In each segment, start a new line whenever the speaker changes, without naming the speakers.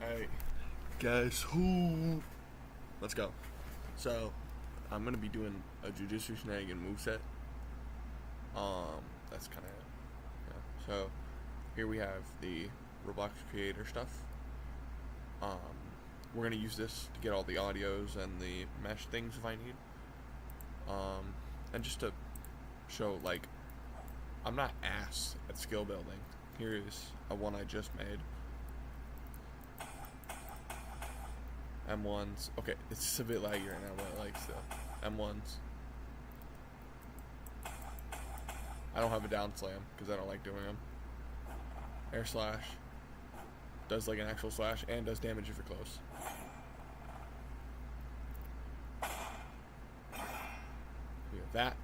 Alright, guys, let's go. So, I'm gonna be doing a jujitsu shenanigan moveset. That's kind of it. Yeah. So, here we have the Roblox creator stuff. We're gonna use this to get all the audios and the mesh things if I need. And just to show, like, I'm not ass at skill building. Here's a one I just made. M1s. Okay, it's just a bit laggy right now, but like still. M1s. I don't have a down slam because I don't like doing them. Air slash. Does like an actual slash and does damage if you're close. We have that.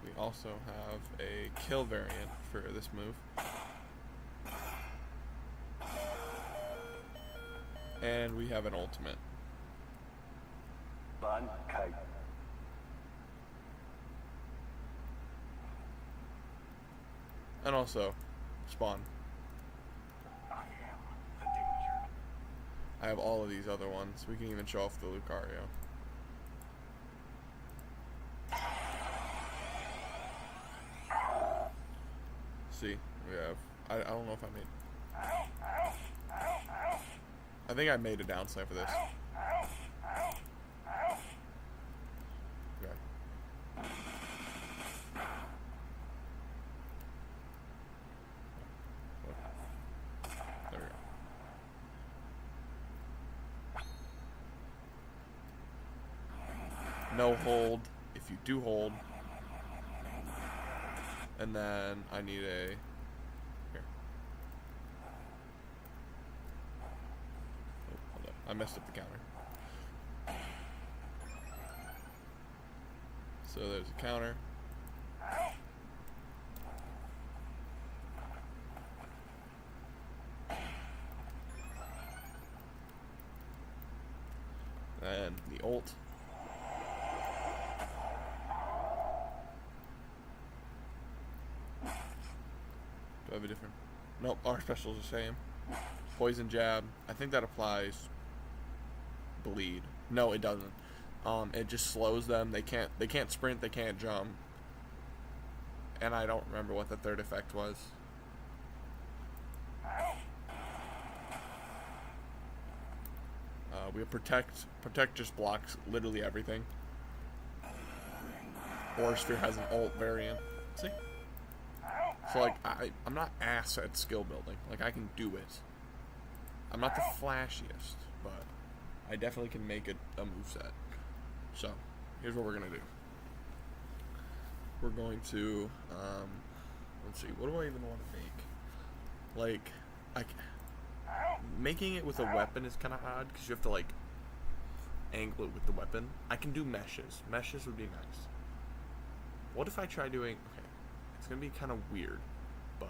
We also have a kill variant for this move. And we have an ultimate. And also, spawn. I have all of these other ones. We can even show off the Lucario. See, we have. I don't know if I made. I think I made a down slam for this. Okay. There we go. No hold. If you do hold. And then I need a. Here. Oh, hold up. I messed up the counter. So there's a counter. And the ult. Do I have a different? Nope, our special's the same. Poison jab. I think that applies. Bleed. No, it doesn't. It just slows them. They can't sprint. They can't jump. And I don't remember what the third effect was. We have protect. Protect just blocks literally everything. Or Sphere has an ult variant. See? So, like, I'm not ass at skill building. Like, I can do it. I'm not the flashiest, but I definitely can make a moveset. So, here's what we're going to do. We're going to, let's see, what do I even want to make? Like, making it with a weapon is kind of odd, because you have to, like, angle it with the weapon. I can do meshes. Meshes would be nice. What if I try doing, okay. It's going to be kind of weird, but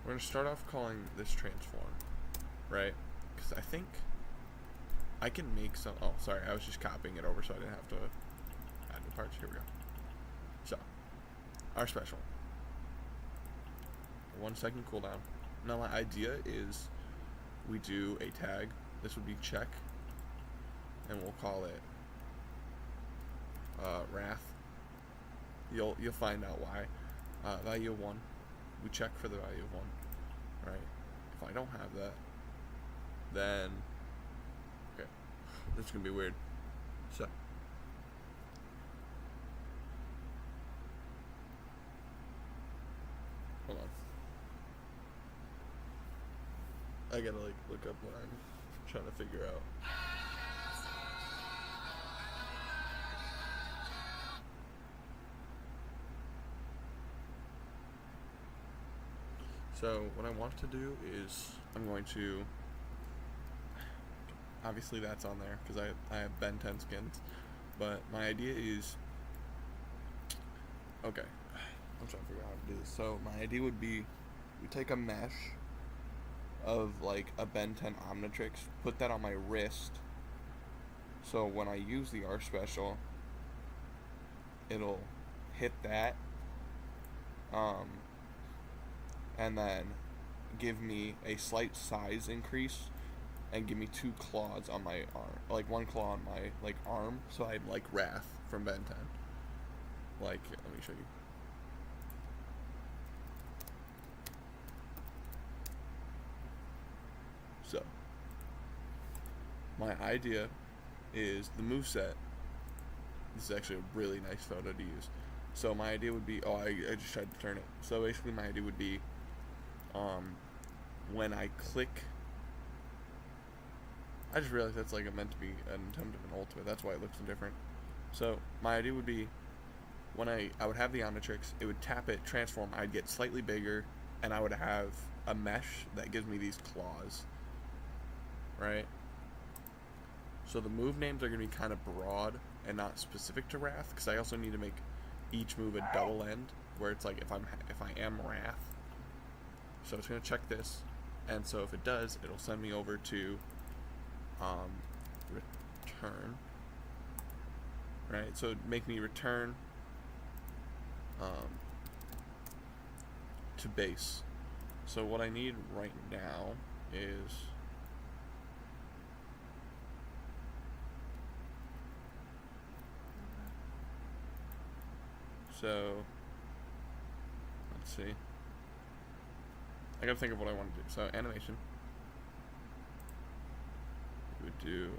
we're going to start off calling this transform, right? Because I think I can make some, oh, sorry, I was just copying it over so I didn't have to add new parts. Here we go. So, our special. 1 second cooldown. Now my idea is we do a tag. This would be check. And we'll call it Wrath. You'll find out why. Value of 1. We check for the value of 1. Right? If I don't have that, then okay. This is gonna be weird. So hold on. I gotta like look up what I'm trying to figure out. So what I want to do is I'm going to, obviously that's on there because I have Ben 10 skins, but my idea is Okay. I'm trying to figure out how to do this. So my idea would be, we take a mesh of like a Ben 10 Omnitrix, put that on my wrist, so when I use the R special, it'll hit that, um, and then give me a slight size increase, and give me 2 claws on my arm, like 1 claw on my like arm, so I'm like Wrath from Ben 10. Like, let me show you. So, my idea is the moveset. This is actually a really nice photo to use. So my idea would be, I just tried to turn it. So basically my idea would be, when I click, I just realized that's like meant to be an attempt of an ultimate. That's why it looks different. So my idea would be, when I would have the Omnitrix, it would tap it, transform, I'd get slightly bigger, and I would have a mesh that gives me these claws. Right? So the move names are going to be kind of broad and not specific to Wrath, because I also need to make each move a double end, where it's like if I am Wrath. So it's going to check this, and so if it does, it'll send me over to return. Right? So it'd make me return to base. So what I need right now is, so let's see. I gotta think of what I want to do. So animation. We would do.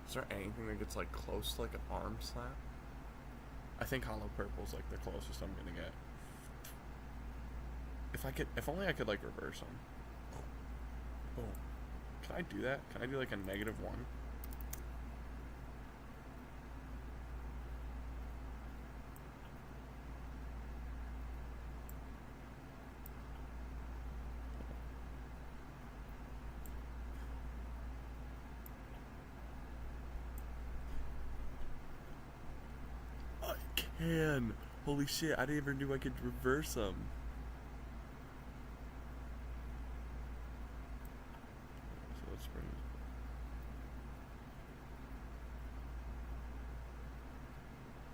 Is there anything that gets like close to like an arm slap? I think hollow purple is like the closest I'm gonna get. If only I could like reverse them. Boom. Can I do that? Can I do like a -1? I can. Holy shit! I never knew I could reverse them.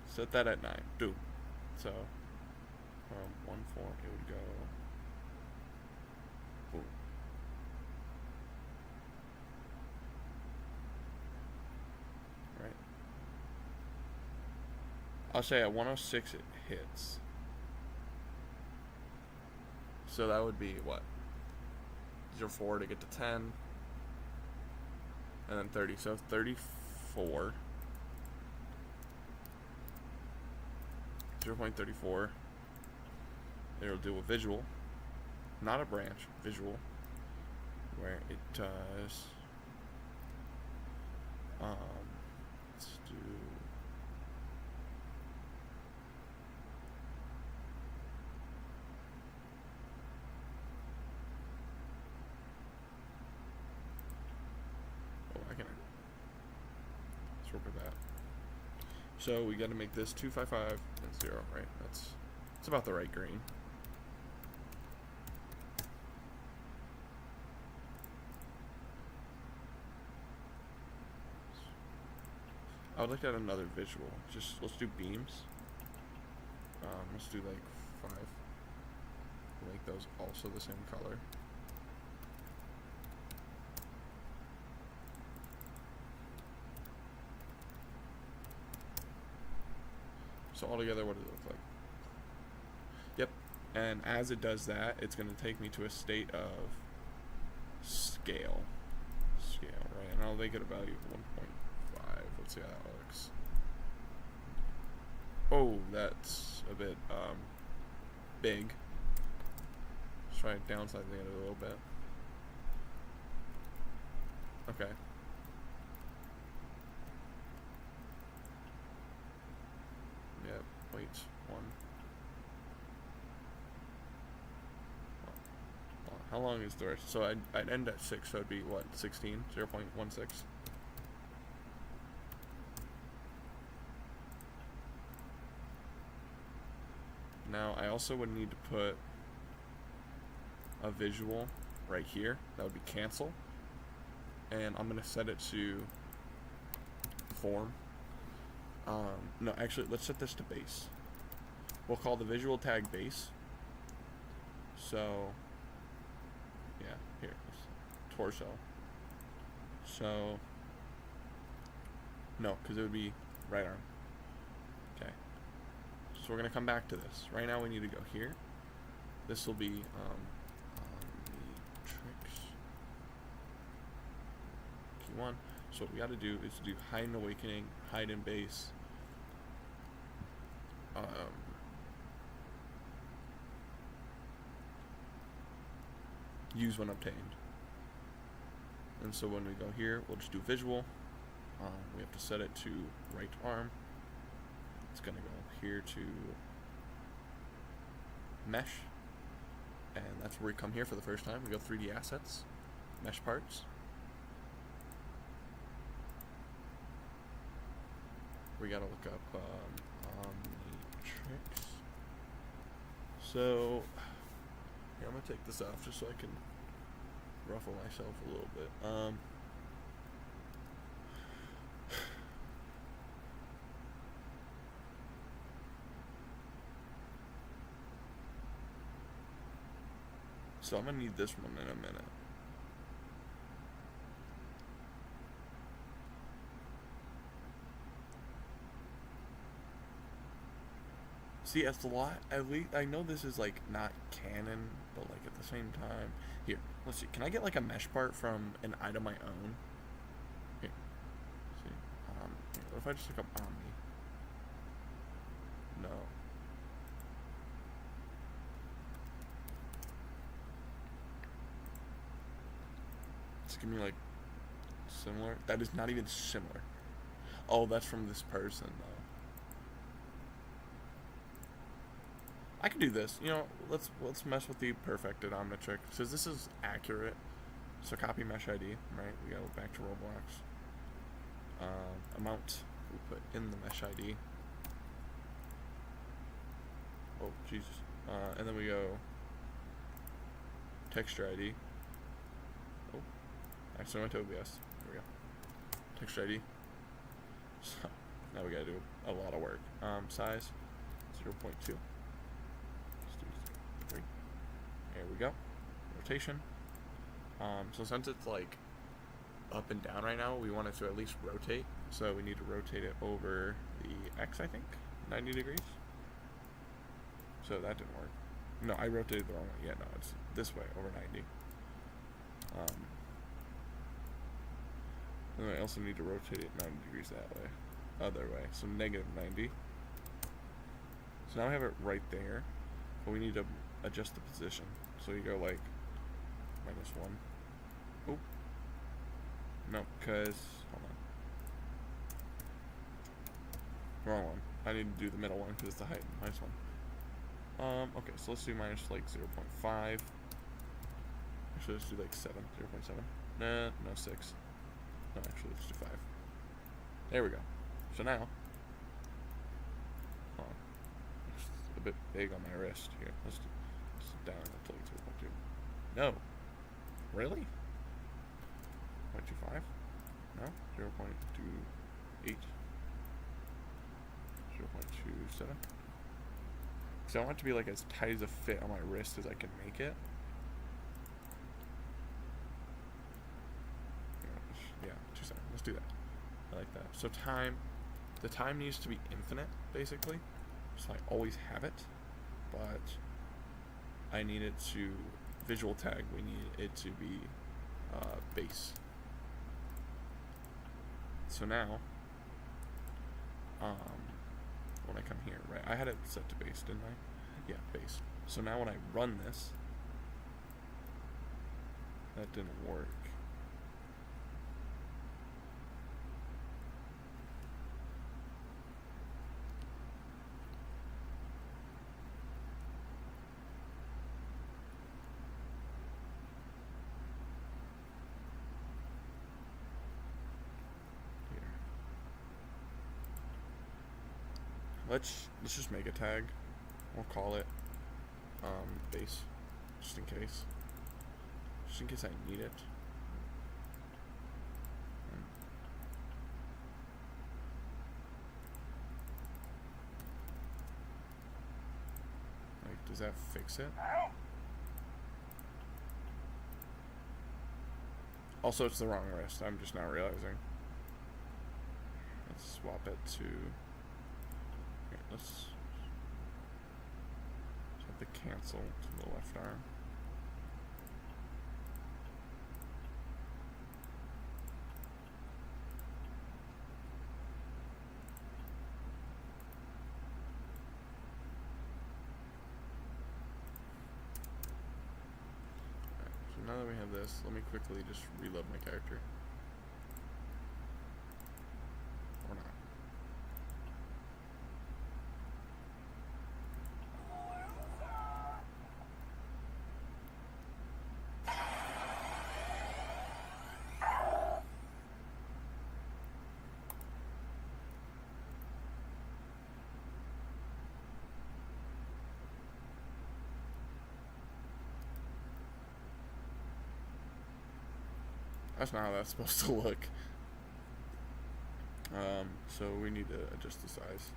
Set that at 9. Boom. So from 1-4 it would go boom. Right. I'll say at 106 it hits. So that would be what? 0-4 to get to 10. And then 30. So 34. 0.34. It'll do a visual, not a branch, visual, where it does, let's do, let's work with that. So we got to make this 255 and 0, right? That's about the right green. I would like to add another visual. Just let's do beams. Let's do like 5. Make those also the same color. So altogether, what does it look like? Yep. And as it does that, it's going to take me to a state of scale. Right? And I'll make it a value of 1.5. Let's see how that works. Oh, that's a bit big. Let's try downsizing it a little bit. Okay. Yep, wait, 1. How long is the rest? So I'd end at 6, so it'd be what, 16? 0.16? Now, I also would need to put a visual right here. That would be cancel. And I'm going to set it to form. No, actually, let's set this to base. We'll call the visual tag base. So, yeah, here, torso. So, no, because it would be right arm. Okay. So we're going to come back to this. Right now we need to go here. This will be tricks. Key 1. So what we got to do is do hide in awakening, hide in base. Use when obtained. And so when we go here, we'll just do visual. We have to set it to right arm. It's going to go here to mesh. And that's where we come here for the first time. We go 3D assets, mesh parts. We got to look up omnitrix. So, here, I'm going to take this off just so I can ruffle myself a little bit. So I'm going to need this one in a minute. See, it's a lot. At least I know this is like not canon, but like at the same time. Here, let's see. Can I get like a mesh part from an item I own? Here. See. Here, what if I just look up Omni? No. Just give me like similar. That is not even similar. Oh, that's from this person though. I can do this. You know, let's mess with the perfected omnitrix because this is accurate. So copy mesh ID, right? We go back to Roblox. Amount we put in the mesh ID. Oh Jesus! And then we go texture ID. Oh, actually went to OBS. There we go. Texture ID. So now we gotta do a lot of work. Size 0.2. There we go. Rotation. So since it's like up and down right now, we want it to at least rotate. So we need to rotate it over the X, I think, 90 degrees. So that didn't work. No, I rotated the wrong way. Yeah, no, it's this way, over 90. And I also need to rotate it 90 degrees that way. Other way. So negative 90. So now I have it right there. But we need to adjust the position. So you go like -1. Oh. No, because hold on. Wrong one. I need to do the middle one because it's the height. Nice one. Okay, so let's do minus like 0.5. Actually, let's do like 7. 0.7. Nah, no 6. No, actually, let's do 5. There we go. So now, hold on. It's a bit big on my wrist here. Let's down until it's 0.2. No. Really? 0.25? No? 0.28? 0.27? Because I want it to be like as tight as a fit on my wrist as I can make it. Yeah, 2 seconds. Let's do that. I like that. So the time needs to be infinite, basically. So I always have it. But I need it to visual tag. We need it to be base. So now, when I come here, right? I had it set to base, didn't I? Yeah, base. So now when I run this, that didn't work. Let's just make a tag. We'll call it base, just in case. Just in case I need it. Like, does that fix it? Also, it's the wrong wrist. I'm just now realizing. Let's swap it to... Here, let's set the cancel to the left arm. Now that we have this, let me quickly just reload my character. Or not. That's not how that's supposed to look. So we need to adjust the size.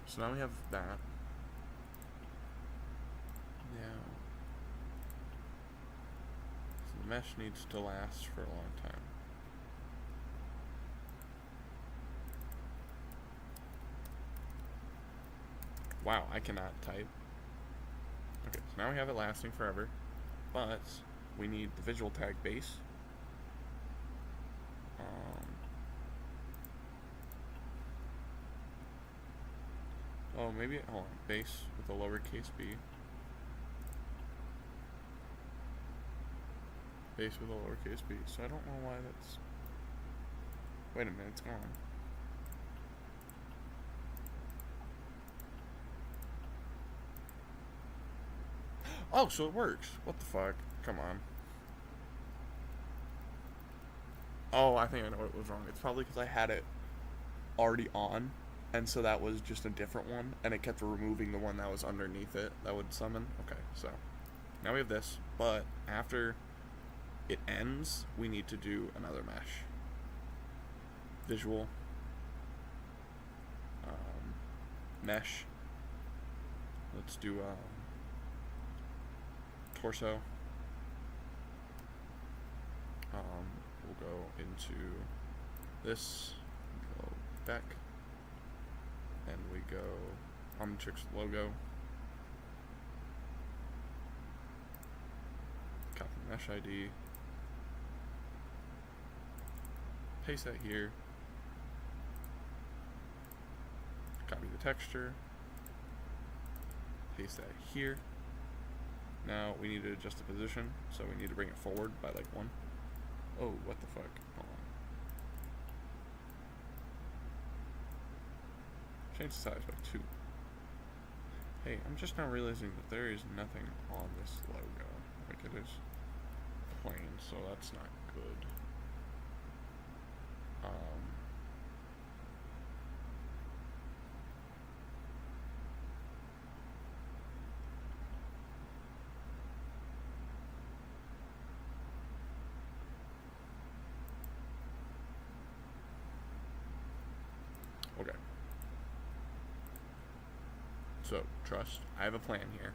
So now we have that. Now, so the mesh needs to last for a long time. Wow, I cannot type. Okay, so now we have it lasting forever, but we need the visual tag base. Oh, maybe, hold on, base with a lowercase b. Base with a lowercase b. So I don't know why that's... Wait a minute, it's gone. Oh, so it works. What the fuck? Come on. Oh, I think I know what was wrong. It's probably because I had it already on. And so that was just a different one, and it kept removing the one that was underneath it that would summon. Okay, so now we have this, but after it ends, we need to do another mesh. Visual. Mesh. Let's do torso. We'll go into this, go back. And we go Omnitrix logo. Copy mesh ID. Paste that here. Copy the texture. Paste that here. Now we need to adjust the position, so we need to bring it forward by like 1. Oh, what the fuck? Hold on. Change the size by 2. Hey, I'm just now realizing that there is nothing on this logo. Like, it is plain, so that's not good. Okay. So, trust. I have a plan here.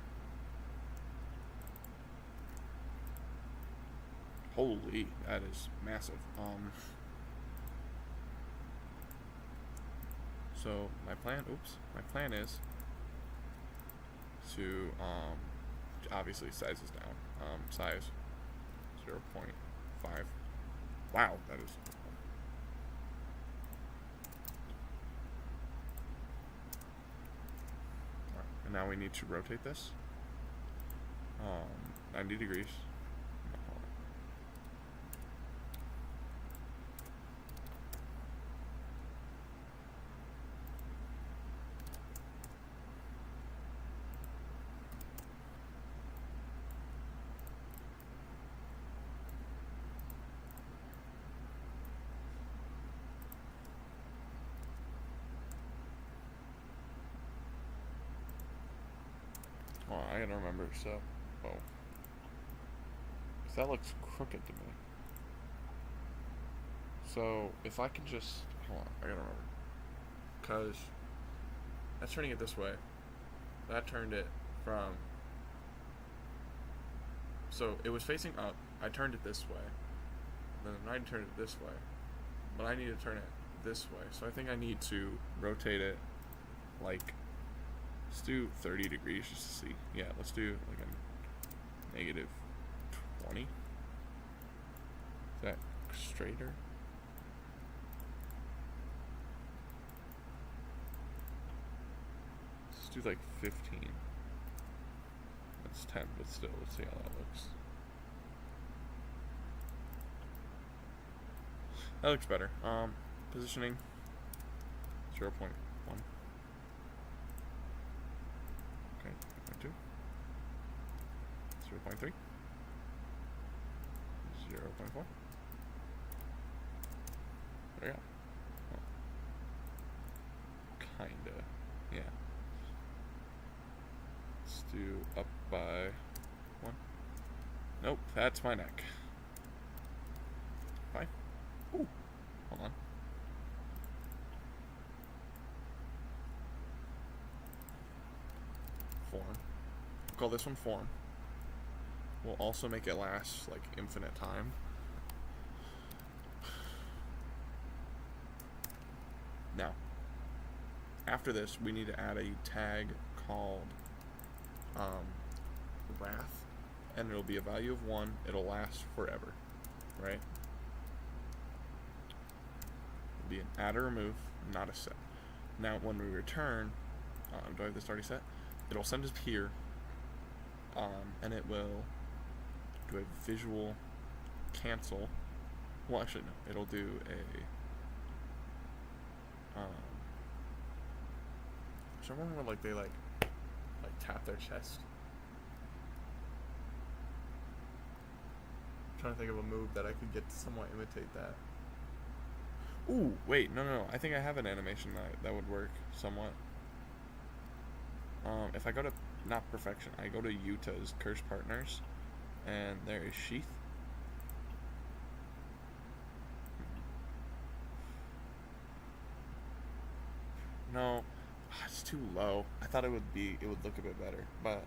Holy, that is massive. So my plan is to, obviously size is down. Size 0.5. Wow, that is now we need to rotate this 90 degrees. Oh, I gotta remember, so, oh. 'Cause that looks crooked to me. So, if I can just, hold on, I gotta remember. Because that's turning it this way. That turned it from, so it was facing up, I turned it this way. Then I turned it this way. But I need to turn it this way. So I think I need to rotate it, like, let's do 30 degrees just to see. Yeah, let's do like a negative 20. Is that straighter? Let's do like 15. That's 10, but still, let's see how that looks. That looks better. Positioning 0.1. Okay, 0.2. 0.3. 0.4. There you go. Oh. Kinda. Yeah. Let's do up by 1. Nope, that's my neck. Fine. Ooh. Hold on. Form. We'll call this one form. We'll also make it last like infinite time. Now, after this, we need to add a tag called wrath, and it'll be a value of 1. It'll last forever, right? It'll be an add or remove, not a set. Now, when we return, do I have this already set? It'll send us here, and it will do a visual cancel. Well, actually, no. It'll do a so I remember like they like tap their chest. I'm trying to think of a move that I could get to somewhat imitate that. Ooh, wait, no. I think I have an animation that would work somewhat. If I go to not perfection, I go to Utah's Cursed Partners, and there is Sheath. No, it's too low. I thought it would look a bit better, but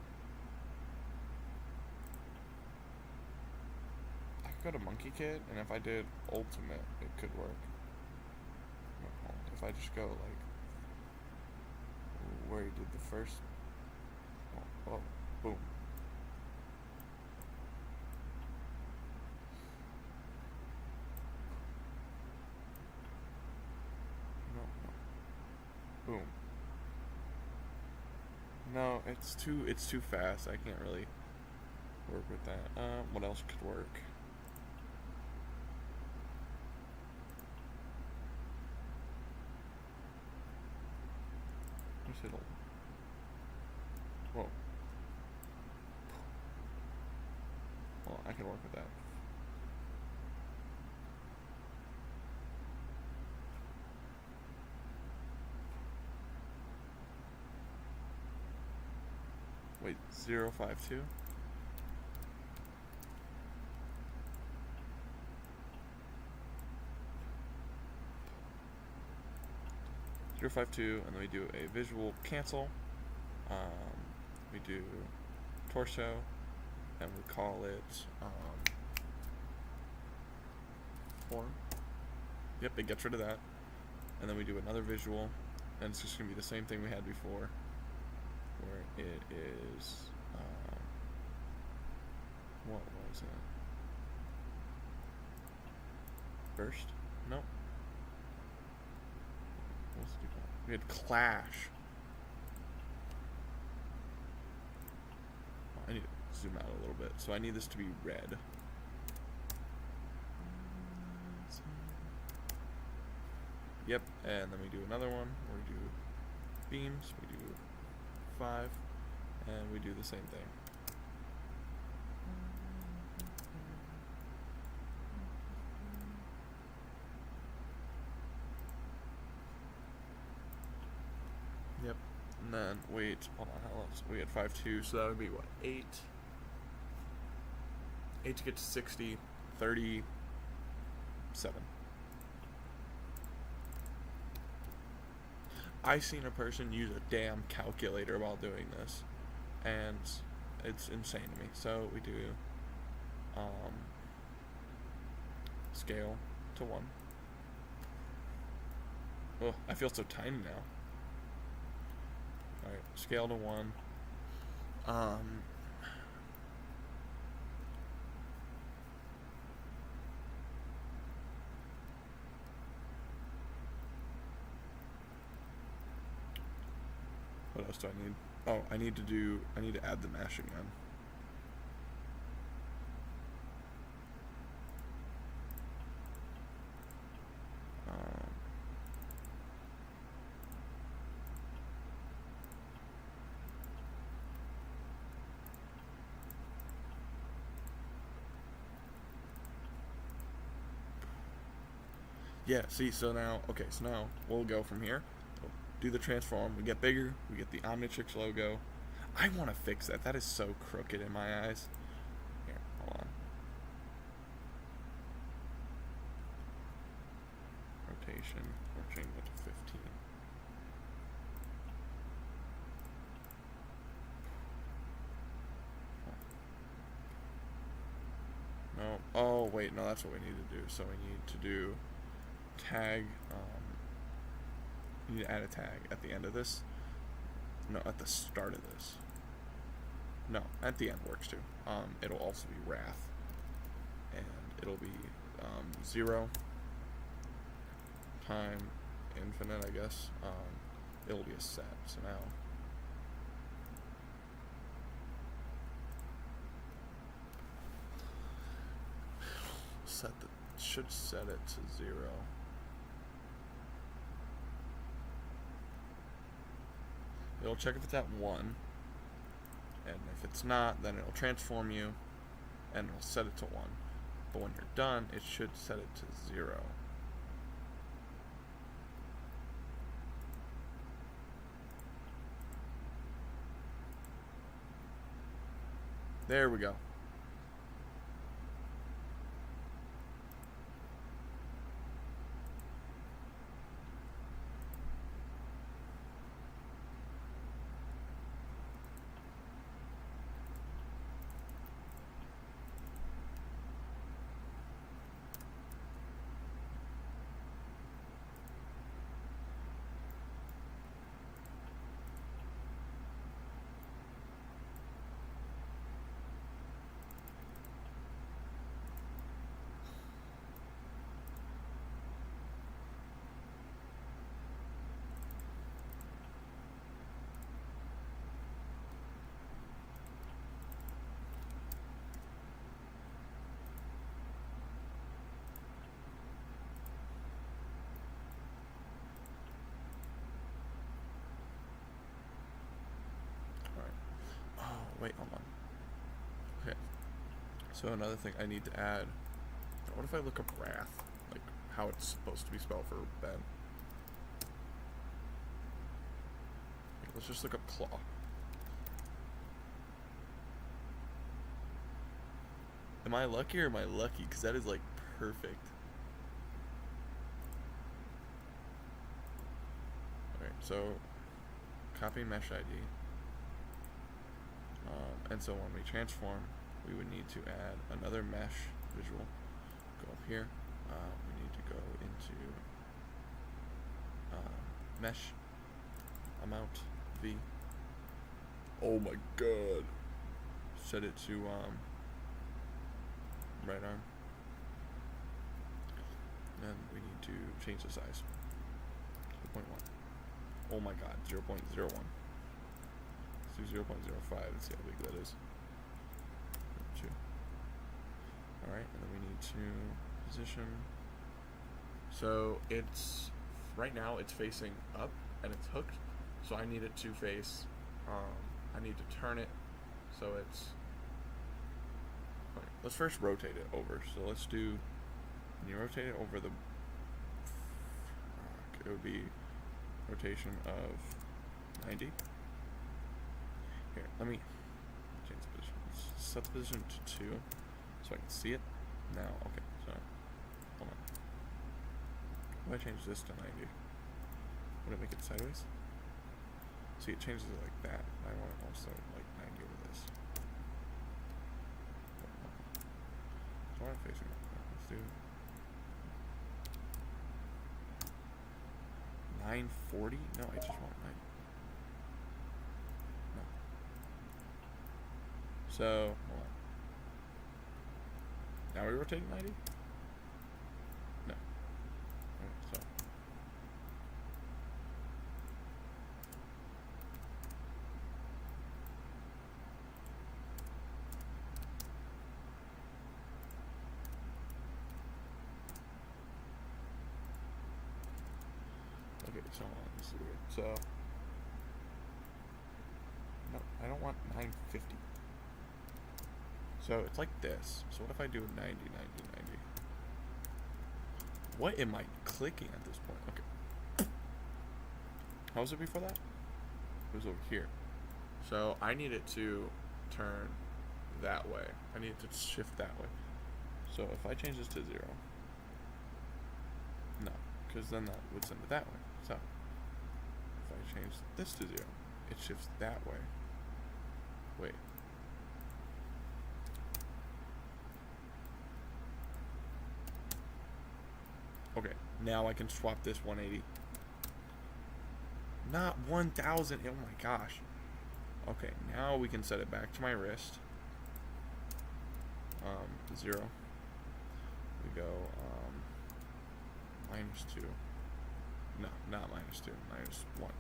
I could go to Monkey Kid, and if I did Ultimate, it could work. If I just go like where he did the first, oh, boom. Boom. No, it's too fast. I can't really work with that. What else could work? Just it'll. Whoa. Well, I can work with that. Wait, 052? Zero 52, and then we do a visual cancel. We do torso, and we call it form. Yep, it gets rid of that. And then we do another visual, and it's just gonna be the same thing we had before, where it is what was it? Burst? Nope. What was it called? We had Clash. I need to zoom out a little bit. So I need this to be red. Yep, and then we do another one where we do beams, we do 5, and we do the same thing. Yep, and then wait, hold on, how else? We had 5, 2, so that would be what, 8? 8 to get to 60, 37. I seen a person use a damn calculator while doing this, and it's insane to me. So we do scale to 1. Oh, I feel so tiny now. Alright, scale to 1. What else do I need? Oh, I need to add the mesh again. Yeah, see, so now we'll go from here. We'll do the transform, we get bigger, we get the Omnitrix logo. I want to fix that. That is so crooked in my eyes. Here, hold on. Rotation, we'll change it to 15. No, oh wait, no, that's what we need to do. So we need to do tag, you need to add a tag at the end of this. No, at the start of this. No, at the end works too. It'll also be wrath, and it'll be 0 time infinite, I guess. It'll be a set. So now should set it to 0. It'll check if it's at 1, and if it's not, then it'll transform you, and it'll set it to 1. But when you're done, it should set it to 0. There we go. Wait, hold on. Okay. So another thing I need to add. What if I look up wrath? Like how it's supposed to be spelled for Ben. Let's just look up claw. Am I lucky or am I lucky? Because that is like perfect. Alright, so copy mesh ID. And so when we transform, we would need to add another mesh visual. Go up here. We need to go into mesh amount V. Oh my god. Set it to right arm. And we need to change the size. 0.1. Oh my god, 0.01. Let's do 0.05 and see how big that is. Alright, and then we need to position. So it's, right now it's facing up and it's hooked. So I need it to face, I need to turn it so it's, okay, let's first rotate it over. So let's do, when you rotate it over the, it would be rotation of 90. Here, let me change the position. Let's set the position to 2 so I can see it. Now, okay, so, hold on. If I change this to 90, would it make it sideways? See, it changes it like that. I want it also like 90 over this. So I'm facing it. Let's do 940? No, I just want 90. No. So, hold on. Now we're rotating 90? No. Okay, so. Okay, so this is weird. So, no, I don't want 950. So it's like this. So what if I do 90, 90, 90? What am I clicking at this point? Okay. How was it before that? It was over here. So I need it to turn that way. I need it to shift that way. So if I change this to 0, no, because then that would send it that way. So if I change this to 0, it shifts that way. Wait. Okay, now I can swap this 180. Not 1000. Oh my gosh. Okay, now we can set it back to my wrist. 0. We go -2. No, not -2. -1.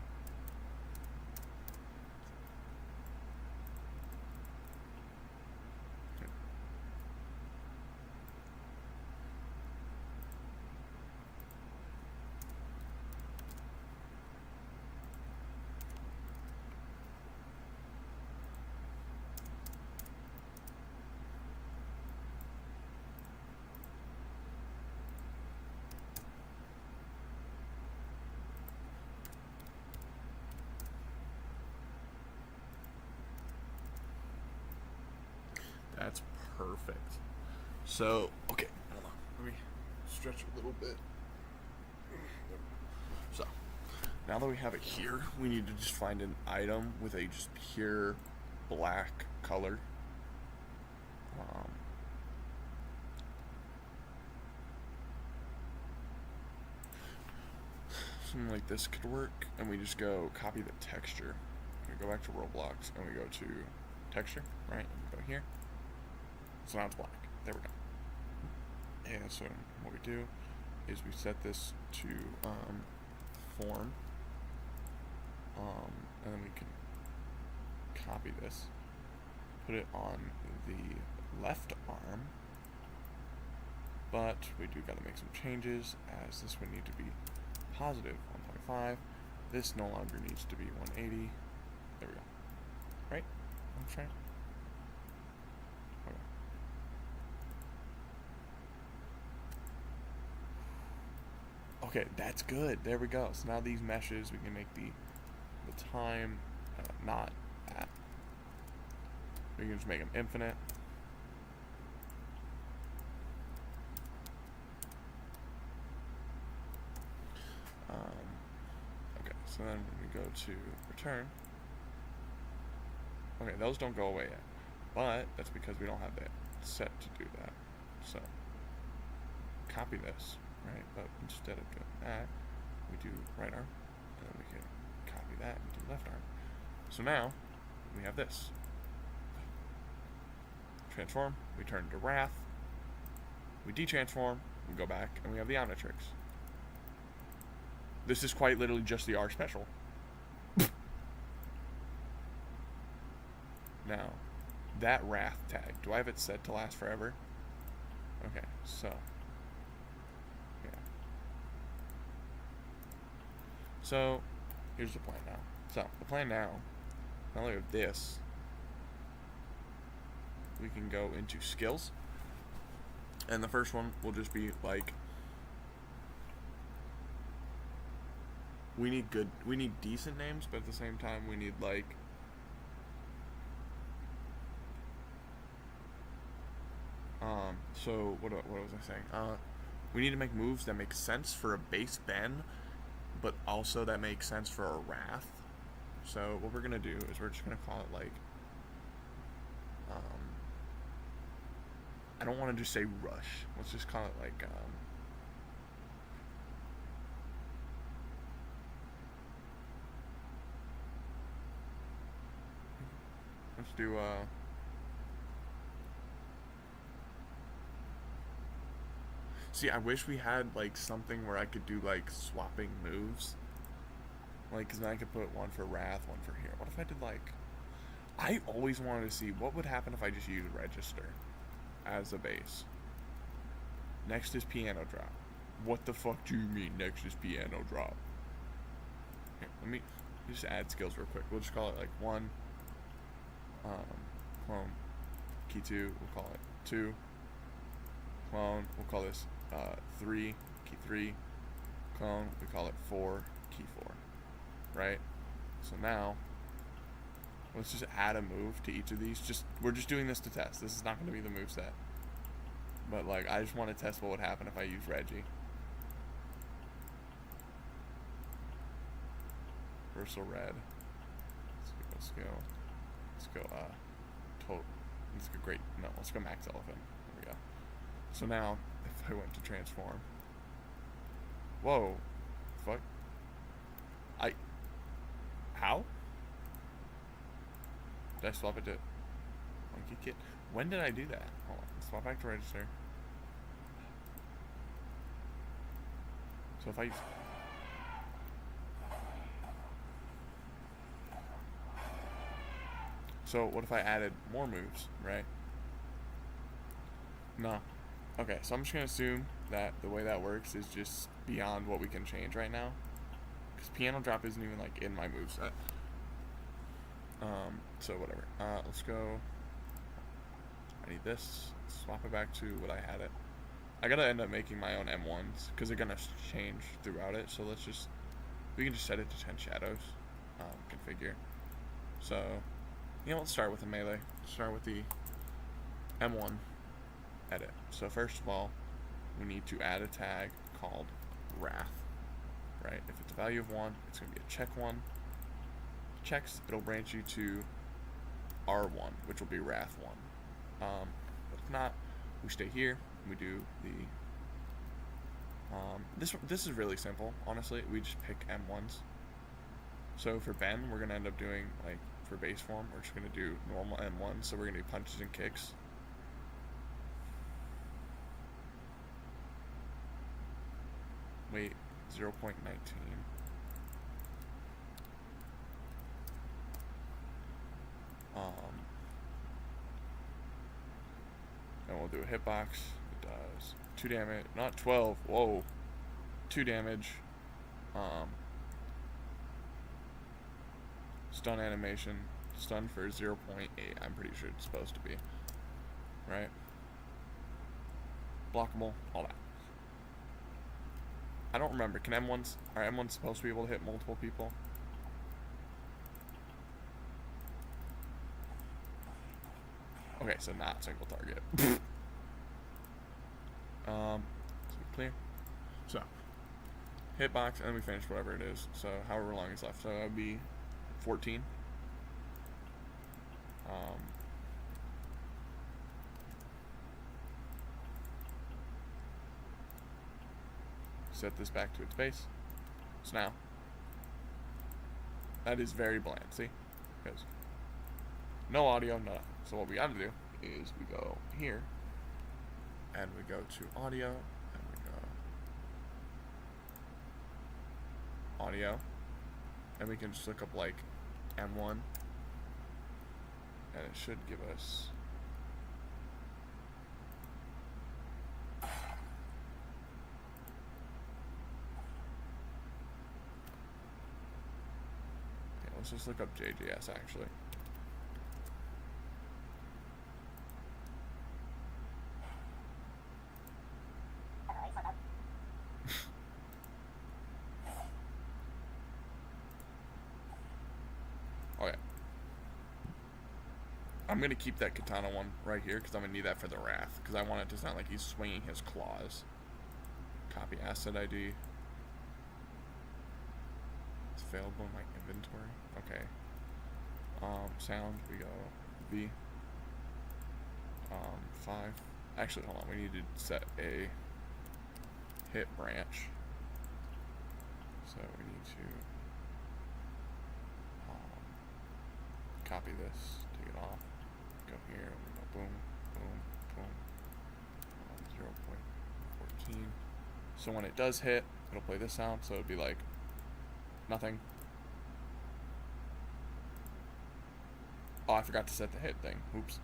That's perfect. So, okay, hold on. Let me stretch a little bit. So, now that we have it here, we need to just find an item with a just pure black color. Something like this could work, and we just go copy the texture. We go back to Roblox, and we go to texture, right? And we go here. So now it's black. There we go. And so what we do is we set this to form, and then we can copy this, put it on the left arm, but we do got to make some changes, as this would need to be positive 1.5. This no longer needs to be 180. There we go. Right? I'm trying. Okay, that's good. There we go. So now these meshes, we can make the time not at. We can just make them infinite. Okay, so then when we go to return, okay, those don't go away yet, but that's because we don't have that set to do that. So copy this. Right, but instead of doing that, we do right arm, and then we can copy that into left arm. So now, we have this. Transform, we turn to Wrath, we detransform, we go back, and we have the Omnitrix. This is quite literally just the R special. Now, that Wrath tag, do I have it set to last forever? Okay, so yeah. So here's the plan now. So the plan now only with this, we can go into skills. And the first one will just be like, we need decent names, but at the same time we need like so what was I saying? We need to make moves that make sense for a base Ben, but also that make sense for a Wrath. So what we're gonna do is we're just gonna call it like I don't want to just say rush. Let's just call it like let's do see, I wish we had like something where I could do like swapping moves. Like, cause then I could put one for Wrath, one for here. What if I did like I always wanted to see what would happen if I just used Register as a base. Next is Piano Drop. What the fuck do you mean next is Piano Drop? Here, let me just add skills real quick. We'll just call it like 1 clone key 2, we'll call it 2 clone, we'll call this 3 key 3 clone, we call it 4 key 4, right? So now let's just add a move to each of these. We're just doing this to test. This is not going to be the move set, but like I just want to test what would happen if I use Reggie. Versal Red. Let's go total. Let's go great. No, let's go Max Elephant. There we go. So now if I went to transform, whoa, fuck. How? Did I swap it to Monkey Kit? When did I do that? Hold on. Let's swap back to register. So if I... So what if I added more moves, right? No. Okay, so I'm just going to assume that the way that works is just beyond what we can change right now. Because Piano Drop isn't even like in my moveset. So whatever. Let's go. I need this. Swap it back to what I had it. I gotta end up making my own M1s because they're gonna change throughout it. So we can just set it to 10 shadows. Configure. So, let's start with the melee. Start with the M1 edit. So first of all, we need to add a tag called Wrath. Right? If it's a value of 1, it's gonna be a check 1. Checks, it'll branch you to R1, which will be Wrath 1. But if not, we stay here and we do the this is really simple, honestly. We just pick M1s. So for Ben, we're gonna end up doing like for base form, we're just gonna do normal M1s, so we're gonna do punches and kicks. Wait, 0.19. And we'll do a hitbox. It does 2 damage, not 12. Whoa, 2 damage. Stun animation, stun for 0.8. I'm pretty sure it's supposed to be, right? Blockable, all that. I don't remember. Are M1s supposed to be able to hit multiple people? Okay, so not single target. So clear. So hitbox, and then we finish whatever it is. So however long is left. So that would be 14. Set this back to its base. So now that is very bland. See, because no audio, nothing. So what we got to do is we go here, and we go to audio, and we go audio, and we can just look up like M1, and it should give us Let's just look up JGS actually. Okay. I'm going to keep that katana one right here because I'm going to need that for the wrath. Because I want it to sound like he's swinging his claws. Copy asset ID. It's available in my inventory. Okay. Sound, we go V. 5. Actually, hold on. We need to set a hit branch. So we need to copy this, take it off, go here, we go boom, boom, boom, 0.14. So when it does hit, it'll play this sound, so it'll be like nothing. Oh, I forgot to set the hit thing. Oops.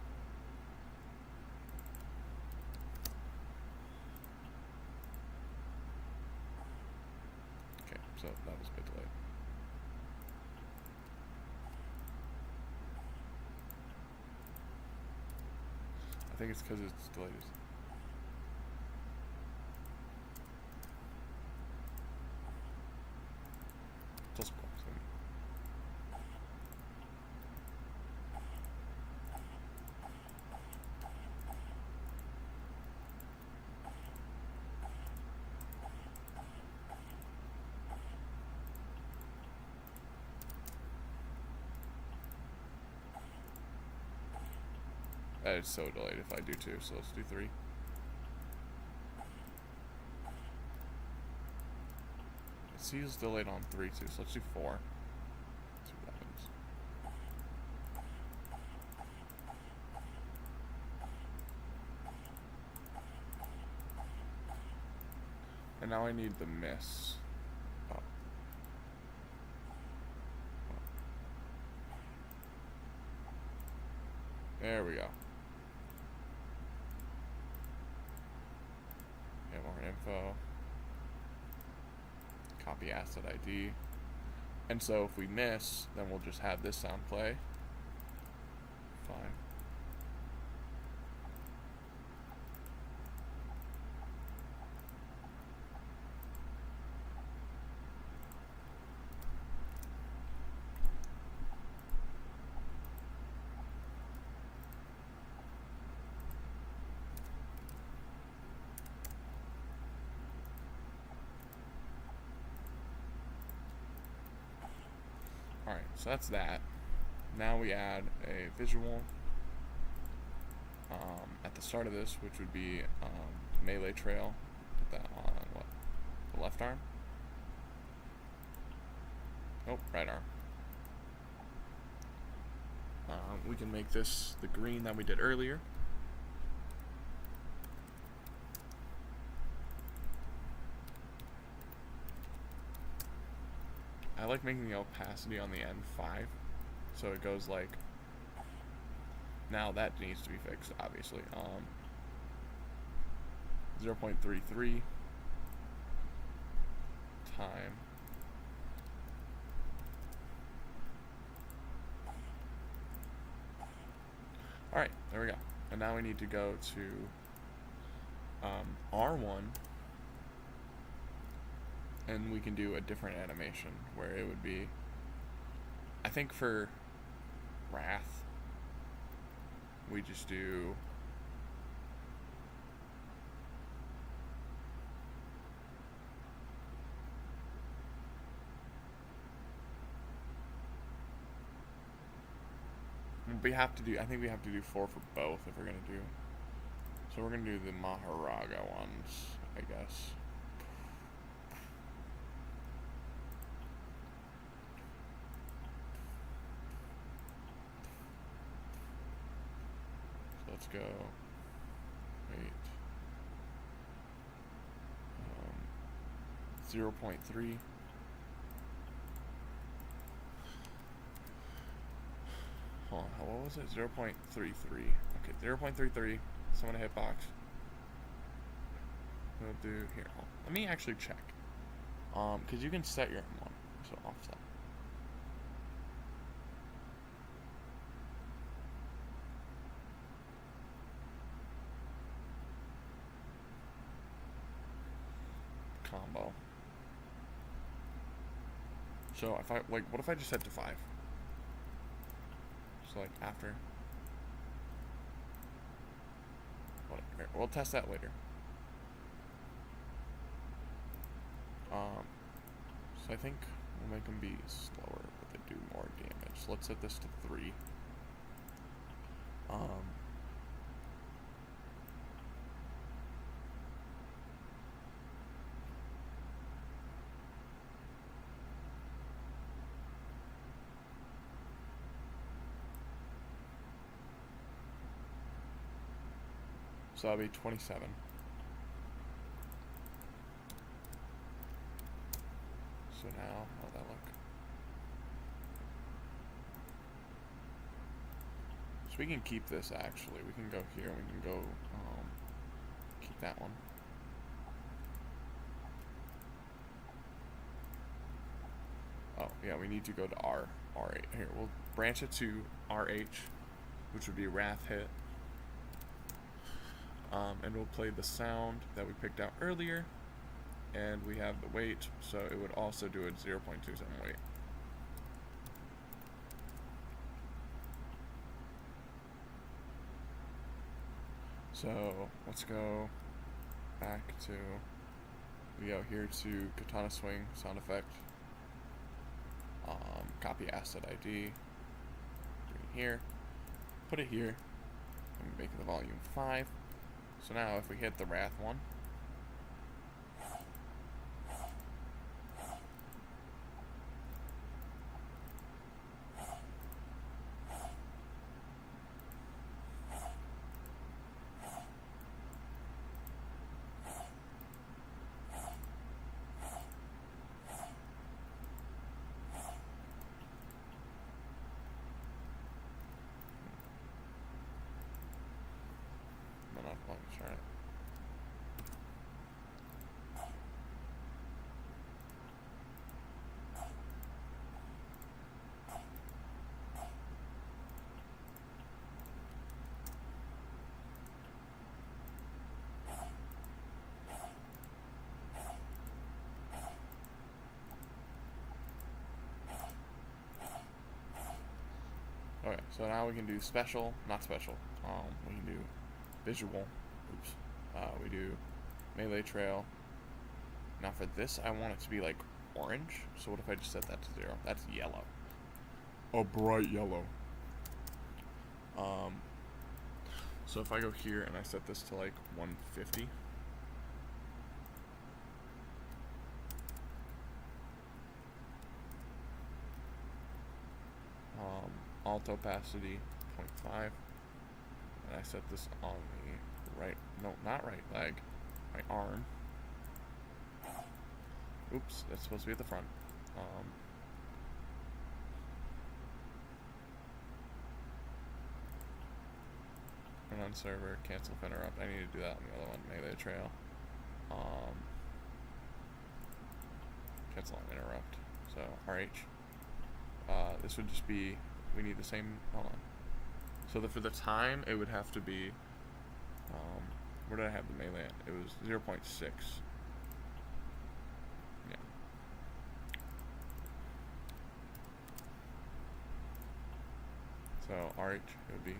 Okay, so that was a bit delayed. I think it's because it's delayed. Just that is so delayed if I do 2, so let's do 3. C is delayed on 3 too, so let's do 4. 2 weapons. And now I need the miss. Oh. There we go. Get more info. Copy asset ID. And so if we miss, then we'll just have this sound play. 5. Alright, so that's that. Now we add a visual at the start of this, which would be melee trail. Put that on what? The left arm? Nope, right arm. We can make this the green that we did earlier. I like making the opacity on the end 5, so it goes like, now that needs to be fixed, obviously. 0.33 time. Alright, there we go. And now we need to go to R1, and we can do a different animation where it would be, I think for Wrath, we just do I think we have to do 4 for both if we're gonna do, so we're gonna do the Maharaga ones, I guess. Let's go. Wait. 0.3. Hold on, what was it? 0.33. Okay, 0.33. Someone a hitbox. We'll do here. Let me actually check. Because you can set your M1. So offset. combo. So if I, like, what if I just set to 5? So like after. Whatever. We'll test that later. So I think we'll make them be slower, but they do more damage. So let's set this to 3. So that'll be 27. So now, how'd that look? So we can keep this actually. We can go here and we can go, keep that one. Oh, yeah, we need to go to R8. Here, we'll branch it to RH, which would be Wrath hit. And we'll play the sound that we picked out earlier. And we have the weight, so it would also do a 0.27 weight. So let's go back to, we go here to Katana Swing sound effect. Copy asset ID. Bring it here. Put it here. And make the volume 5. So now if we hit the Wrath one, I'm not going to try it. Okay, so now we can do special, not special. We can do visual. Oops. We do melee trail. Now for this, I want it to be like orange. So what if I just set that to 0? That's yellow. A bright yellow. So if I go here and I set this to like 150. Alt opacity 0.5, and I set this on the right, no, not right leg, my arm. Oops, that's supposed to be at the front. Run on server, cancel if interrupt. I need to do that on the other one, melee trail. Cancel on interrupt. So RH. This would just be, we need the same, hold on. So for the time, it would have to be, where did I have the melee at? It was 0.6. Yeah. So RH, it would be.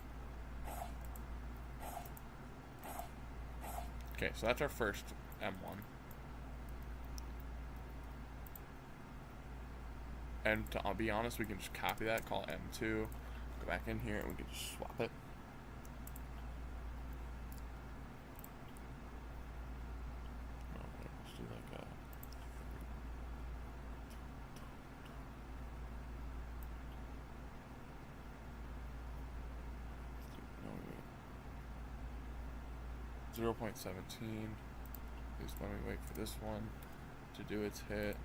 Okay, so that's our first M1. And to be honest, we can just copy that, call M2, go back in here, and we can just swap it. Let's do like a... No, wait. 0.17 is when we wait for this one to do its hit.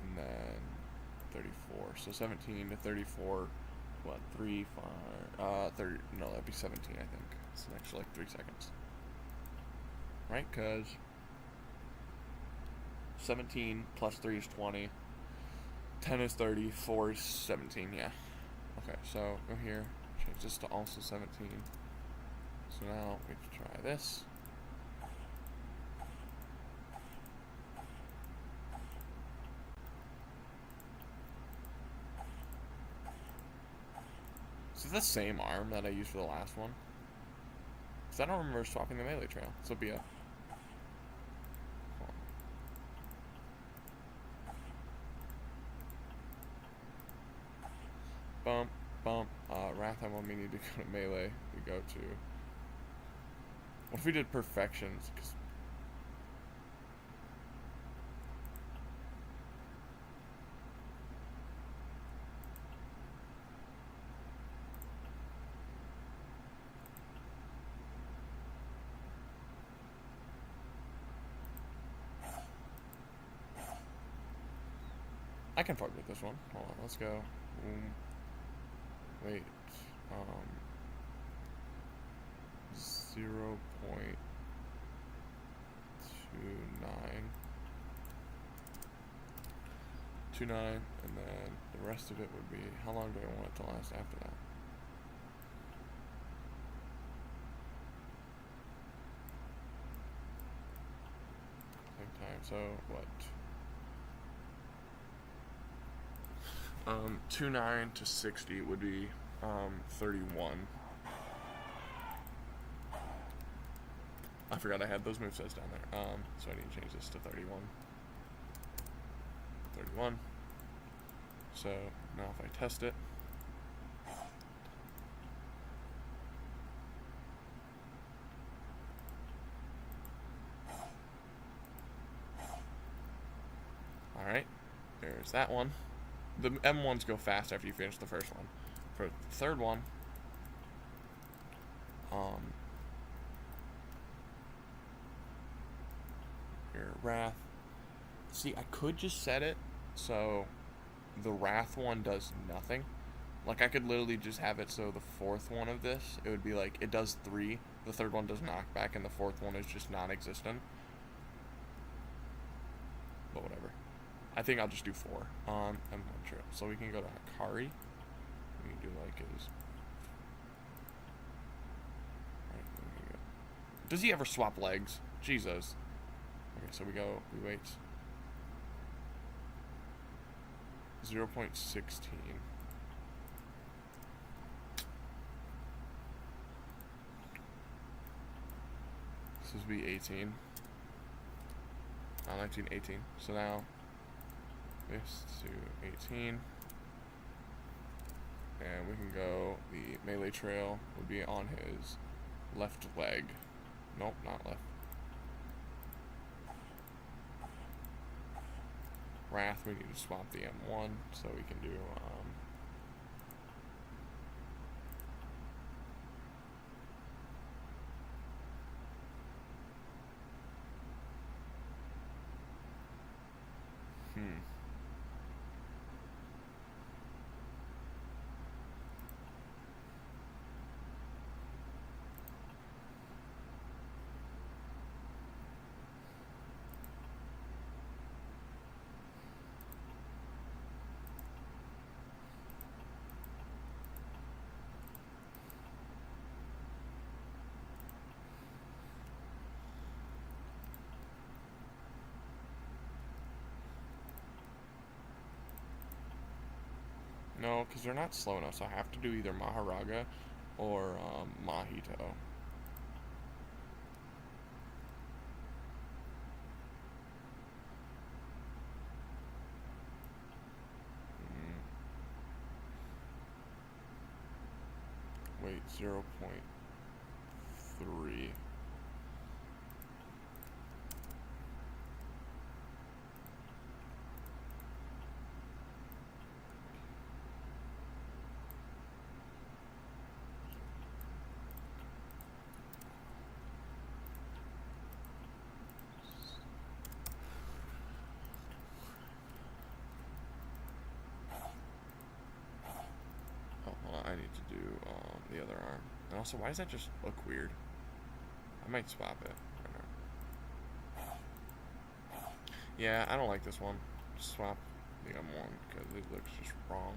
And then 34. So 17 to 34. What? 3, 5. 30. No, that'd be 17. I think it's an extra like 3 seconds. Right? Because 17 plus 3 is 20. 10 is 30. 4 is 17. Yeah. Okay. So go here. Change this to also 17. So now we can try this. Is it the same arm that I used for the last one? Because I don't remember swapping the melee trail. So be a... Bump, bump. Wrath when we need to go to melee. We go to... What if we did perfections? Cause I can fuck with this one. Hold on, let's go. Wait. 0.29. And then the rest of it would be, how long do I want it to last after that? Same time, so what? 29 to 60 would be 31. I forgot I had those movesets down there. So I need to change this to 31. 31. So now if I test it, all right, there's that one. The M1s go fast after you finish the first one. For the third one, your Wrath. See, I could just set it so the Wrath one does nothing. Like, I could literally just have it so the fourth one of this, it would be like, it does 3, the third one does knockback, and the fourth one is just non-existent. But whatever. I think I'll just do 4 on M1 trip. So we can go to Akari. We can do like his... Right, go. Does he ever swap legs? Jesus. Okay, so we wait. 0.16. This would be 18. 19, 18. So now, this to 18. And we can go, the melee trail would be on his left leg. Nope, not left. Wrath, we need to swap the M1 so we can do no, because they're not slow enough, so I have to do either Maharaga or Mahito. Wait, 0.3. I need to do the other arm. And also, why does that just look weird? I might swap it right now. Yeah, I don't like this one. Just swap the M1 because it looks just wrong.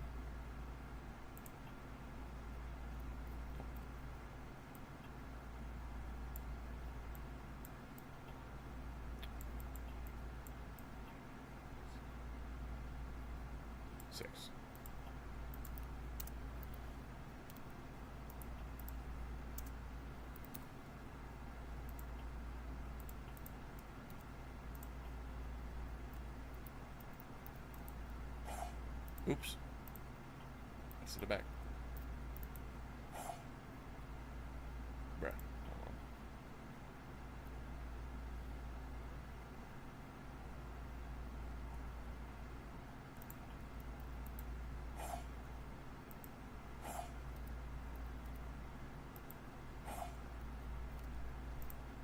Oops. I set it back. Bruh.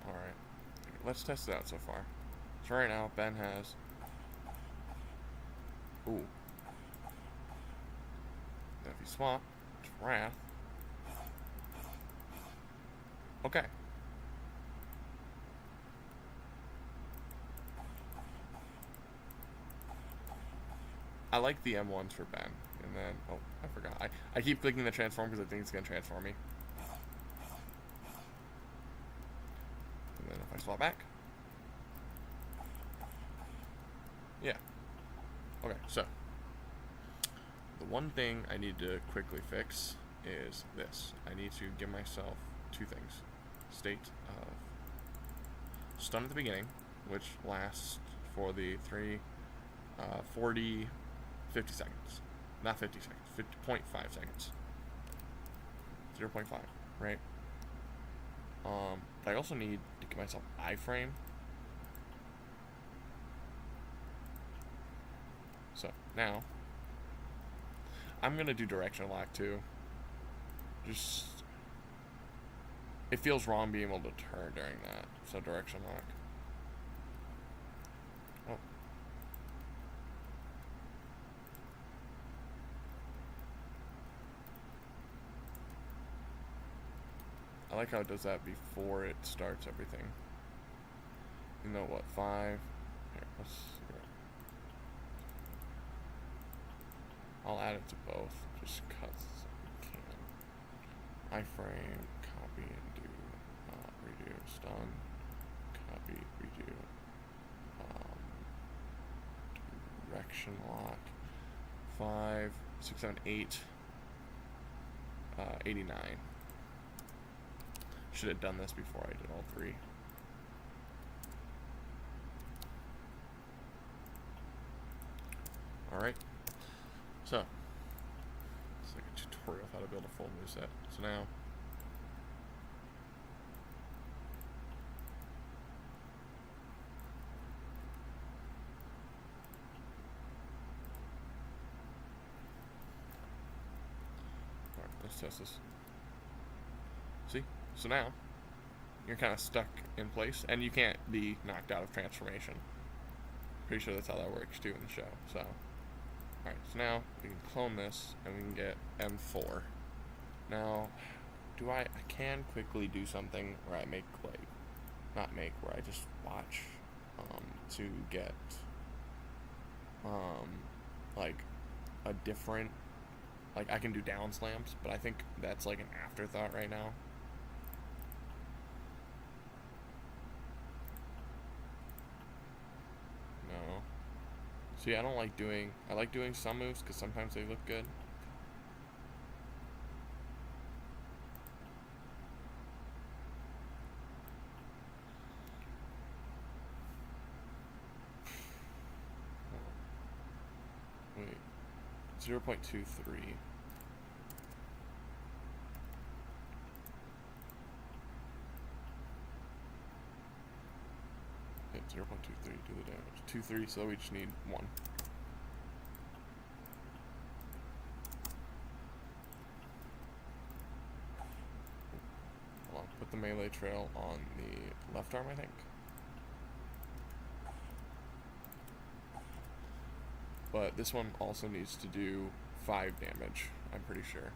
Alright. Let's test it out so far. So right now, Ben has... Ooh. Now if you swap, it's Wrath. Okay. I like the M1s for Ben. And then, oh, I forgot. I keep clicking the transform because I think it's going to transform me. And then if I swap back. Yeah. Okay, so. The one thing I need to quickly fix is this. I need to give myself two things. State of stun at the beginning, which lasts for the 50 seconds. Not 50 seconds, 50.5 seconds. 0.5, right? But I also need to give myself iframe. So, now, I'm gonna do direction lock too. Just, it feels wrong being able to turn during that. So direction lock. Oh. I like how it does that before it starts everything. You know what, 5. Here, let's see. I'll add it to both, just cause we can. Iframe, copy and do redo, stun, copy, redo, direction lock, 5, 6, 7, 8, 89. Should have done this before I did all 3. Alright. So, it's like a tutorial of how to build a full moveset. So now, alright, let's test this. See? So now, you're kind of stuck in place, and you can't be knocked out of transformation. Pretty sure that's how that works too in the show, so. Alright, so now we can clone this and we can get M4. Now, I can quickly do something where I make, like, not make, where I just watch, to get, like, a different, like, I can do down slams, but I think that's, like, an afterthought right now. No. See, I like doing some moves because sometimes they look good. Wait, 0.23. Hit 0.23, do the damage. 2-3, so we just need 1. Hold on, put the melee trail on the left arm, I think. But this one also needs to do 5 damage, I'm pretty sure.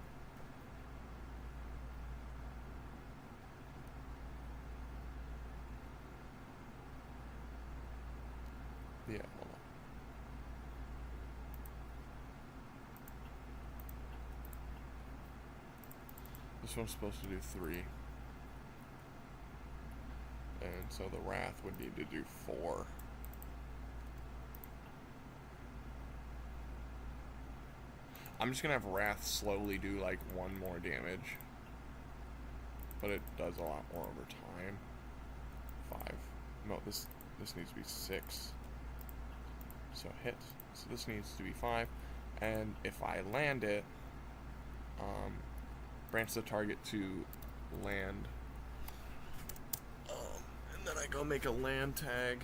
Yeah, hold on. This one's supposed to do 3. And so the Wrath would need to do 4. I'm just gonna have Wrath slowly do like 1 more damage. But it does a lot more over time. 5. No, this needs to be 6. So hit. So this needs to be 5. And if I land it, branch the target to land. And then I go make a land tag.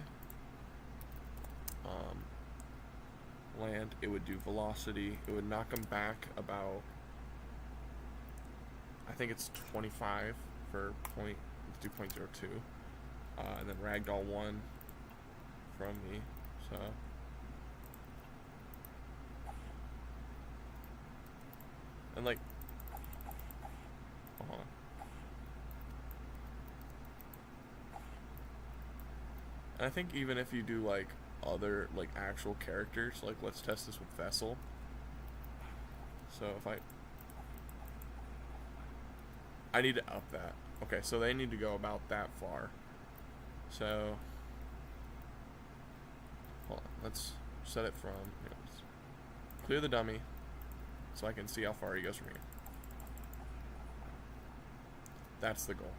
Land, it would do velocity. It would knock them back about, I think it's 25 for point, let's do 0.02. And then ragdoll 1 from me, so. And like, hold on. And I think even if you do like other like actual characters, like let's test this with Vessel. So if I need to up that. Okay, so they need to go about that far. So hold on, let's set it from, you know, let's clear the dummy so I can see how far he goes from here. That's the goal.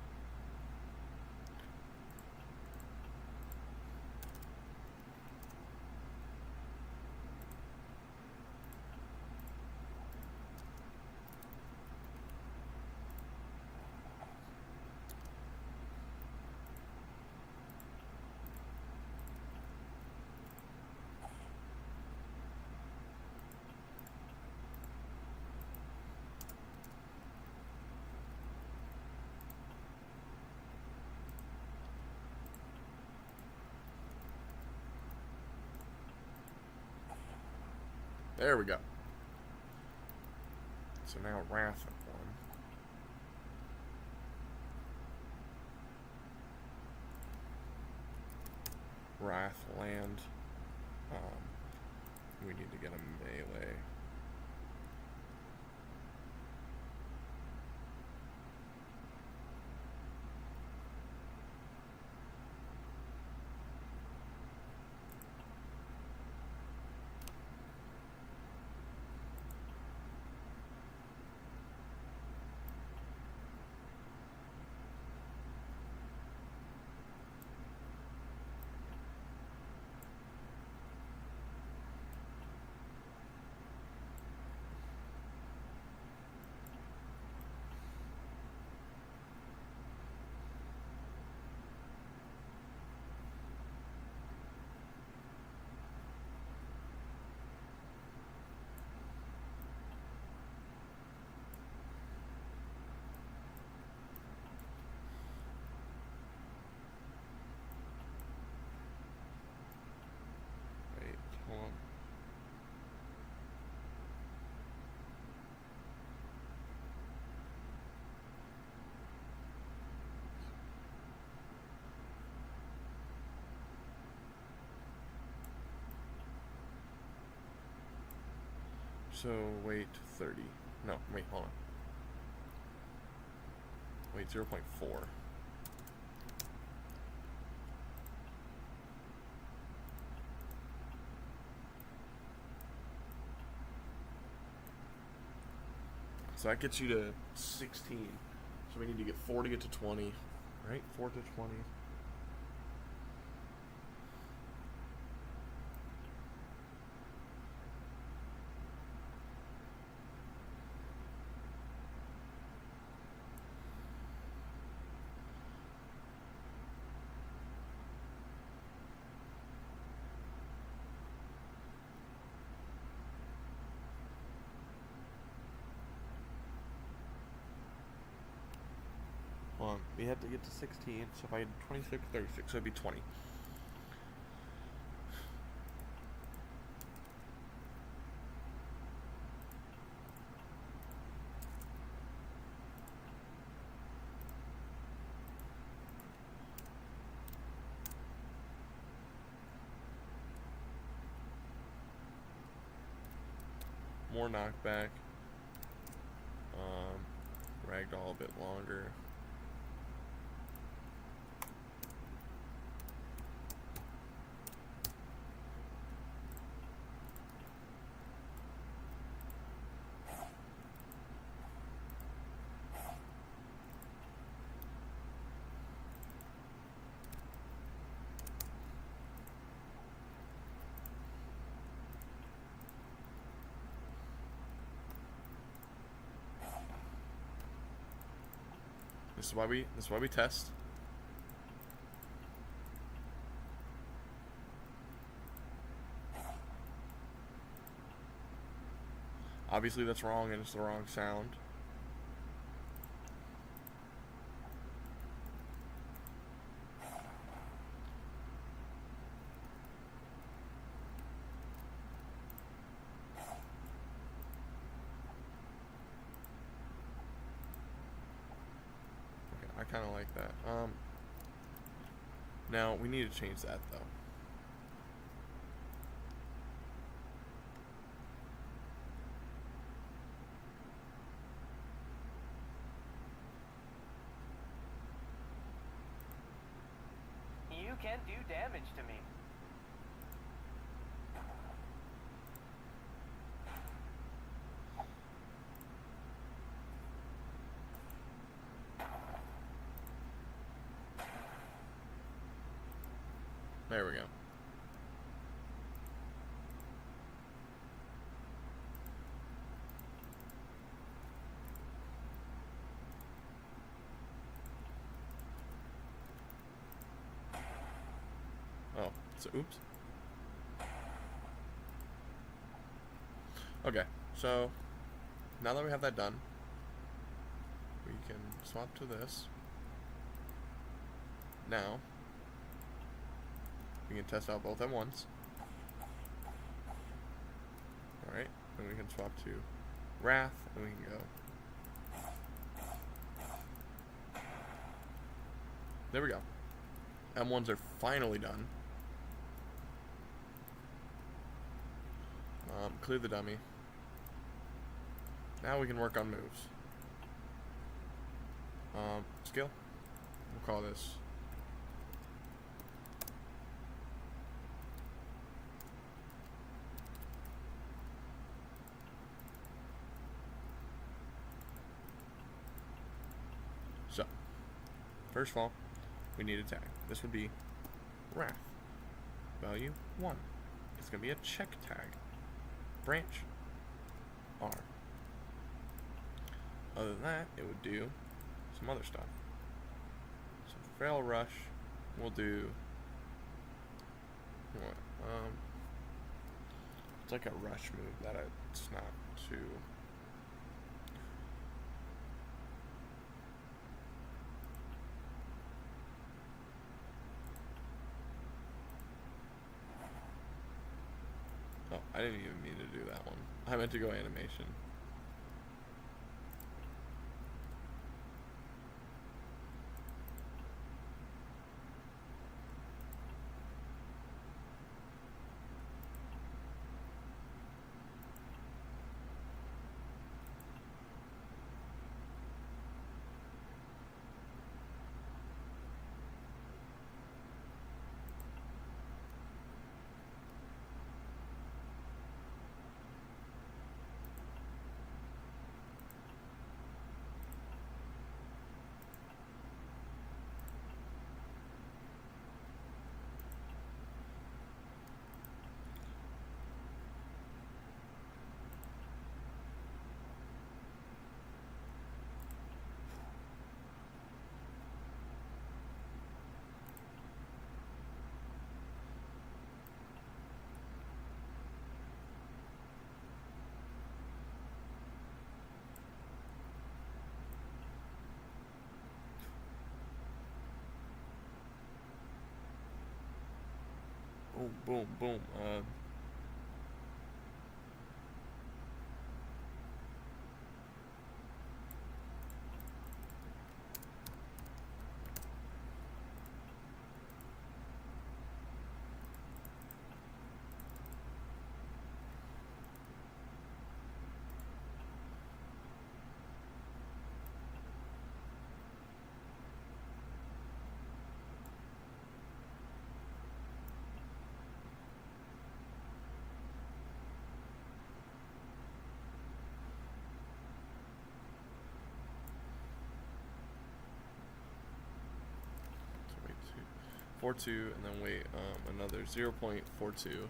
There we go. So now Wrath at 1. Wrath land. We need to get a melee. Wait, hold on. So wait 30. No, wait, hold on. Wait, 0.4. So that gets you to 16. So we need to get 4 to get to 20. Right? 4 to 20. We had to get to 16, so if I had 26, 36, so it'd be 20. More knockback. Ragdoll a bit longer. This is why we test. Obviously that's wrong and it's the wrong sound. Okay, I kind of like that. Now we need to change that though.
You can do damage to me.
There we go. Oh, so oops. Okay, so now that we have that done, we can swap to this. Now, we can test out both at once. Alright, and we can swap to Wrath, and we can go. There we go. M1s are finally done. Clear the dummy. Now we can work on moves. Skill. We'll call this. So, first of all, we need a tag. This would be Wrath. Value 1. It's going to be a check tag. Branch R. Other than that, it would do some other stuff. So Frail Rush will do what? It's like a rush move that it's not too. Oh, I didn't even mean to do that one. I meant to go animation. Boom, boom, boom. So wait, 42, and then wait another 0.42 to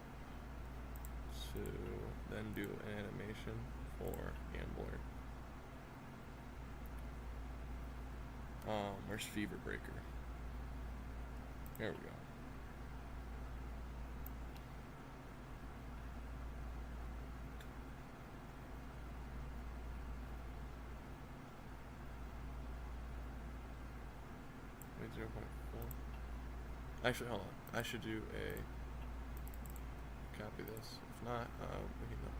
then do an animation for Gambler. Where's Fever Breaker? There we go. Wait, 0.4. Actually, hold on. I should do a copy this. If not, we can go.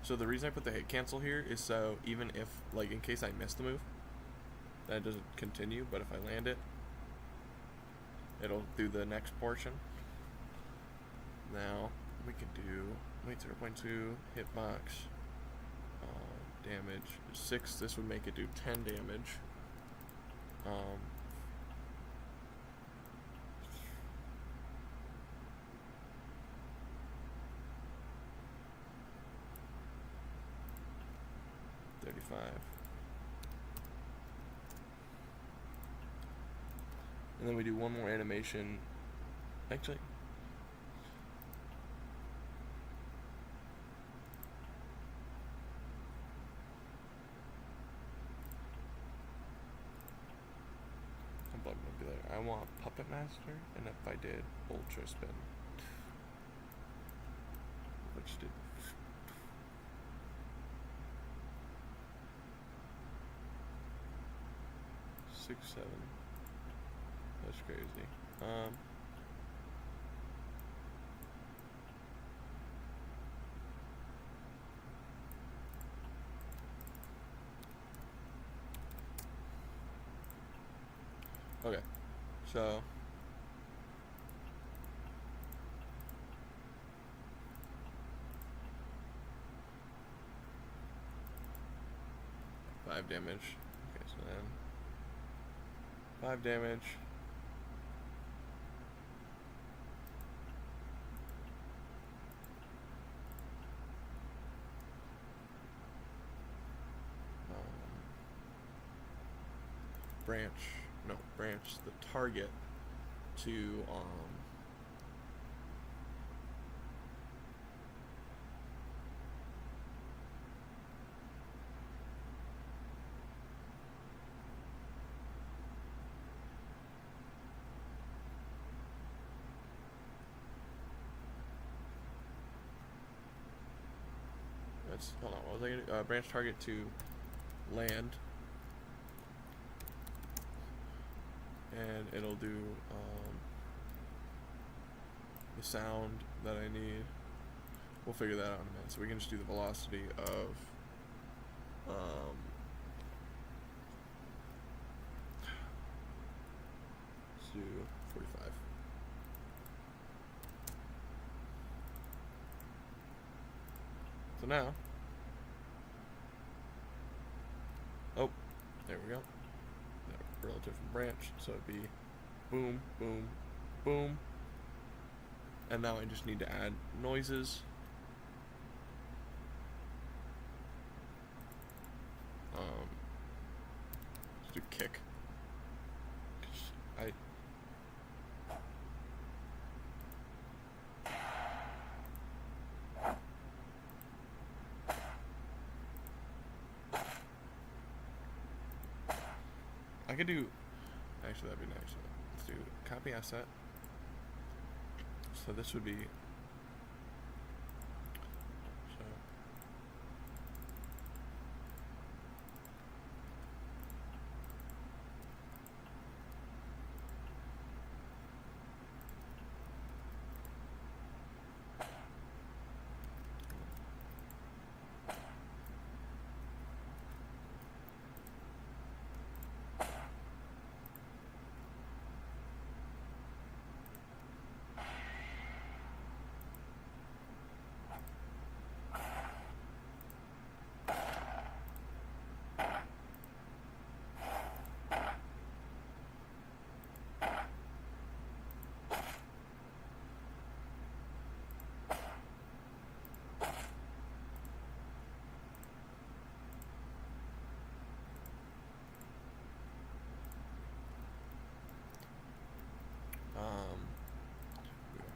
So the reason I put the hit cancel here is so even if, like, in case I miss the move, that doesn't continue, but if I land it, it'll do the next portion. Now, we can do, wait, 0.2, hitbox, damage, 6, this would make it do 10 damage. 35. And then we do one more animation. Actually, I'm bugging to be like, I want Puppet Master, and if I did Ultra Spin, which did 6, 7. That's crazy. Okay, so five damage. Okay, so then 5 damage. Branch the target to hold on, what was I gonna do? Branch target to land, and it'll do the sound that I need. We'll figure that out in a minute. So we can just do the velocity of let's do 45. So now, oh, there we go. Relative from branch, so it'd be boom, boom, boom. And now I just need to add noises. Let's do kick. I could do, actually that'd be nice. Let's do copy asset. So this would be,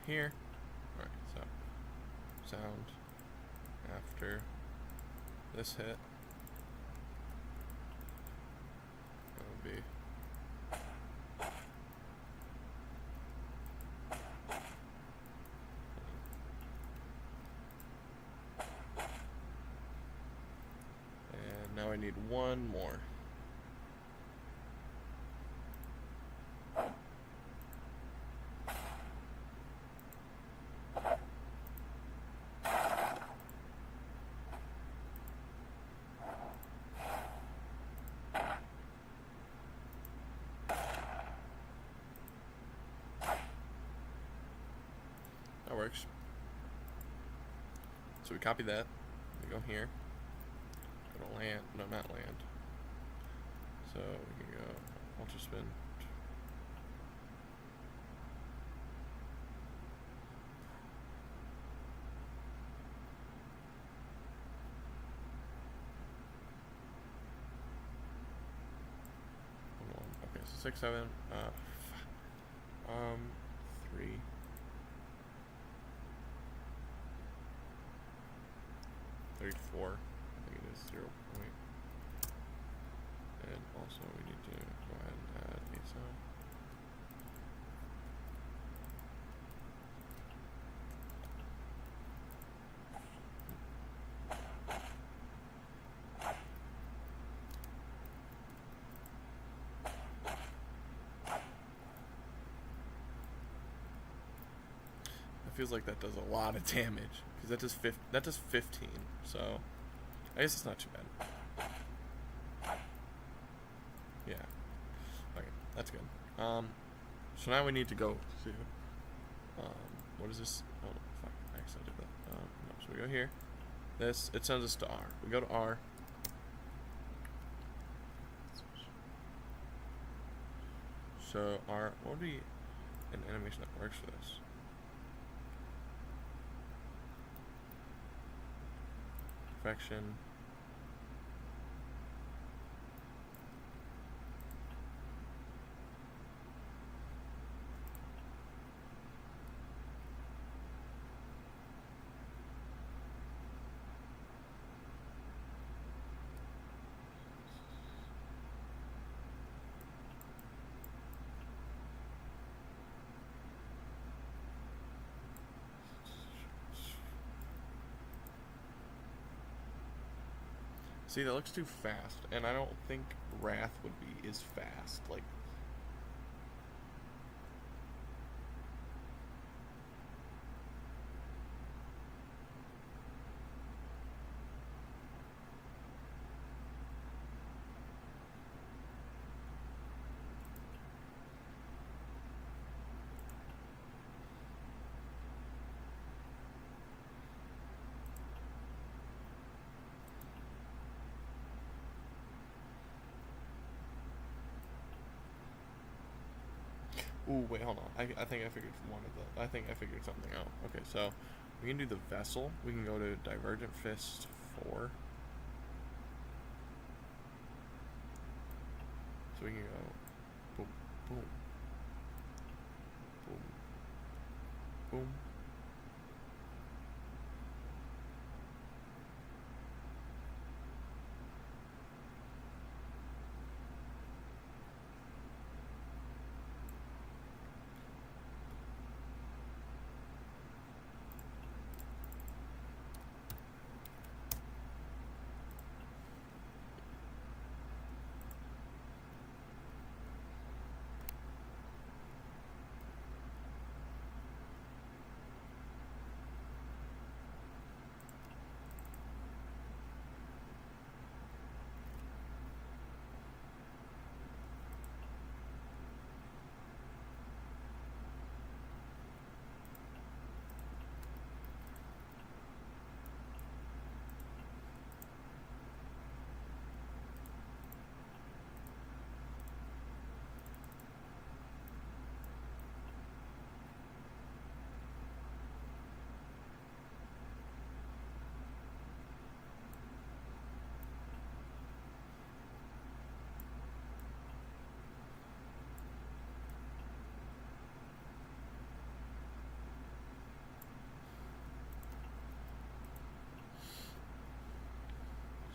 here. Alright, so sound after this hit. That would be and now I need one more. That works. So we copy that. We go here. Go to land. No, not land. So we can go ultra spin. Okay, so 6, 7, 3. I think it is 0 point. And also we need to go ahead and add a sound. It feels like that does a lot of damage because that does 15. So I guess it's not too bad. Yeah. Okay, that's good. So now we need to go to what is this? Oh fuck! I accidentally did that. No, so we go here. This it sends us to R. We go to R. So R. What would be an animation that works for this? Perfection. See, that looks too fast, and I don't think Wrath would be as fast. Like, ooh, wait, hold on. I think I figured one of the. I think I figured something out. Okay, so we can do the vessel. We can go to Divergent Fist 4. So we can go boom, boom, boom, boom.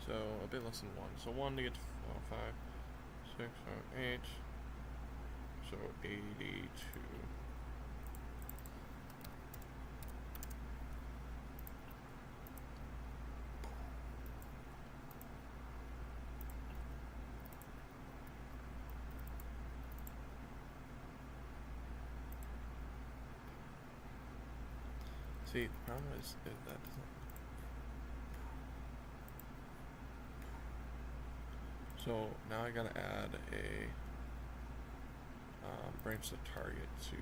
So a bit less than 1. So 1 to get to 5, 6, 7, 8. So 82. See, the problem is that doesn't. So now I gotta add a branch the target to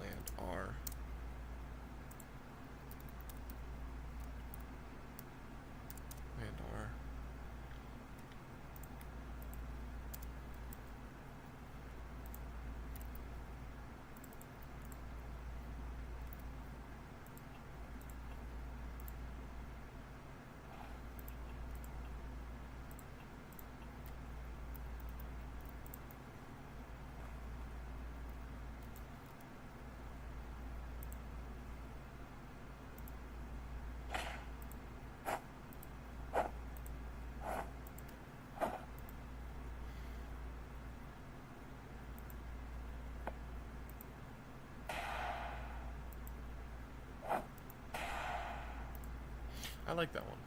land R. Land R. I like that one.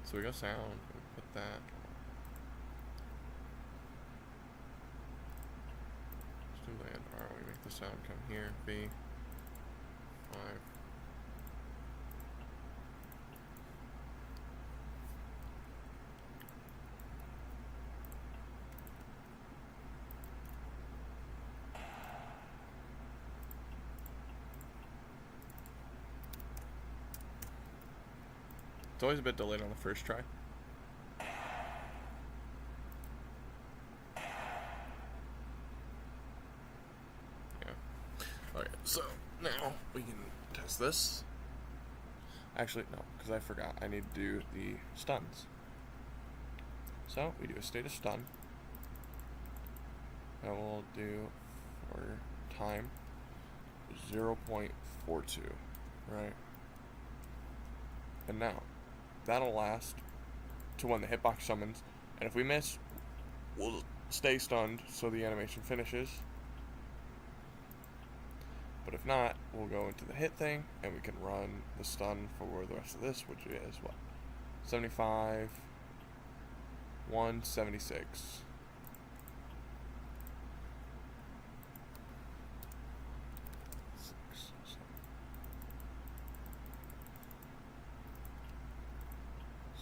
So we go sound, we put that. Let's do land R, we make the sound come here, B, 5. It's always a bit delayed on the first try. Yeah. Okay, so now we can test this. Actually, no, because I forgot. I need to do the stuns. So we do a state of stun. I will do for time 0.42, right? And now that'll last to when the hitbox summons, and if we miss, we'll stay stunned so the animation finishes. But if not, we'll go into the hit thing, and we can run the stun for the rest of this, which is what? 75, 176.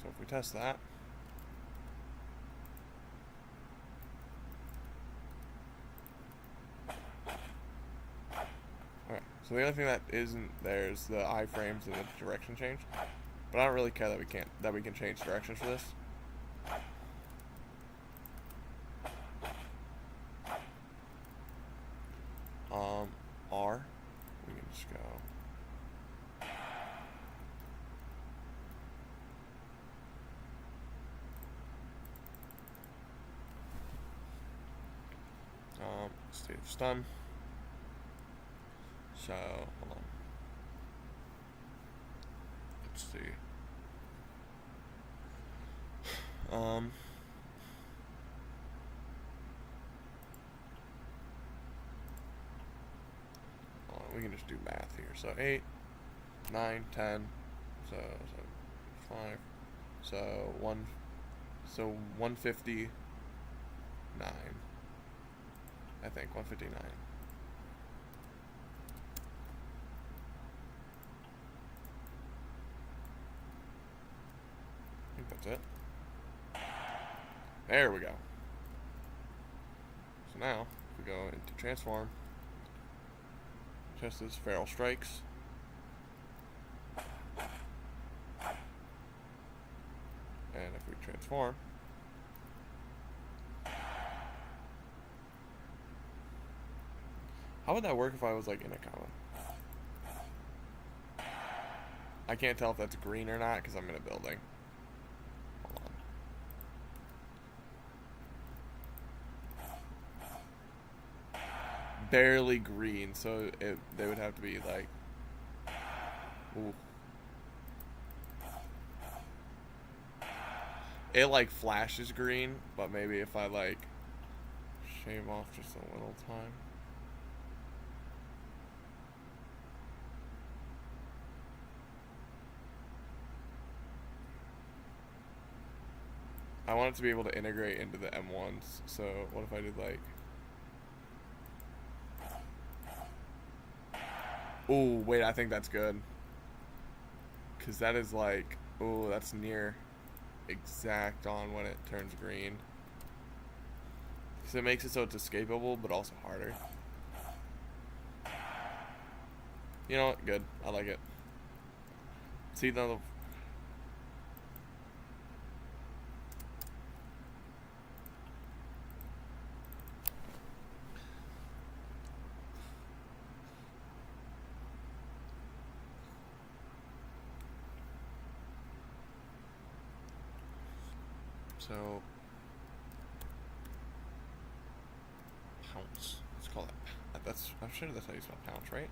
So if we test that, okay, so the only thing that isn't there is the iframes and the direction change. But I don't really care that we can change directions for this. R, we can just go. State of stun. So, hold on. Let's see. We can just do math here. So 8, 9, 10, so 5, so 159. I think 159. I think that's it. There we go. So now, if we go into transform, test this feral strikes. And if we transform, how would that work if I was like in a common? I can't tell if that's green or not because I'm in a building. Hold on. Barely green, so they would have to be like Ooh. It like flashes green, but maybe if I like shave off just a little time. I want it to be able to integrate into the M1s, so what if I did like... Ooh, wait, I think that's good. Because that is like... Ooh, that's near exact on when it turns green. Because it makes it so it's escapable, but also harder. You know what? Good. I like it. See, the... So... Pounce. Let's call that... That's... I'm sure that's how you spell pounce, right?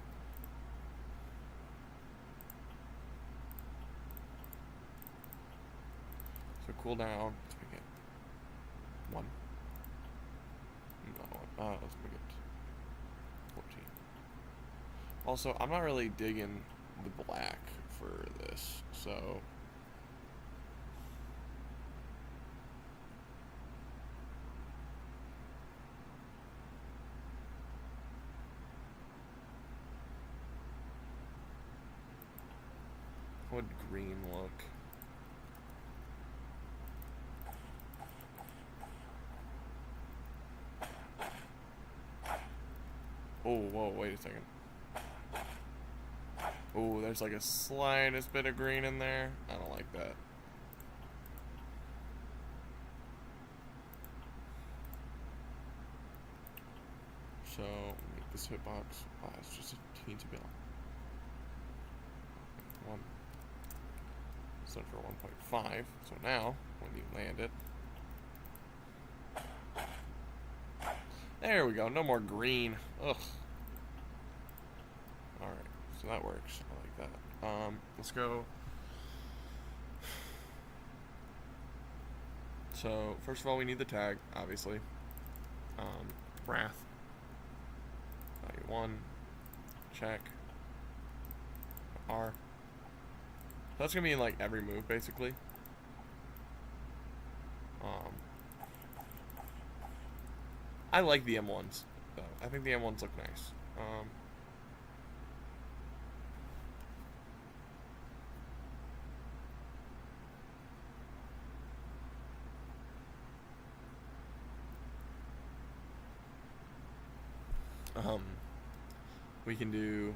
So cooldown, let's make it 1. No, let's make it 14. Also, I'm not really digging the black for this, so... What would green look? Oh, whoa, wait a second. Oh, there's like a slightest bit of green in there. I don't like that. So, make this hitbox. Oh, it's just a teensy bit. 1. Set for 1.5. So now, when you land it. There we go. No more green. Ugh. Alright. So that works. I like that. Let's go. So, first of all, we need the tag, obviously. Wrath. Value 1. Check. R. That's gonna be in like every move, basically. I like the M1s, though. I think the M1s look nice. We can do...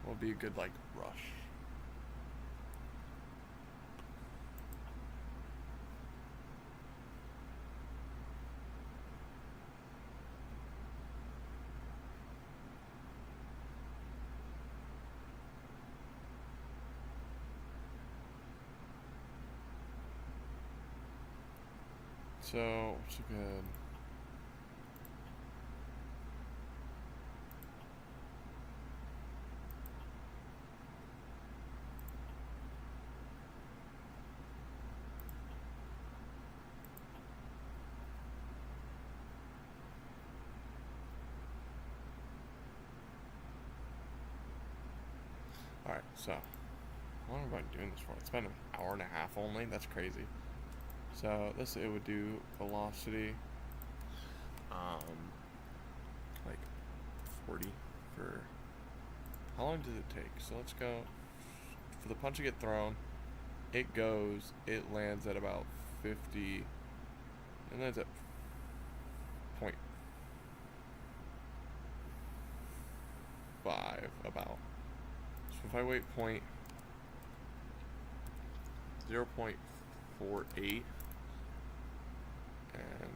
Will be a good, like, rush. So, what's a good... Alright, so, how long have I been doing this for? It's been an hour and a half only? That's crazy. So, this, it would do velocity, like 40 for, how long does it take? So let's go, for the punch to get thrown, it goes, it lands at about 50, and lands at about. So if I wait 0.48 and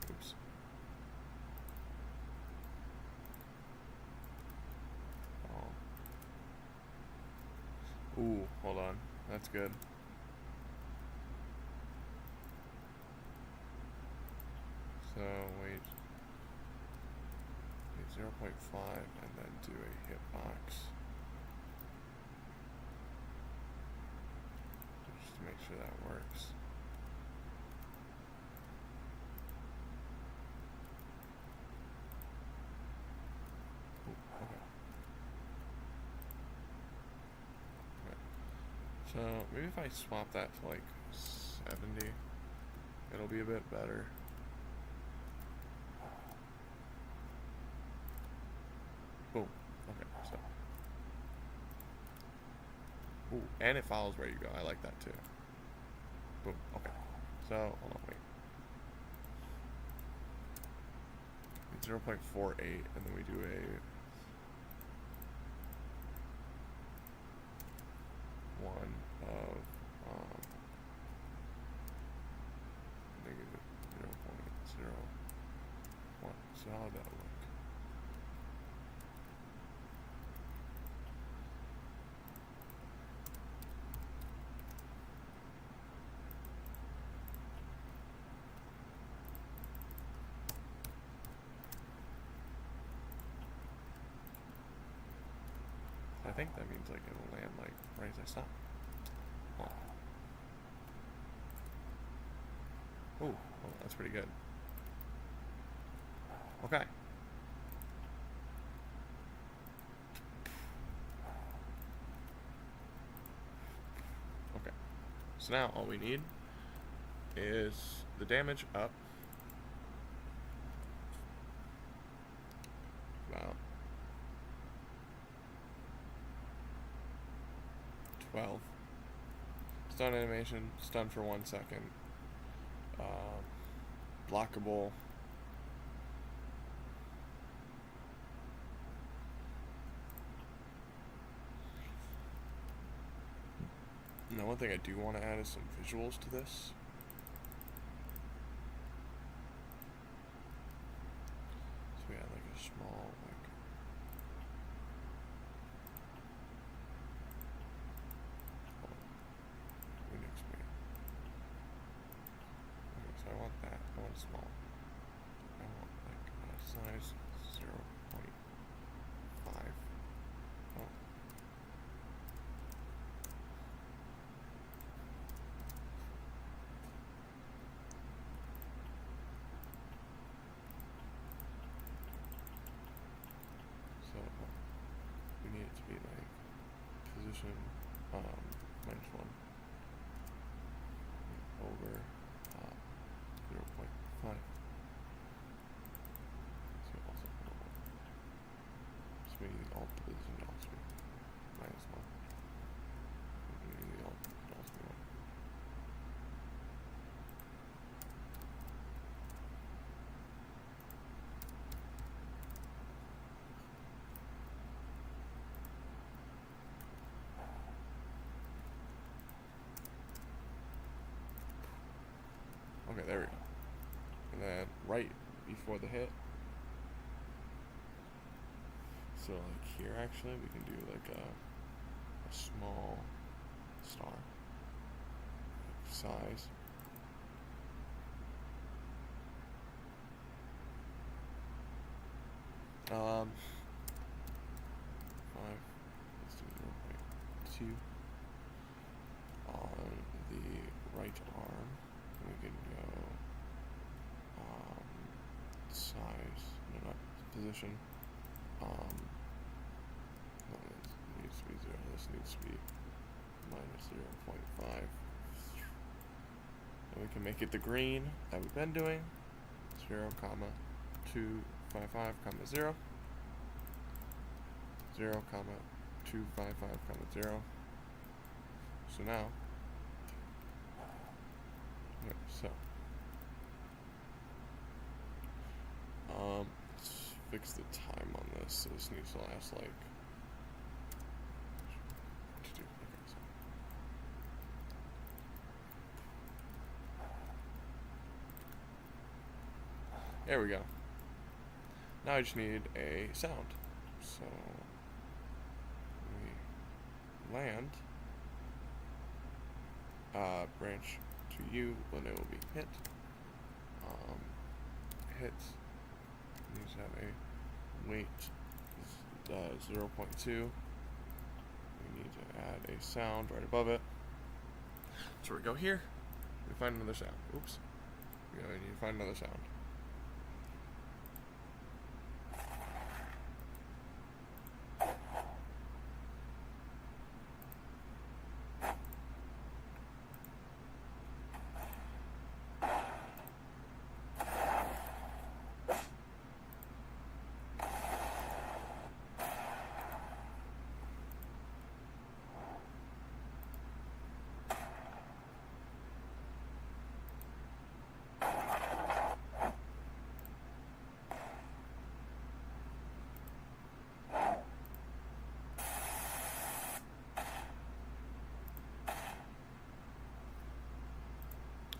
oops. Ooh, hold on. That's good. So wait 0.5 and then do a hitbox just to make sure that works. Ooh, okay. So maybe if I swap that to like 70, it'll be a bit better. Boom. Okay, so. Ooh, and it follows where you go. I like that too. Boom. Okay. So, hold on, wait. 0.48, and then we do a 1 of negative 0.01. So how would that look? I think that means like it'll land like right as I stop. Oh, well, that's pretty good. Okay. Okay. So now all we need is the damage up about 12. Stun animation, stun for 1 second. Blockable. Now one thing I do want to add is some visuals to this. So we had like a small like so I want that. I want small. I want like size 0.5. Oh. So we need it to be like position -1 over 0.5. So also so we need the alt position also be -1. We need the alt position also be 1. Okay, there we go. And then right before the hit. So like here actually we can do like a small star size. Let's do 0.2 on the right arm. We can go size, no, not position. No, this needs to be 0. This needs to be -0.5. And we can make it the green that we've been doing. 0,255, 0. 0,255, 0. So now, okay, so let's fix the time on this. So this needs to last like. There we go. Now I just need a sound. So we land branch to you when it will be hit. Hit needs to have a weight 0.2. We need to add a sound right above it. So we go here. We find another sound. Oops. We need to find another sound.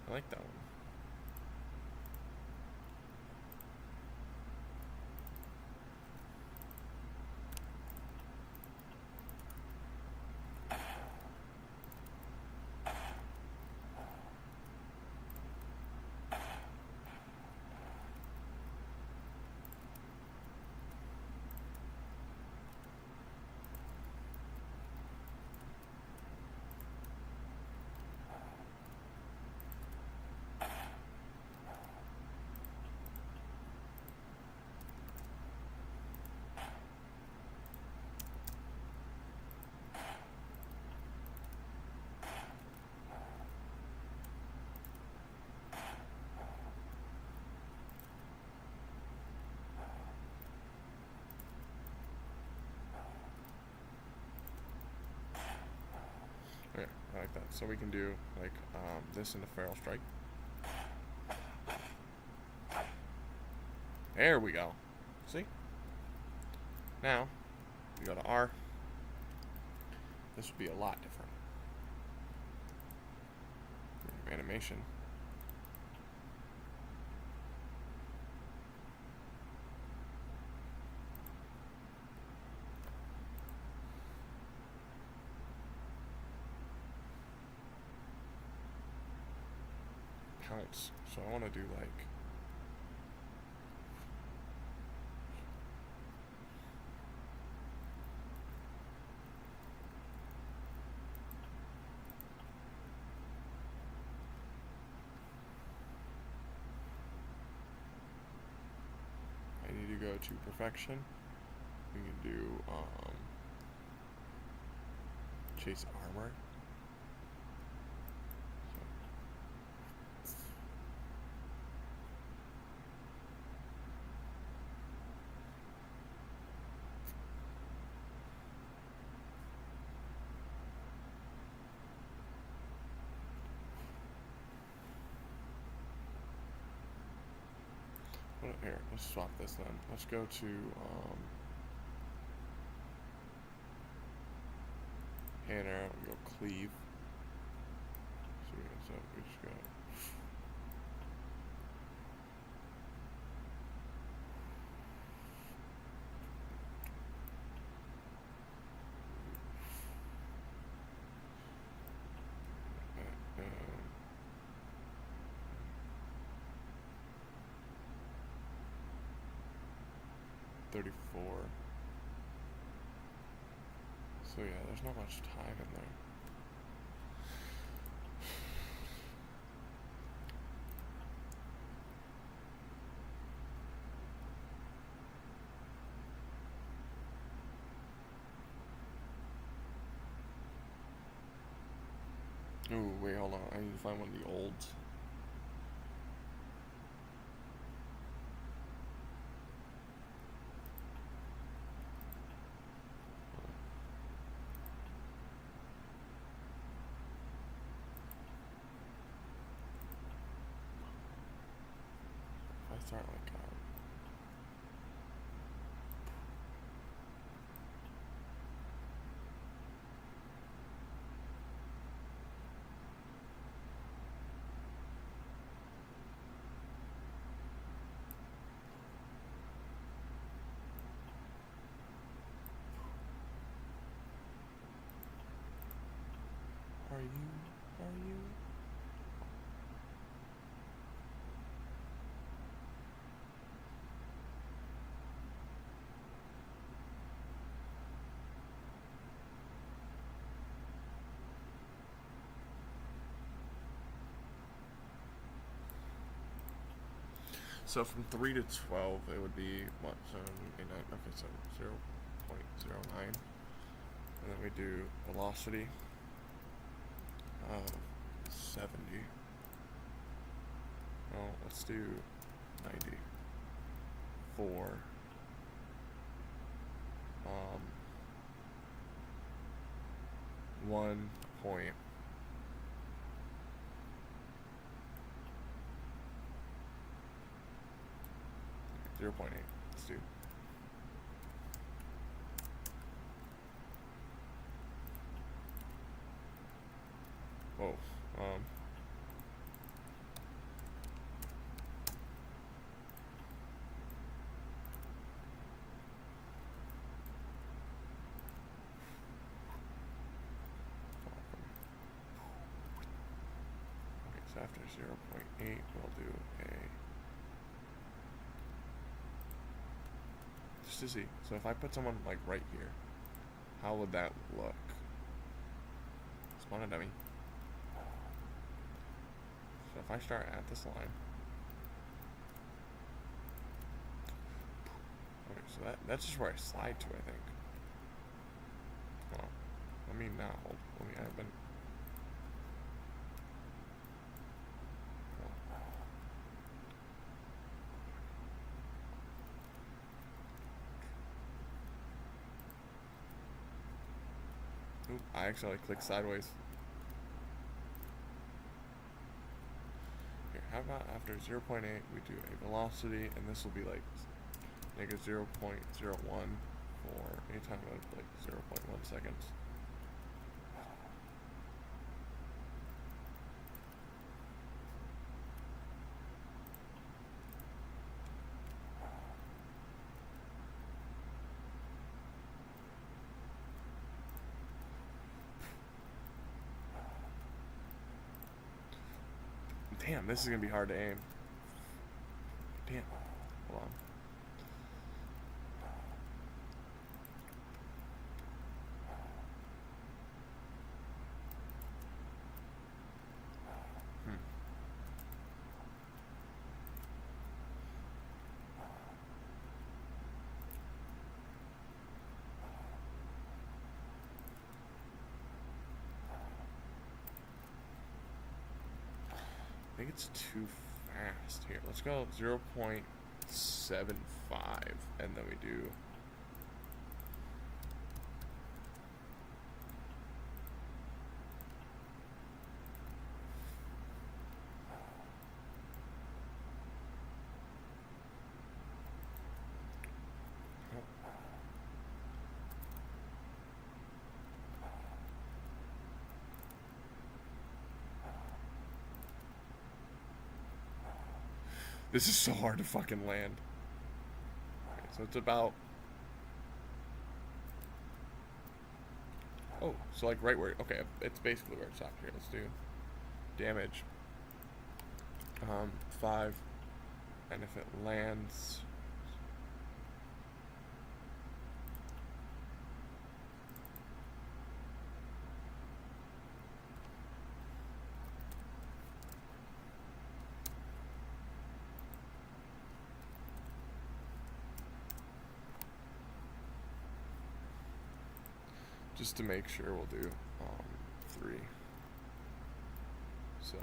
I like that one. Okay, I like that. So we can do like this in the feral strike. There we go. See? Now we go to R. This would be a lot different. Animation. Pounce. So I want to do like I need to go to perfection. We can do chase armor. Well, here, let's swap this then. Let's go to hand arrow and go cleave. So we just go. $34. So yeah, there's not much time in there. Ooh, wait, hold on. I need to find one of the olds. Are you? So from 3 to 12, it would be what? 7, 8, 9. Okay, so 0.09. And then we do velocity of 70. Oh, let's do 90. 4. 1 point. 0.8. Let's do. Whoa. Okay, so after 0.8, we'll do a. Just to see. So if I put someone like right here, how would that look? Spawn a dummy. So if I start at this line. Okay, so that's just where I slide to, I think. Oh, let me now. Let me have been. Oop, I actually clicked sideways. Here, how about after 0.8 we do a velocity, and this will be like negative 0.01 for any time of like 0.1 seconds. Damn, this is gonna be hard to aim. Damn. Hold on. I think it's too fast here. Let's go 0.75, and then we do. This is so hard to fucking land. Okay, so it's about. Oh, so like right where. Okay, it's basically where it stopped here. Let's do damage. 5. And if it lands. Just to make sure, we'll do 3. So,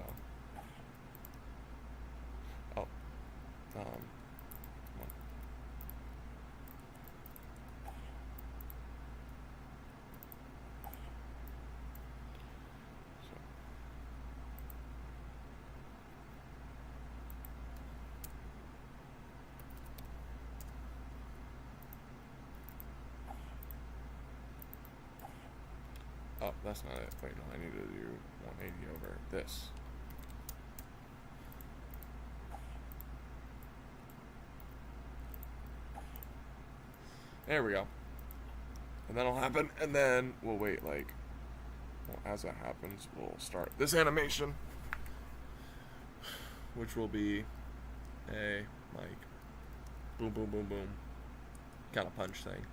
oh, 1. So, oh, that's not it. Wait, no, I need to do 180 over this. There we go. And that'll happen, and then we'll wait like Well, as that happens, we'll start this animation, which will be a, like, boom, boom, boom, boom kind of punch thing.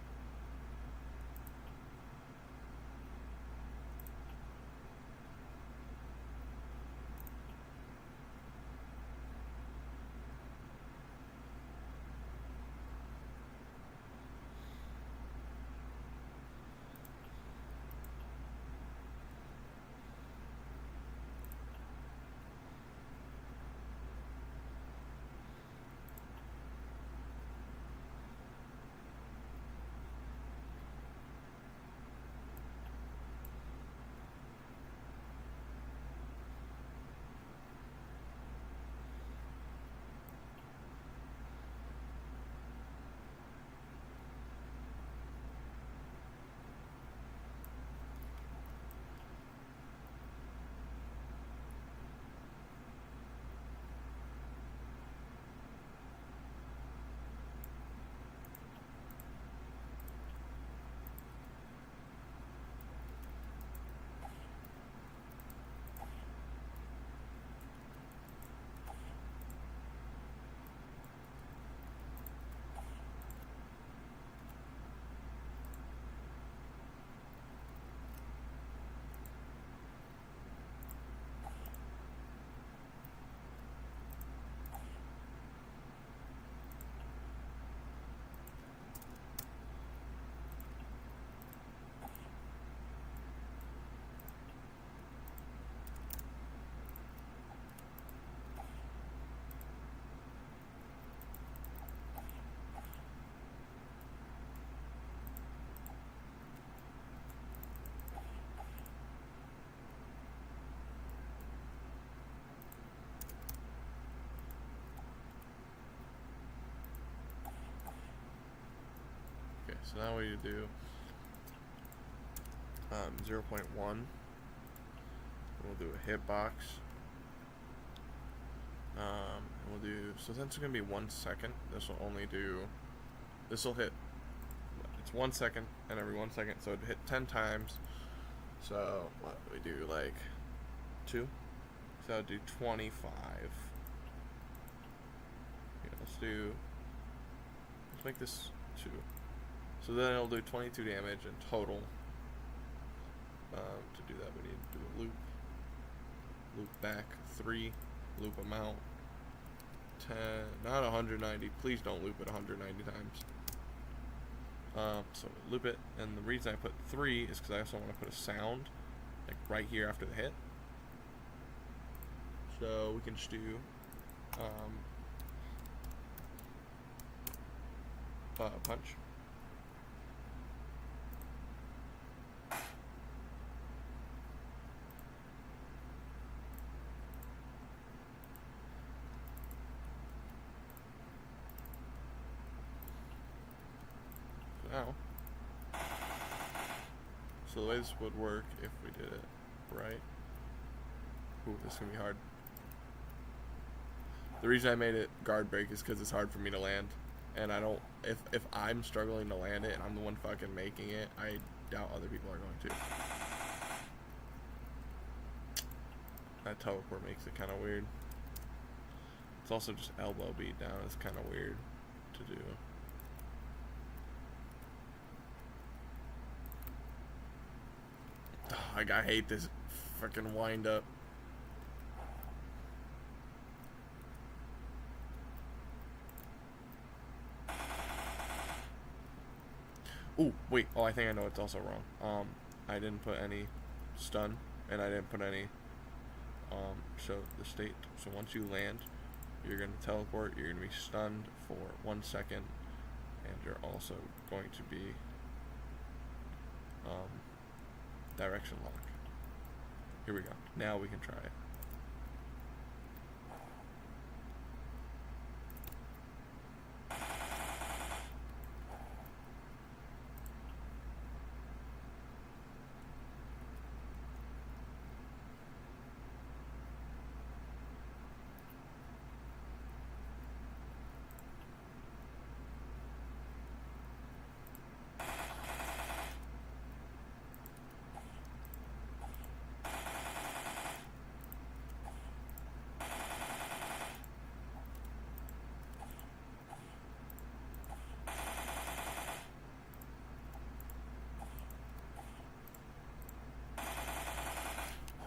Okay, so now we do 0.1. We'll do a hitbox. We'll do, so since it's going to be 1 second, this will only do, this will hit, it's 1 second, and every 1 second, so it'd hit 10 times. So, what do we do, like, 2? So I'll do 25. Okay, let's make this 2. So then it'll do 22 damage in total. To do that, we need to do a loop. Loop back 3. Loop amount 10. Not 190. Please don't loop it 190 times. So loop it, and the reason I put 3 is because I also want to put a sound, like right here after the hit. So we can just do punch. Now, so the way this would work if we did it right. Ooh, this is gonna be hard. The reason I made it guard break is because it's hard for me to land, and I don't. If I'm struggling to land it and I'm the one fucking making it, I doubt other people are going to. That teleport makes it kind of weird. It's also just elbow beat down. It's kind of weird to do. Like, I hate this freaking wind up. Ooh, wait. Oh, I think I know it's also wrong. I didn't put any stun, and I didn't put any show the state. So once you land, you're gonna teleport. You're gonna be stunned for 1 second, and you're also going to be direction lock. Here we go. Now we can try it.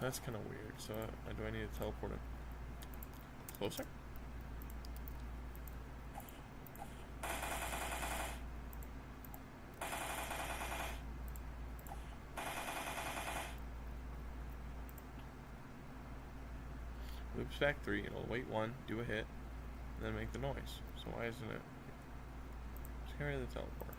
that's kind of weird. So do I need to teleport him closer? Loops back 3. It'll wait 1, do a hit, and then make the noise. So why isn't it? Let's carry the teleport.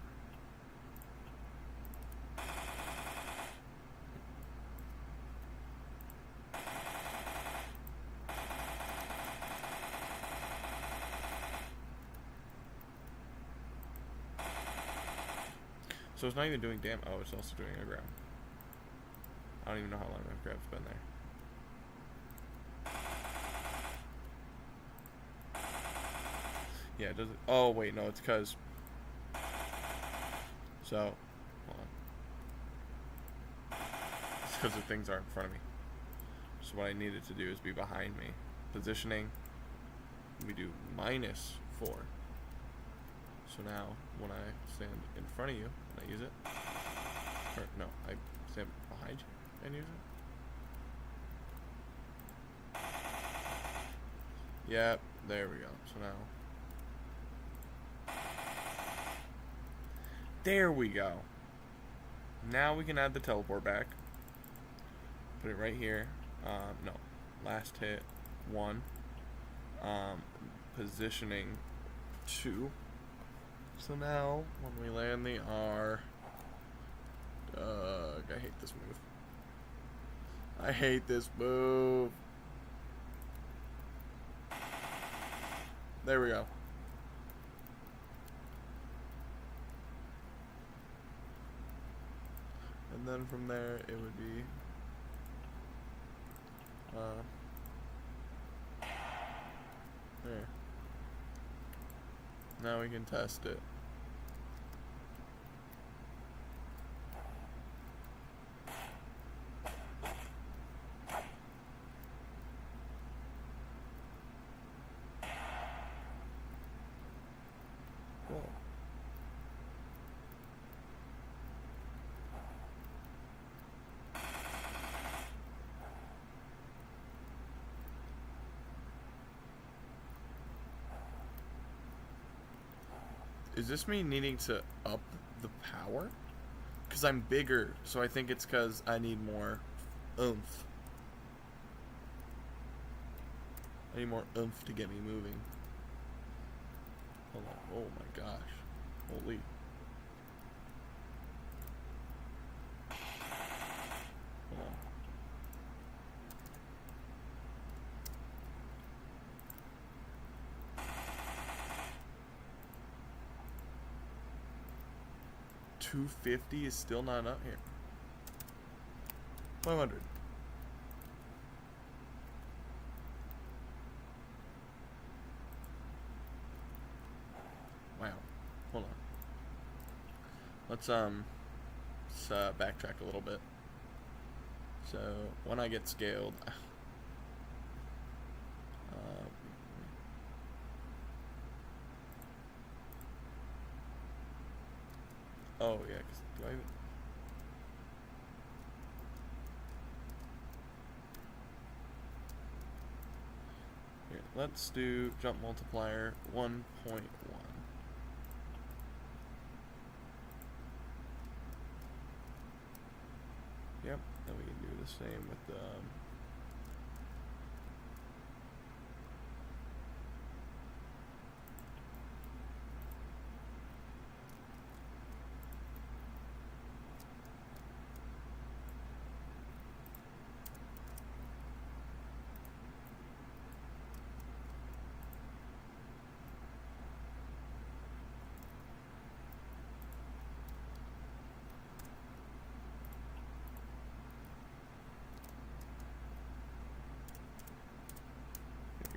So it's not even doing damage. Oh, it's also doing a grab. I don't even know how long that grab's been there. Yeah, it doesn't. Oh, wait, no, it's because. So, hold on. It's because the things aren't in front of me. So, what I needed to do is be behind me. Positioning, we do -4. So now, when I stand in front of you, and I use it. Or, no, I stand behind you and use it. Yep, there we go. So now. There we go. Now we can add the teleport back. Put it right here. No. Last hit 1. Positioning 2. So now when we land the R, I hate this move. I hate this move. There we go. And then from there, it would be there. Now we can test it. Cool. Is this me needing to up the power? Because I'm bigger, so I think it's because I need more oomph. I need more oomph to get me moving. Hold on. Oh my gosh. Holy. Hold on. $250 is still not up here. 500. Wow. Hold on. Let's backtrack a little bit. So when I get scaled, oh yeah, 'cause do I even... Here, let's do jump multiplier 1.1. Yep, then we can do the same with the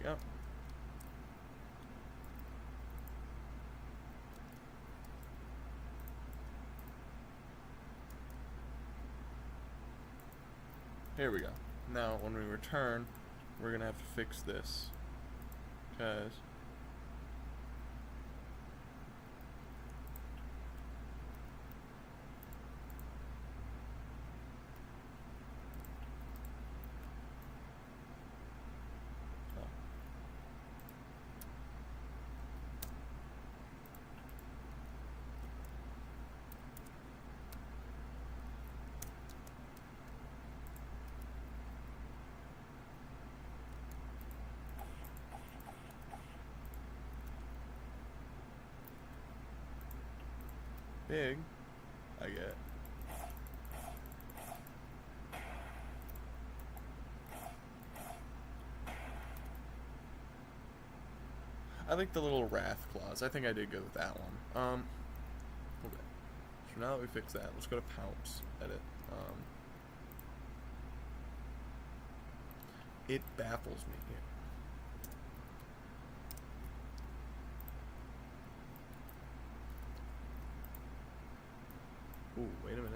Yep. Here we go. Now, when we return, we're going to have to fix this. Because... big, I get. I like the little wrath claws. I think I did good with that one. Okay. So now that we fixed that, let's go to Pounce. Edit. It baffles me here. Ooh, wait a minute.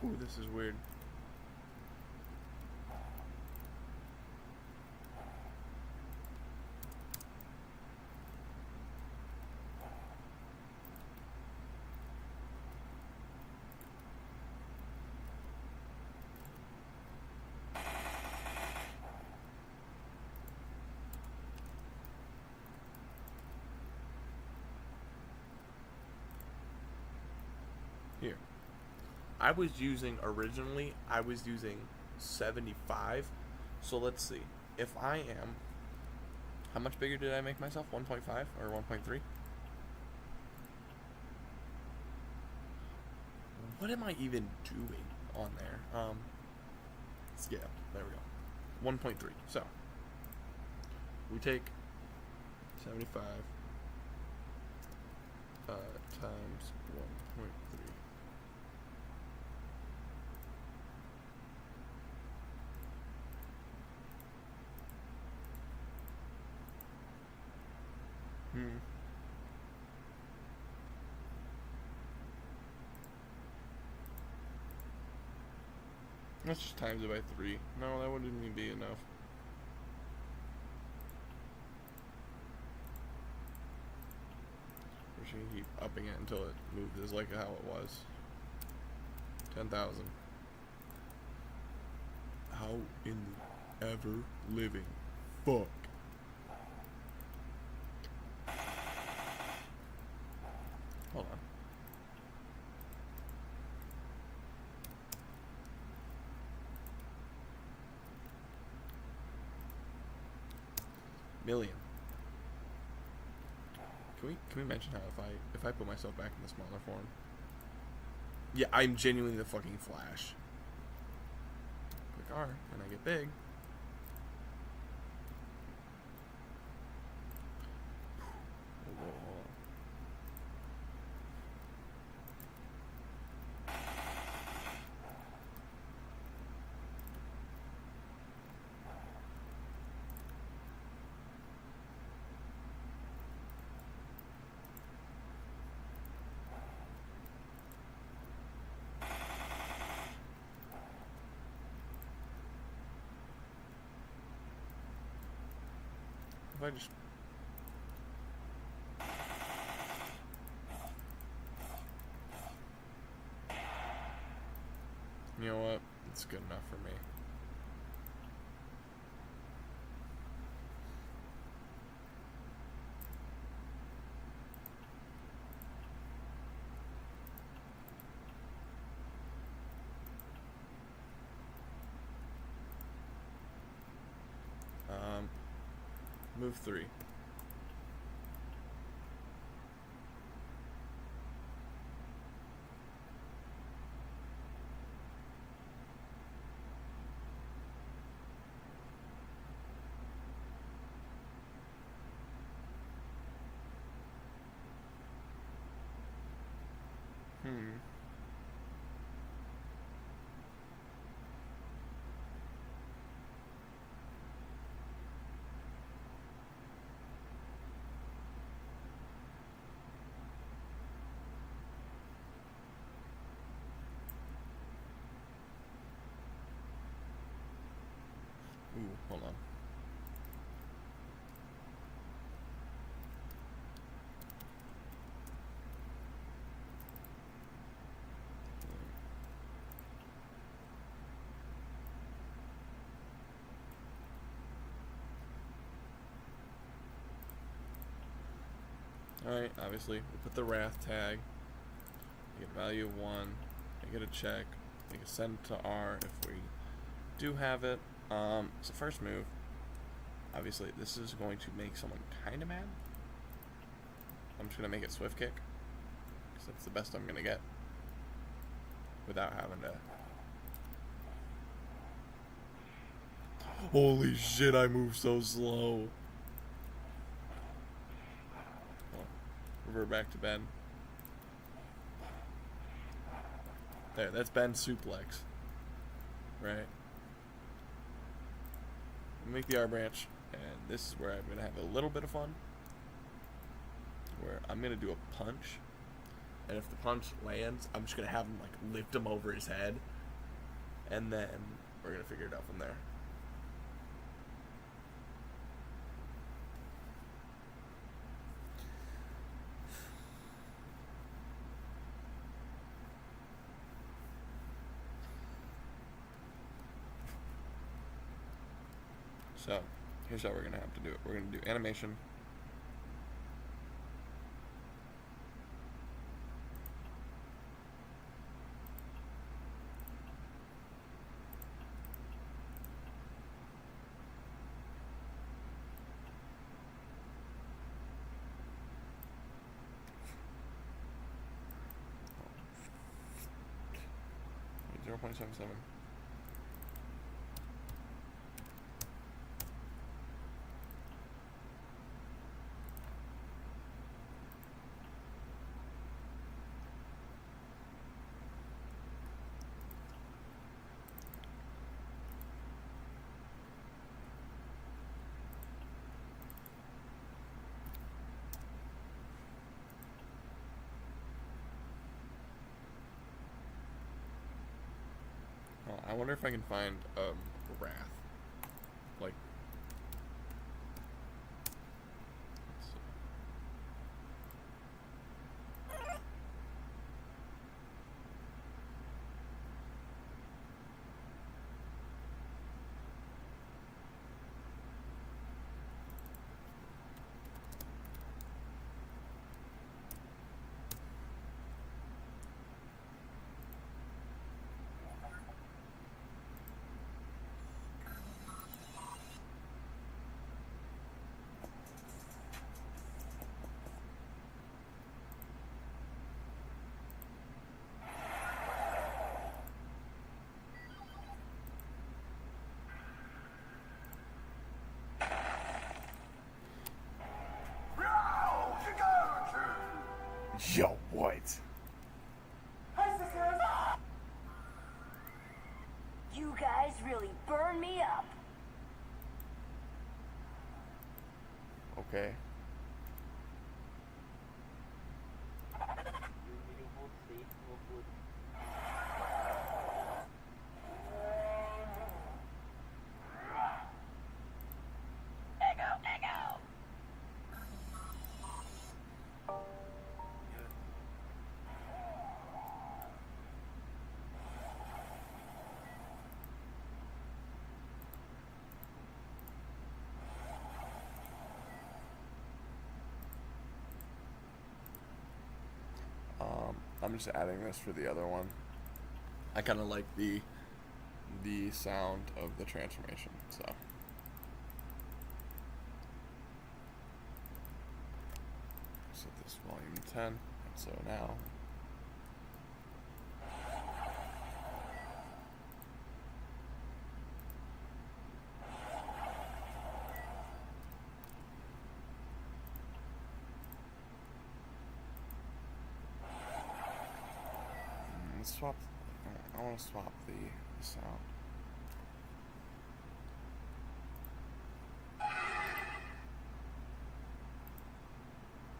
Ooh, this is weird. Here. Originally, I was using 75. So let's see. If I am, how much bigger did I make myself? 1.5 or 1.3? What am I even doing on there? Scale. There we go. 1.3. So, we take 75 times 1.3. Let's just times it by 3. No, that wouldn't even be enough. We're just gonna keep upping it until it moves like how it was. 10,000. How in the ever living fuck? Hold on. Million. Can we mention how if I put myself back in the smaller form? Yeah, I'm genuinely the fucking Flash. Click R and I get big. If I just you know what? It's good enough for me. Move 3. Alright, obviously, we put the Wrath tag. We get value of 1. We get a check. We can send to R if we do have it. So first move, obviously, this is going to make someone kind of mad. I'm just going to make it Swift Kick, because that's the best I'm going to get without having to... Holy shit, I move so slow. Well, revert back to Ben. There, that's Ben's suplex. Right? Make the R branch, and this is where I'm going to have a little bit of fun. Where I'm going to do a punch, and if the punch lands, I'm just going to have him like lift him over his head, and then we're going to figure it out from there. So, here's how we're going to have to do it. We're going to do animation. Wait, 0.77. I wonder if I can find Wrath. Like, let's see. Yo, what?
You guys really burn me up.
Okay. I'm just adding this for the other one. I kind of like the sound of the transformation, so. Set this volume 10, and so now. Let's swap. I want to swap the sound.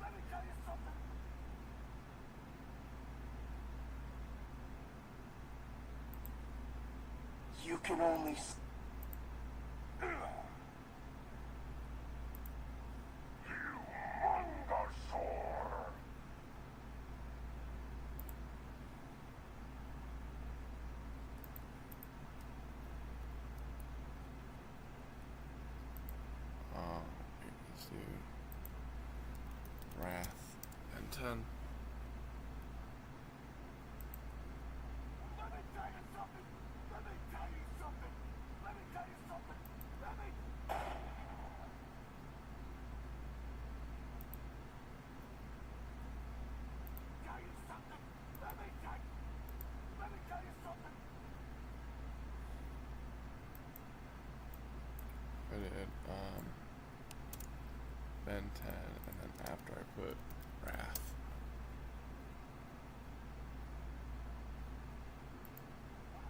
Let me tell you something. You can only.
Let's do Wrath. Ben 10.
Let me tell you something. Let me tell you something. Let me tell you something. Let me. Tell you something. Let me tell you. Let me tell you something.
I did Ben 10, and then after I put Wrath.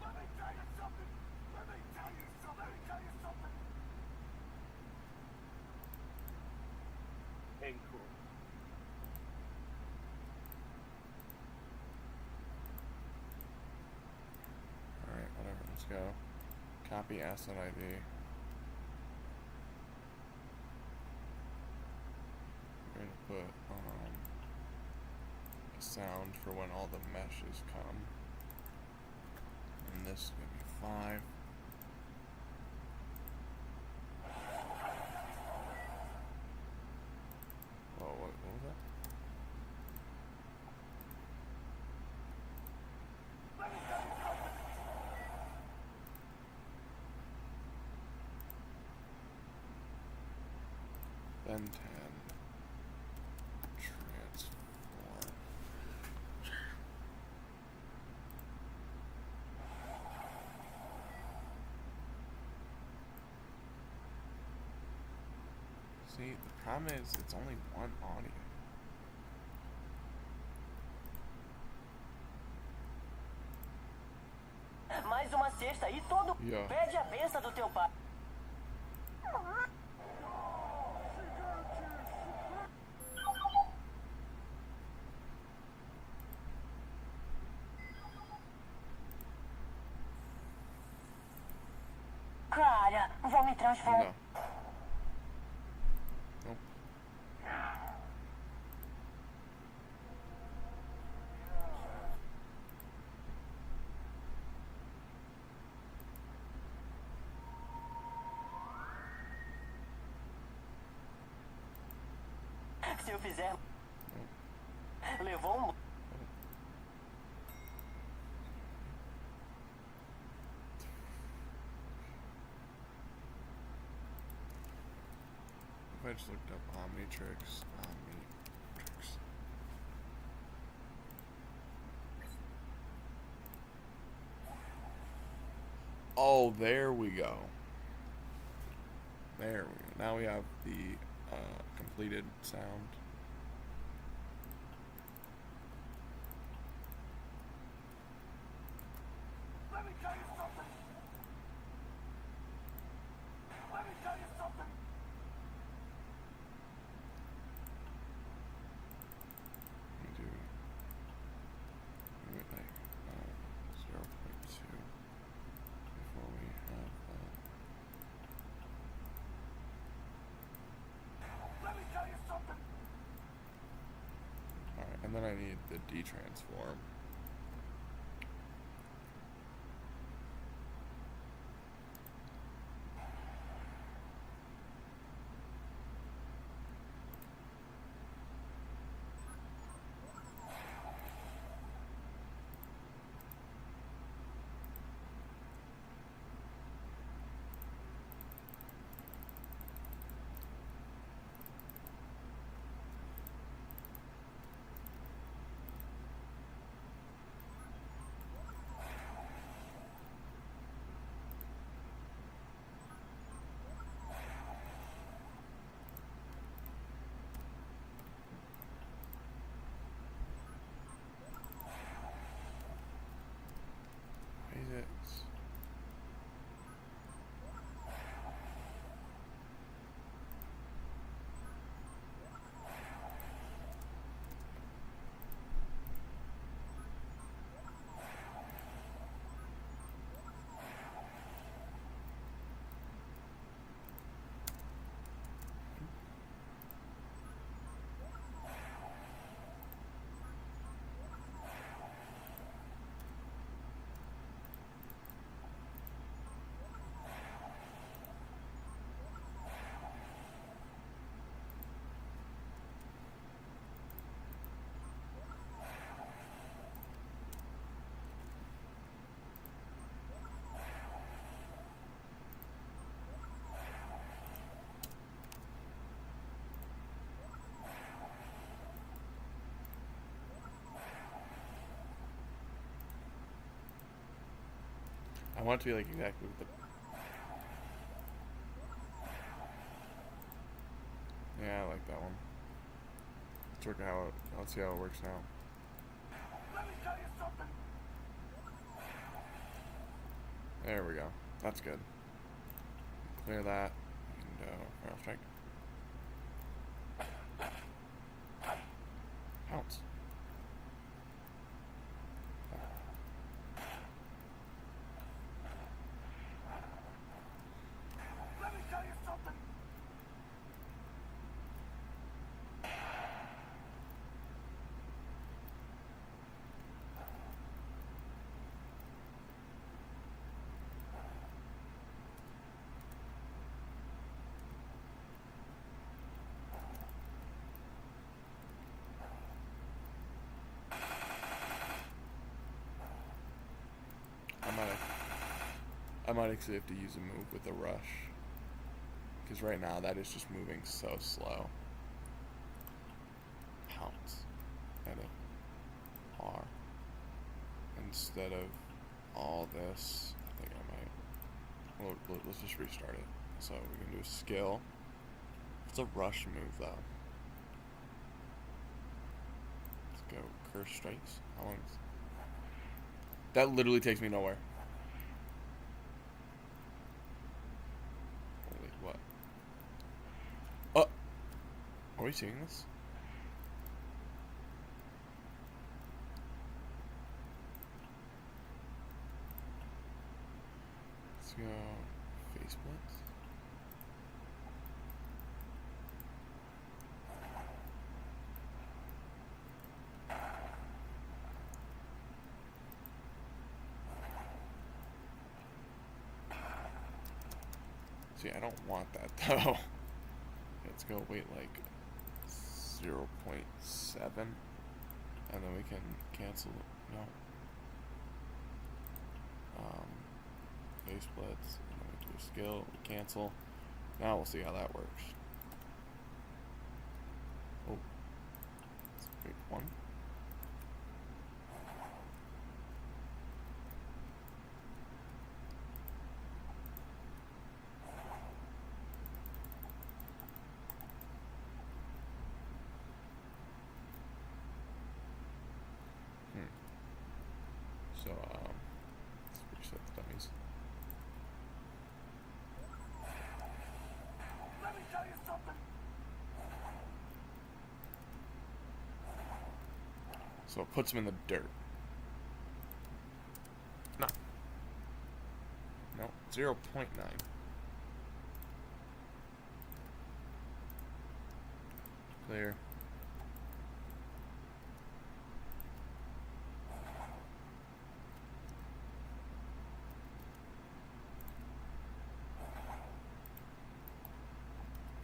Let me tell you something. Let me tell you something. Let me tell you something.
Hey, cool.
Alright, whatever, let's go. Copy asset ID. We're gonna put a sound for when all the meshes come. And this is gonna be 5. Whoa, what was that? Ben 10. Transform. See, the problem is it's only one audio.
Mais uma cesta e todo
Yeah.
pede a benção do teu pai.
Cara, vou me transformar.
No. Nope.
Se eu fizer. Levou um.
If I just looked up Omnitrix. Oh, there we go. There we go. Now we have the completed sound.
Let me tell you something. Let me tell you something.
Let me do it like 0.2 before we have
Let me tell you something.
alright, and then I need the detransform. I want it to be like exactly what the... Yeah, I like that one. Let's see how it works now.
Let me tell you something.
There we go. That's good. Clear that. And, Feral Strike. Pounce.
Let me tell you something.
I might actually have to use a move with a rush. Because right now that is just moving so slow. Pounce at a R. Instead of all this, I think I might. Well, let's just restart it. So we can do a skill. It's a rush move though. Let's go Curse Strikes. How long is... That literally takes me nowhere. Holy what? Oh! Are we seeing this? Let's go face blitz. See, I don't want that though. Let's go weight like 0.7 and then we can cancel it. No. Face blitz, and then we do a skill, we cancel. Now we'll see how that works. Oh. That's a big one. So, let's reset the dummies.
Let me tell you something.
So it puts him in the dirt. No. No, 0.9. Clear.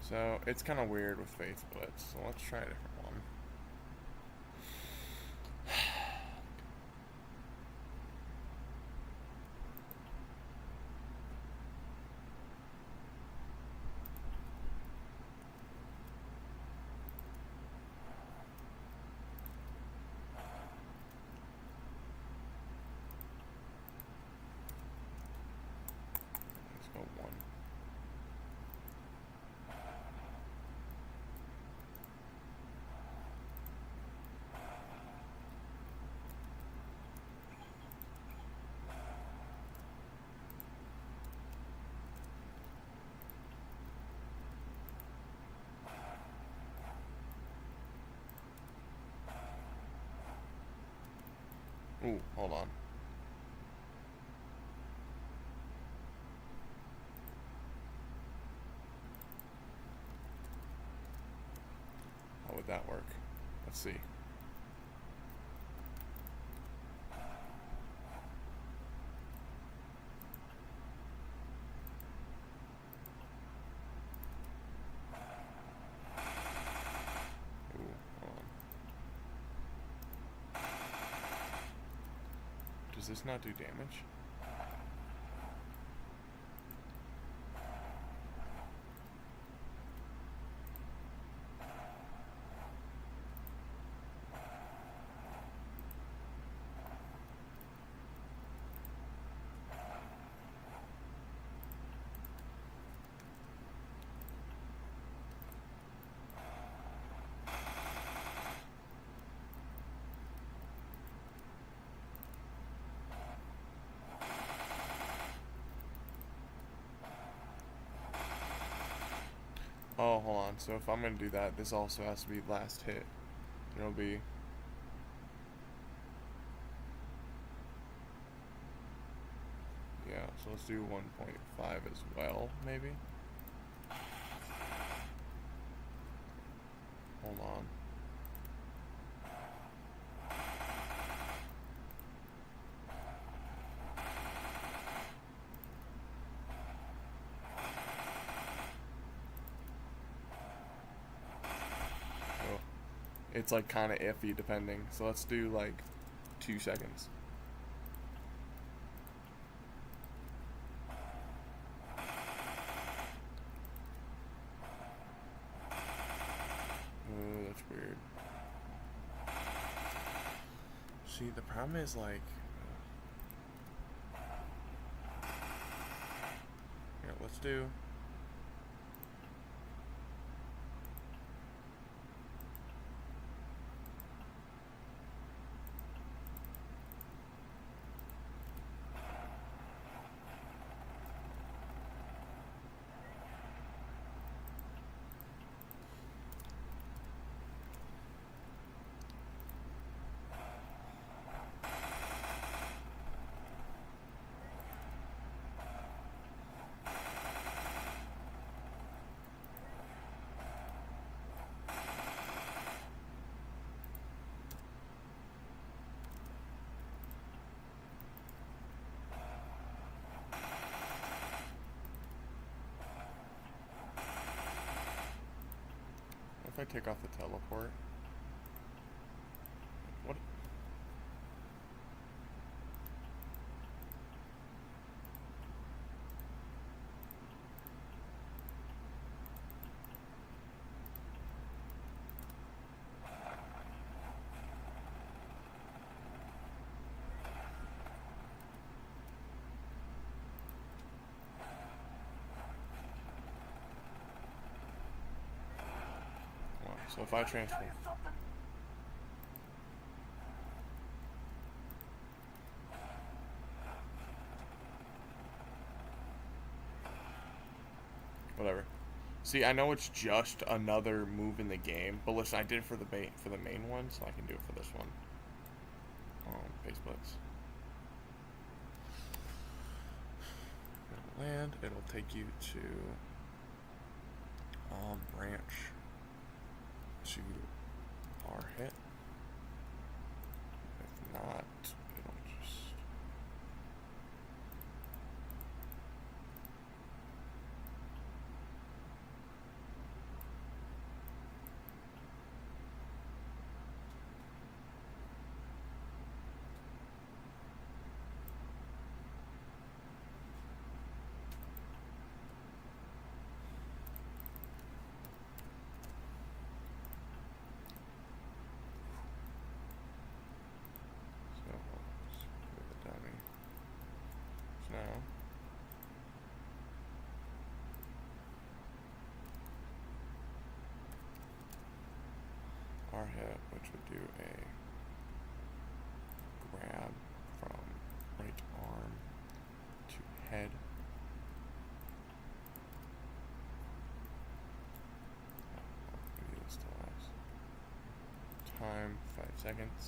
So it's kind of weird with Faith Blitz, so let's try a different one. Let's go one. Ooh, hold on. How would that work? Let's see. Ooh, hold on. Does this not do damage? on. So if I'm going to do that, this also has to be last hit. It'll be... Yeah, so let's do 1.5 as well, maybe. Hold on. So it's like kind of iffy depending. So let's do like 2 seconds. Oh, that's weird. See, the problem is like... Here, let's do... If I take off the teleport, what? Well, so if I transform. Whatever. See, I know it's just another move in the game, but listen, I did it for the main one, so I can do it for this one. Base blitz. It'll land. It'll take you to branch to our hit. If not, it'll just. Now, our hit, which would do a grab from right arm to head. Maybe this still lasts. Time 5 seconds.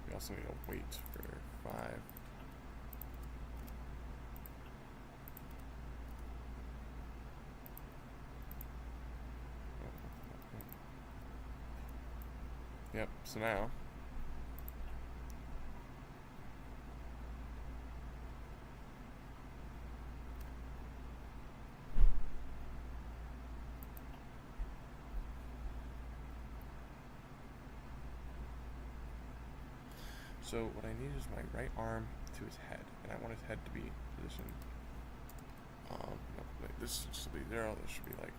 We also need to wait for 5. Yep, so now so what I need is my right arm to his head, and I want his head to be positioned. No, wait, this should be 0. This should be like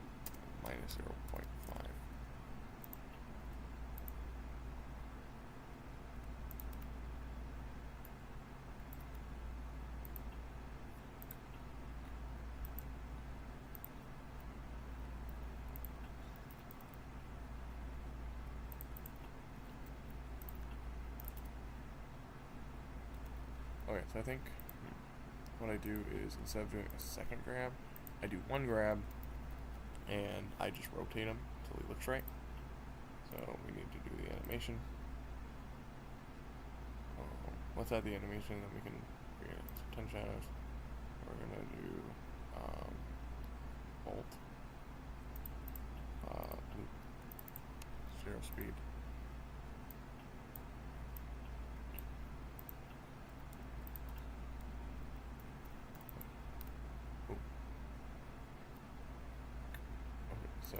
minus 0.5. Okay, so I think what I do is instead of doing a second grab, I do one grab, and I just rotate him until he looks right. So we need to do the animation. Let's add the animation, then we can create 10 shadows. We're gonna do bolt, loop, 0 speed. Ooh. Okay, so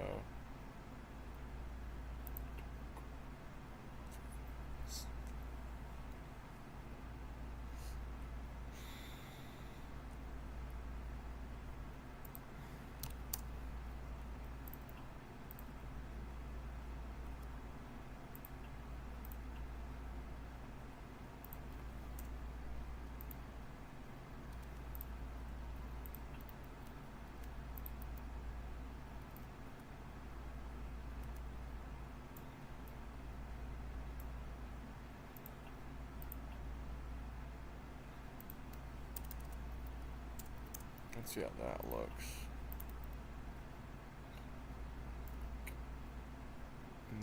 let's see how that looks.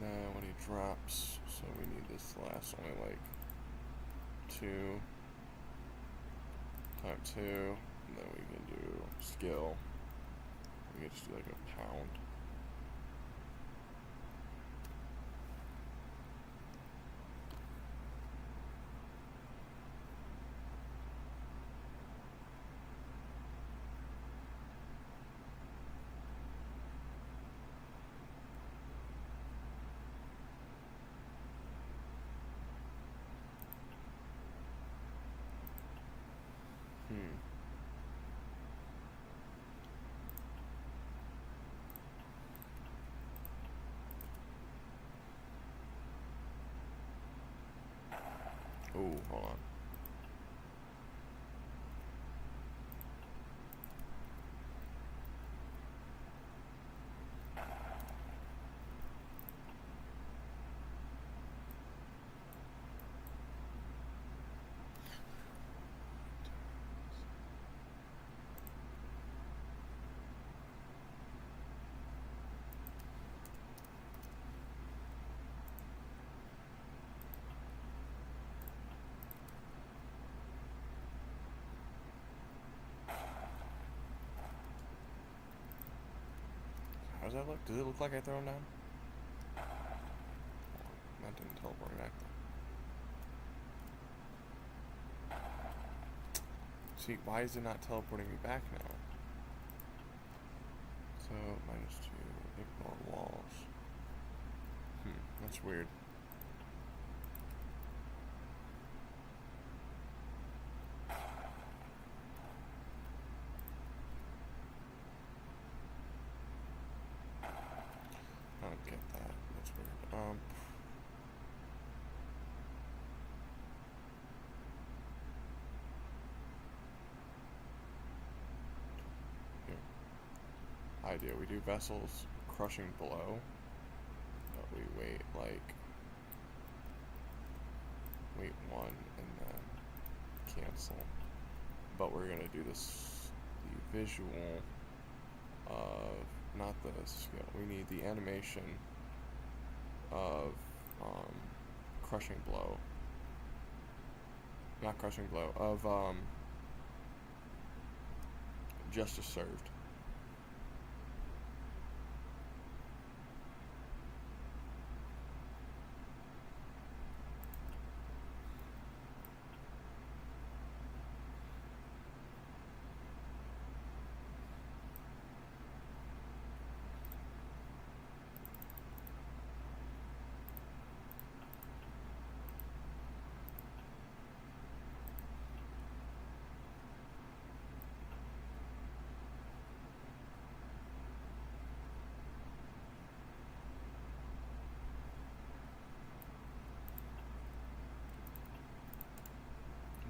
Now when he drops, so we need this last only like 2 times 2, and then we can do skill. We can just do like a pound. Ooh, hold on. How does that look? Does it look like I throw him down? That didn't teleport me back though. See, why is it not teleporting me back now? So, -2, ignore walls. That's weird. I don't get that. That's weird. Here. Idea. We do vessels crushing blow, but we wait 1 and then cancel. But we're gonna do this the visual of not the skill. We need the animation of crushing blow. Not crushing blow, of justice served.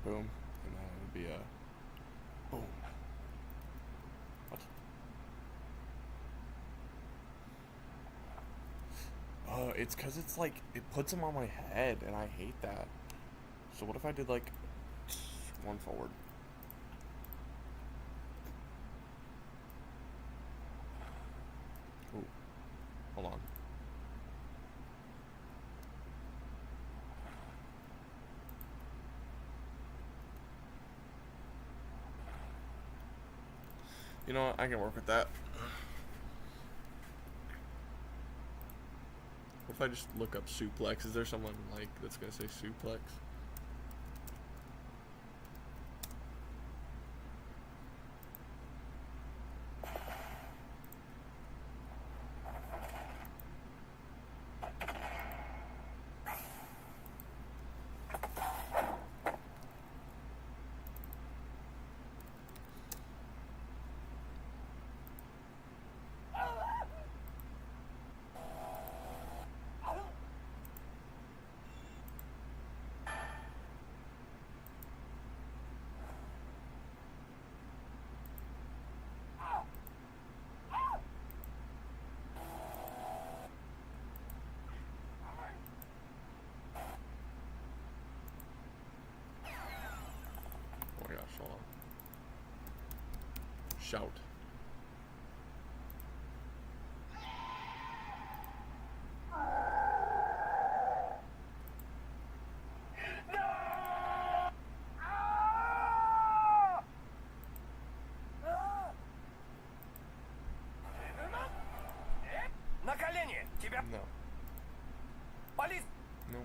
Boom, and then it would be a boom. What? It's because it's like, it puts them on my head, and I hate that. So what if I did like 1 forward? Hold on. You know what? I can work with that. What if I just look up suplex? Is there someone like that's gonna say suplex? Oh my gosh, hold on. Shout.
На колени! Тебя...
No.
Полиция!
No.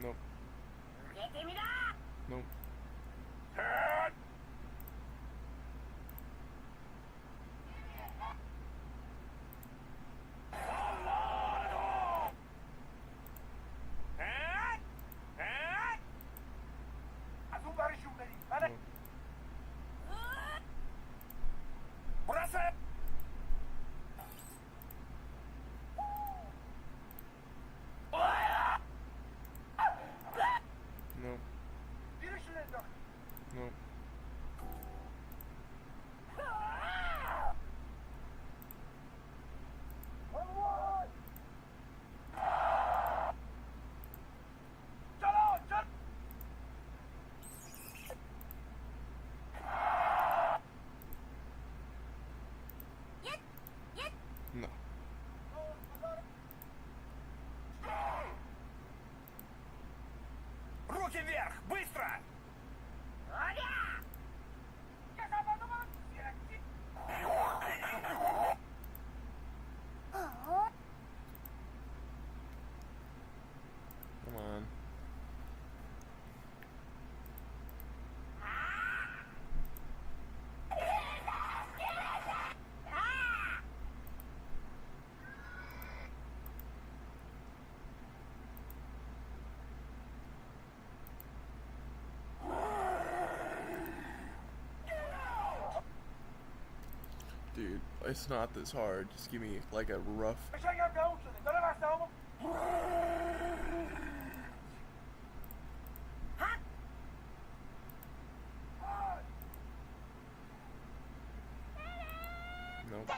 Nope. Nope. Nope.
Бросай!
Nope. Nope. No.
Руки вверх! Быстро!
Come on. Dude, it's not this hard. Just give me like a rough. Nope.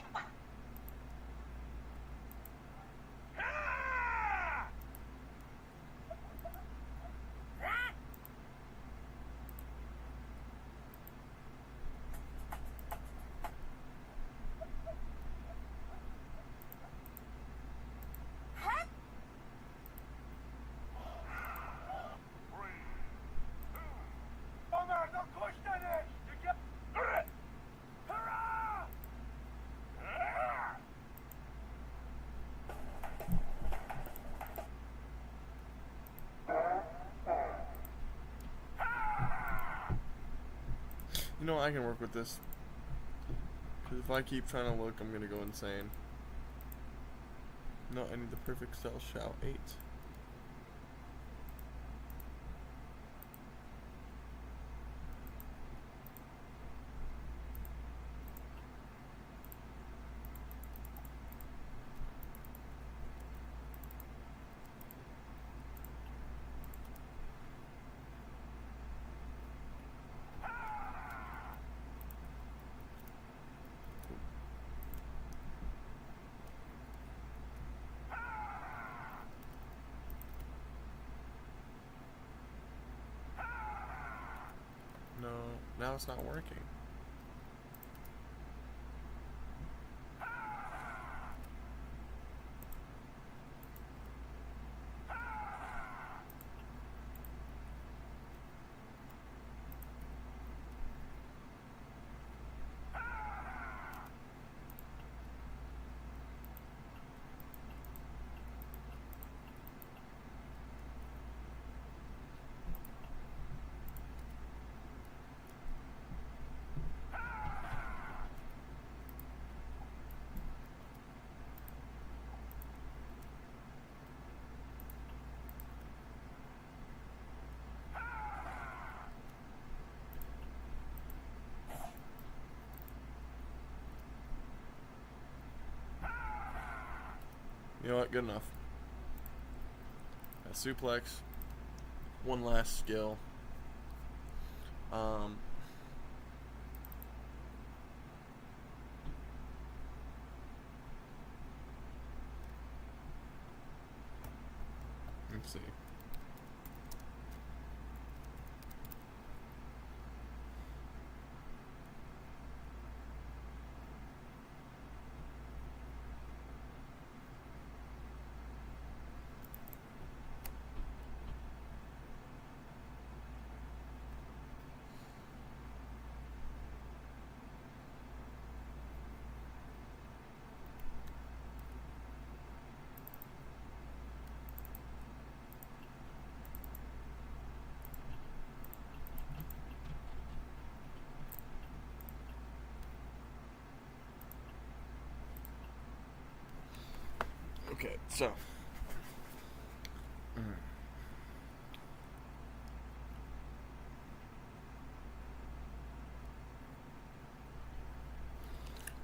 You know, I can work with this. Because if I keep trying to look, I'm going to go insane. No, I need the perfect cell shout 8. now it's not working. You know what? Good enough. A suplex. One last skill. Let's see. Okay, so.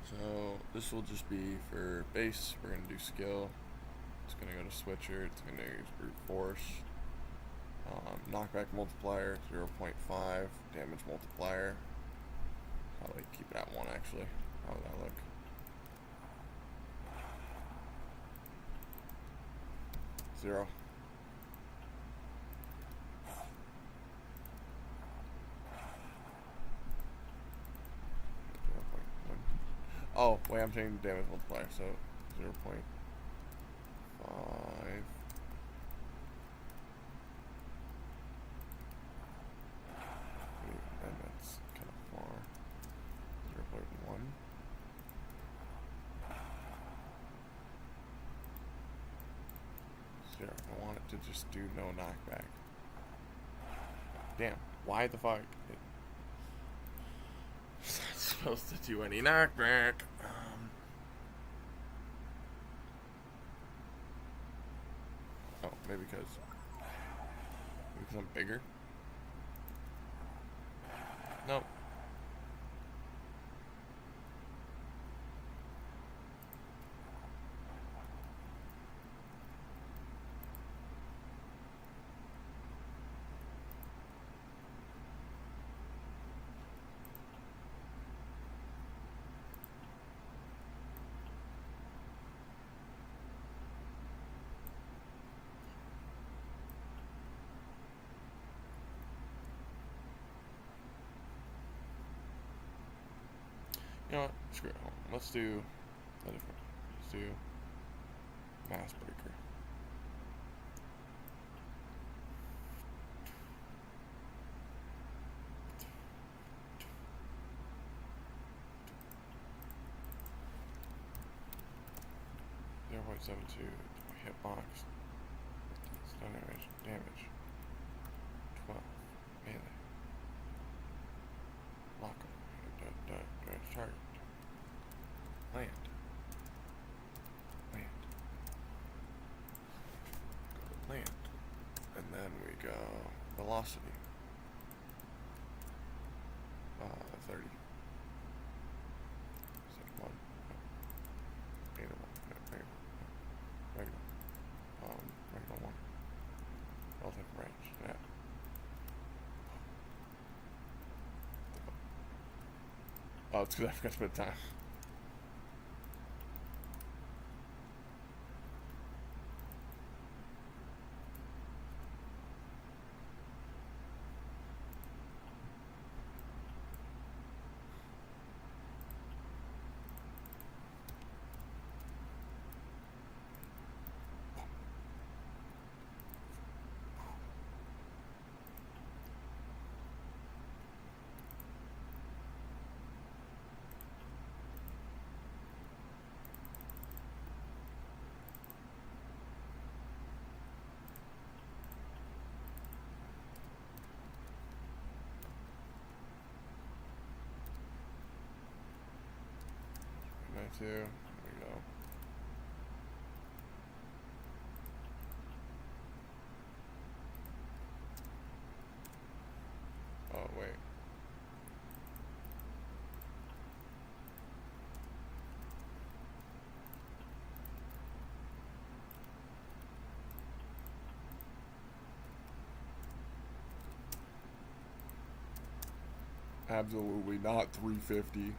So this will just be for base. We're gonna do skill. It's gonna go to switcher. It's gonna use brute force. Knockback multiplier 0.5. Damage multiplier. Probably keep it at 1 actually. How would that look? Zero. Oh, wait, I'm changing the damage multiplier, so 0.5. And that's kind of far. 0.1. Zero. I want it to just do no knockback. Damn, why the fuck? It's not supposed to do any knockback. Oh, maybe because I'm bigger? Nope. You know what? Screw it. Let's do a different. Let's do mass breaker. Zero point 0.72 hitbox. Stun damage. 12. Melee. Lock him. Target. Land. Land. And then we go velocity. 30. Is that 1? No. Regular. Regular 1. Relative range. Yeah. Oh, it's because I forgot to put time. 2. There we go. Oh, wait. Absolutely not 350.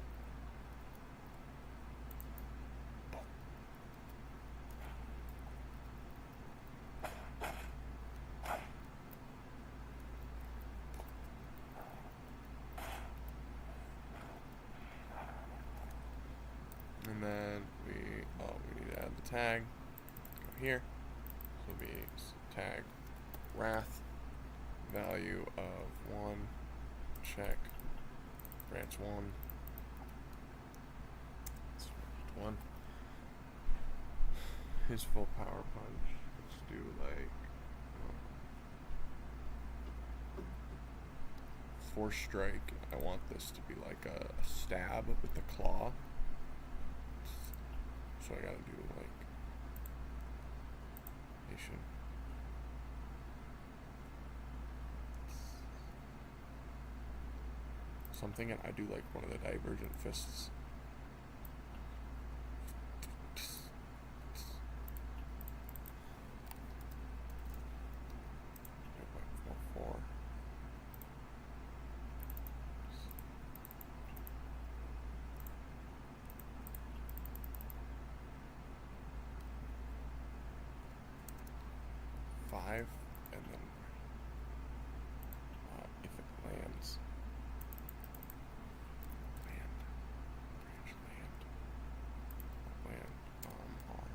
And then we need to add the tag. Go here. So it'll be tag wrath value of 1 check branch 1. Just 1. His full power punch. Let's do like force strike. I want this to be like a stab with the claw. So I gotta do like nation. Something, and I do like one of the divergent fists. Four. Five, and then if it lands, land, branch, land, R,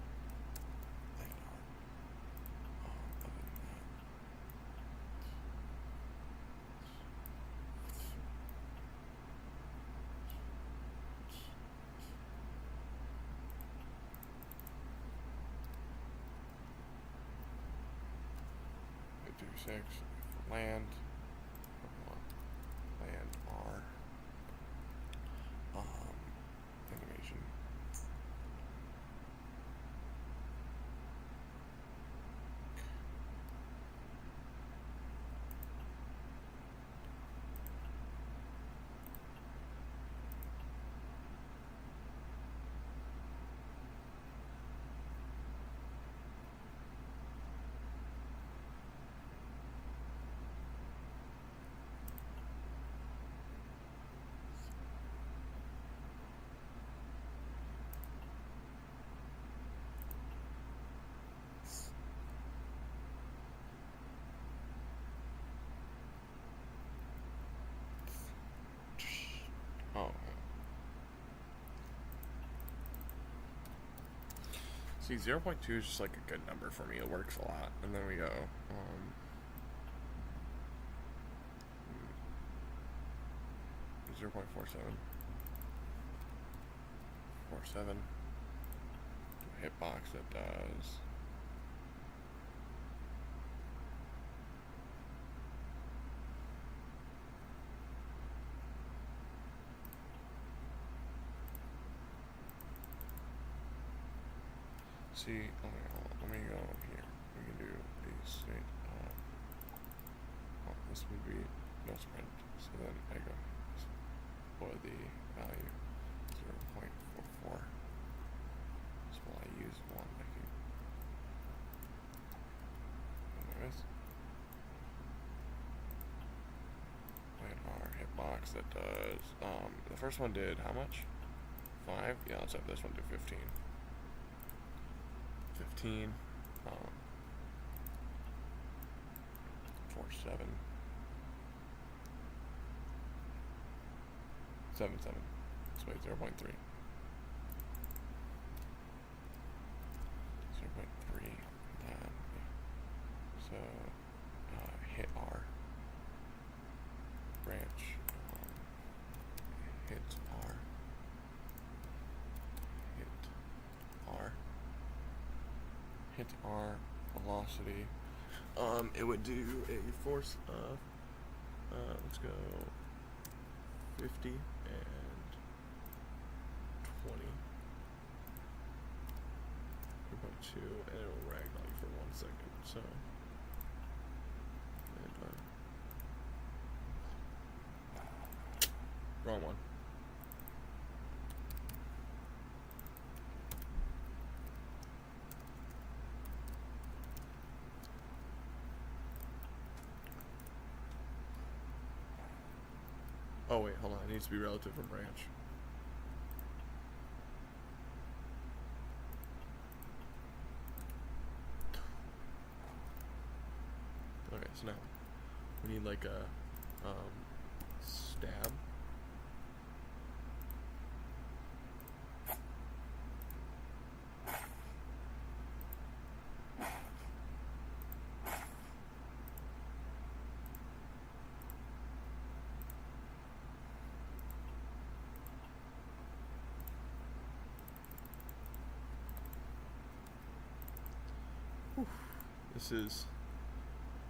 land R. Other than that, do 6, land, land R, animation, oh. See, 0.2 is just like a good number for me. It works a lot. And then we go, 0.47. 47. Hitbox that does. See, okay, hold on, let me go here. We can do the state. Well, this would be no sprint. So then I go for the value 0.44. So while I use 1, I can. Anyways, and our hitbox that does. The first one did how much? 5. Yeah, let's have this one do 15. 15, 47, 77, so wait, 0.3, 0.3, that, so, hit R, branch, hit R, hit R, hit R, velocity. It would do a force of, let's go 50 and 20. 2, and it'll ragdoll you for 1 second. So, wrong one. Oh wait, hold on. It needs to be relative from branch. Okay, so now we need like a stab. Whew. This is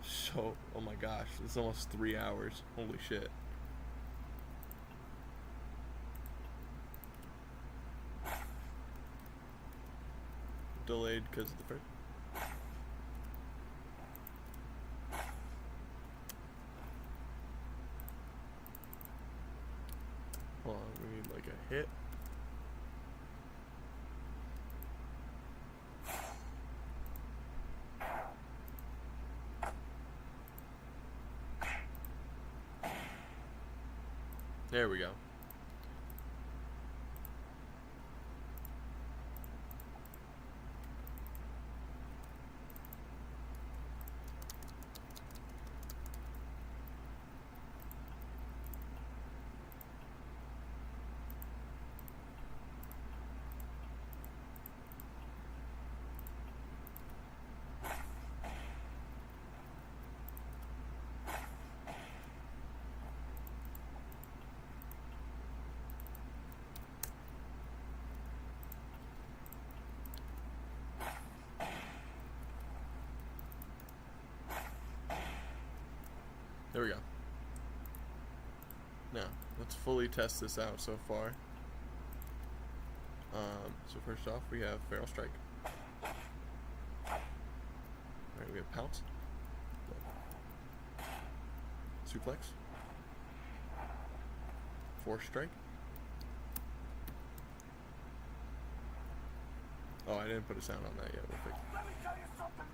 so, oh my gosh, this is almost 3 hours. Holy shit. Delayed because of the first. Hold on, we need like a hit. There we go. There we go. Now, let's fully test this out so far. So first off, we have Feral Strike. Alright, we have Pounce. Suplex. Force Strike. Oh, I didn't put a sound on that yet. We'll fix it.
Let me tell you something.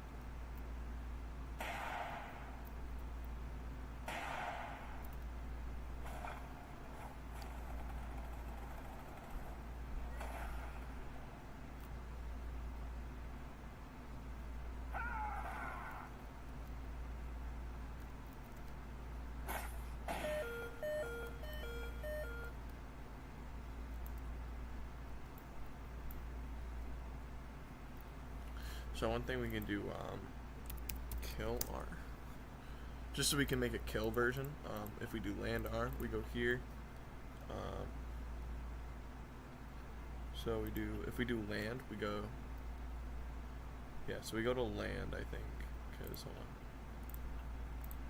So one thing we can do, kill R. Just so we can make a kill version. If we do land R, we go here. So we do, if we do land, we go, yeah, so we go to land, I think, because, hold on,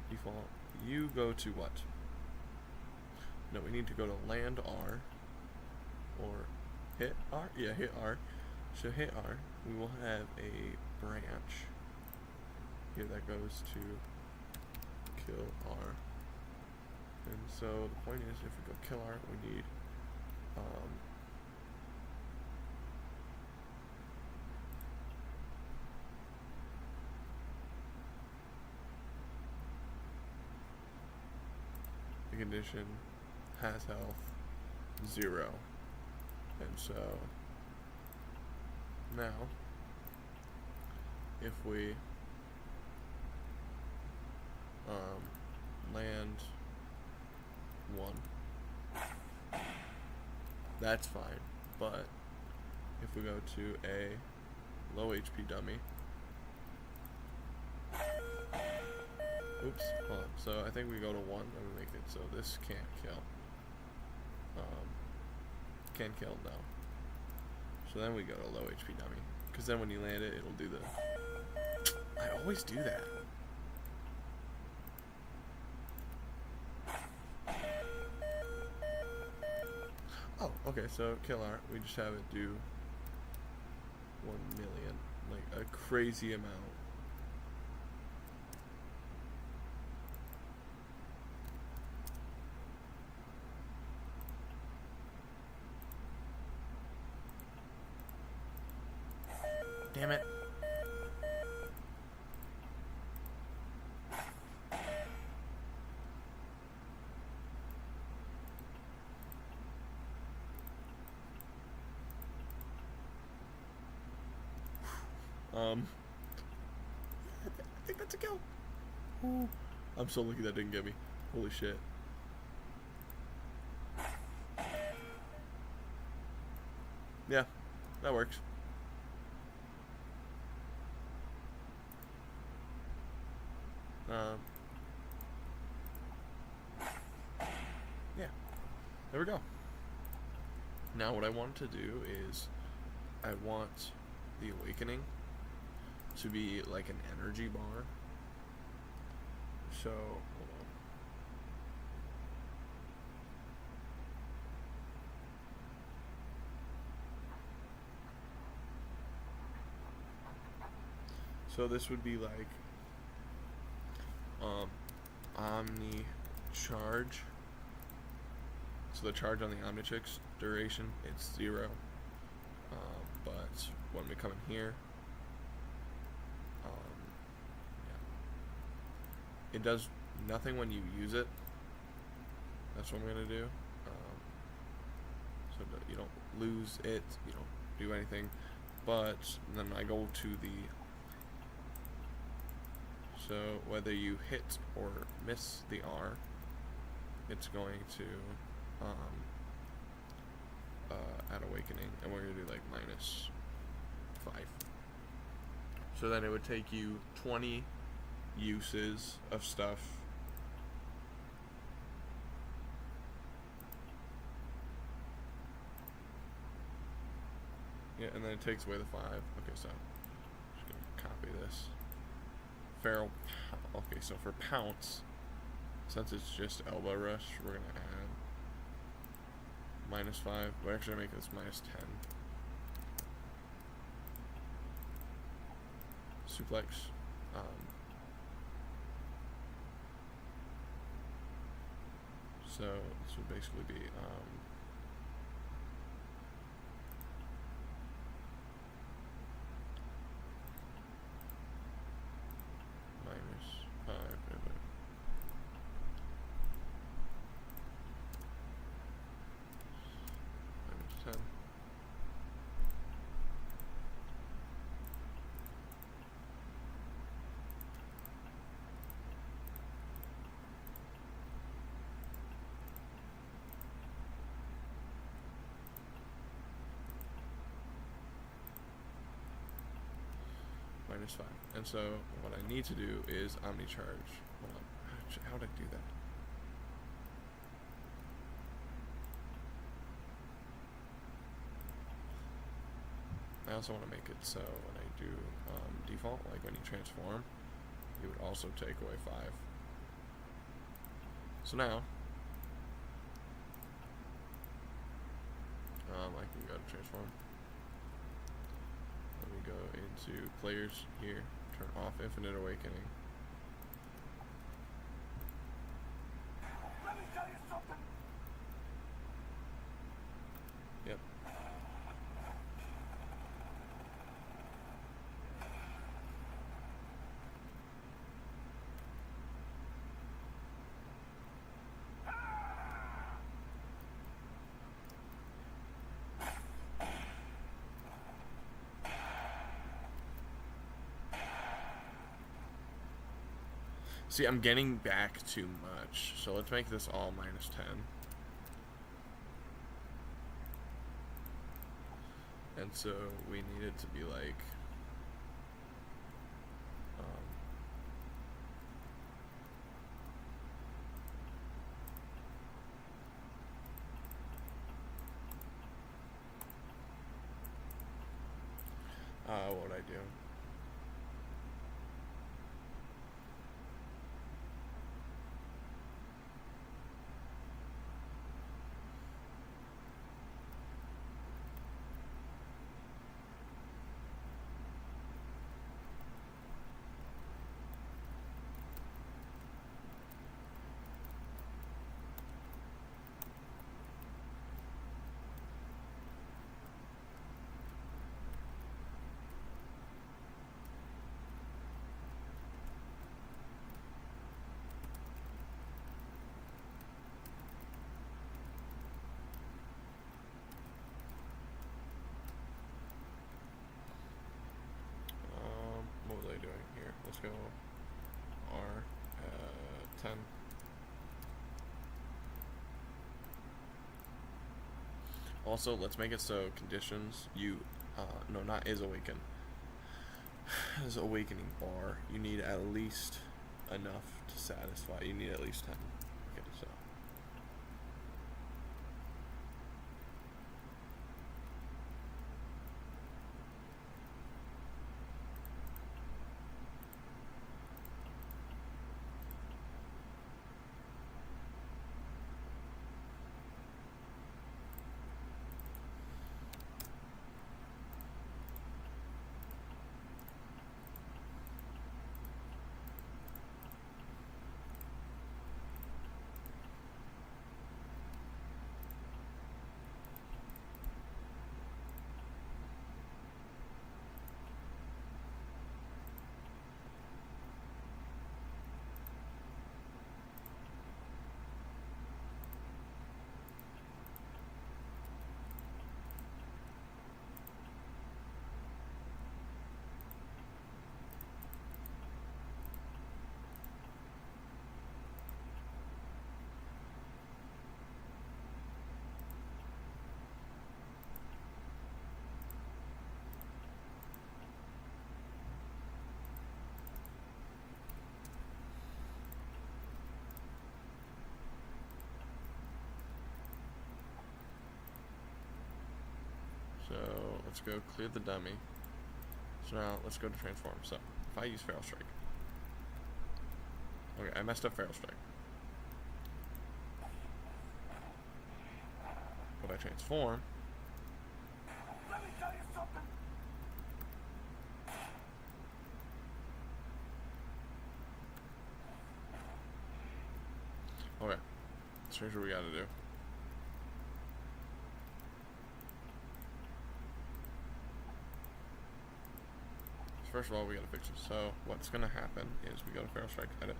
default, you go to what? No, we need to go to land R, or hit R, yeah, hit R. So hit R, we will have a branch here that goes to kill R. And so the point is, if we go kill R, we need the condition has health 0. And so now, if we land 1, that's fine. But if we go to a low HP dummy, oops, hold on. So I think we go to 1 and we make it so this can't kill. Can kill, no. So then we go to low HP dummy, because then when you land it, it'll do the. I always do that. Oh, okay. So kill art. We just have it do 1 million. Like crazy amount. Damn it. I think that's a kill. Ooh. I'm so lucky that didn't get me. Holy shit. Yeah, that works. Yeah, there we go. Now what I want to do is I want the awakening to be like an energy bar. So, hold on. So this would be like Omni charge. So the charge on the Omnitrix duration, it's 0. But when we come in here, yeah. It does nothing when you use it. That's what I'm going to do. So that you don't lose it, you don't do anything. But then I go to the... So whether you hit or miss the R, it's going to add awakening, and we're going to do like -5. So then it would take you 20 uses of stuff. Yeah, and then it takes away the 5. Okay, so I'm just going to copy this. Feral. Okay, so for Pounce, since it's just Elbow Rush, we're going to add -5. We're actually going to make this -10. Suplex. So this would basically be -5. -10. -5. And so what I need to do is Omnicharge. Hold on. How would I do that? I also want to make it so when I do default, like when you transform, you would also take away 5. So now, I can go to transform. Let me go into players here, turn off Infinite Awakening.
Let me tell you something.
Yep. See, I'm getting back too much, so let's make this all -10. And so we need it to be like what would I do? let's go R 10. Also, let's make it so conditions no, not is awaken. As awakening bar, you need at least enough to satisfy. You need at least 10. Okay, so. So let's go clear the dummy. So now let's go to transform. So if I use Feral Strike. Okay, I messed up Feral Strike. But I transform.
Let me tell you something.
Okay. So here's what we gotta do. First of all, we gotta fix it. So what's gonna happen is we go to Feral Strike edit.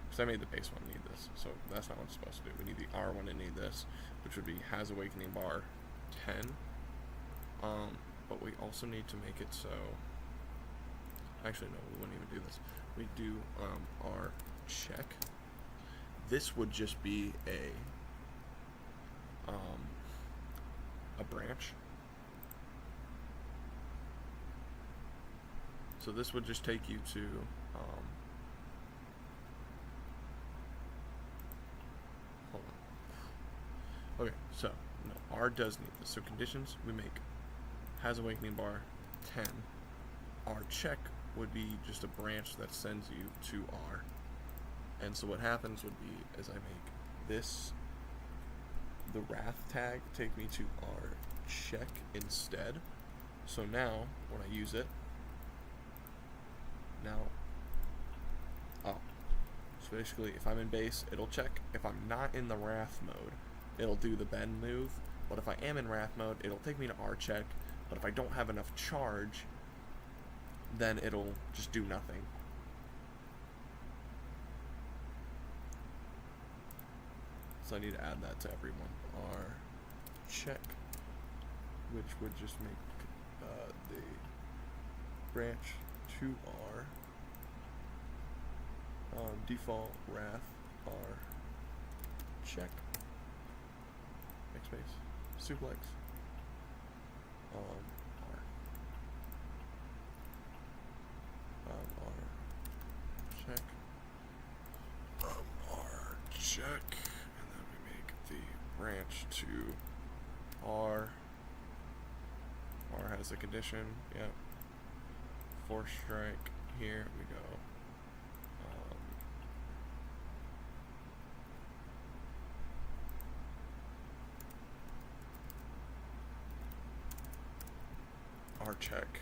Because I made the base one need this, so that's not what it's supposed to do. We need the R one to need this, which would be has awakening bar 10. But we also need to make it so. Actually, no, we wouldn't even do this. We do R check. This would just be a branch. So this would just take you to, hold on. Okay, so, no, R does need this. So conditions, we make has awakening bar 10. R check would be just a branch that sends you to R. And so what happens would be, as I make this, the wrath tag, take me to R check instead. So now, when I use it, now, oh, so basically if I'm in base, it'll check. If I'm not in the wrath mode, it'll do the bend move. But if I am in wrath mode, it'll take me to R check. But if I don't have enough charge, then it'll just do nothing. So I need to add that to everyone. R check, which would just make the branch to R. Default wrath R check. Backspace. Suplex. R. R check. R check. And then we make the branch to R. R has a condition. Yep. Force strike. Here we go. R check.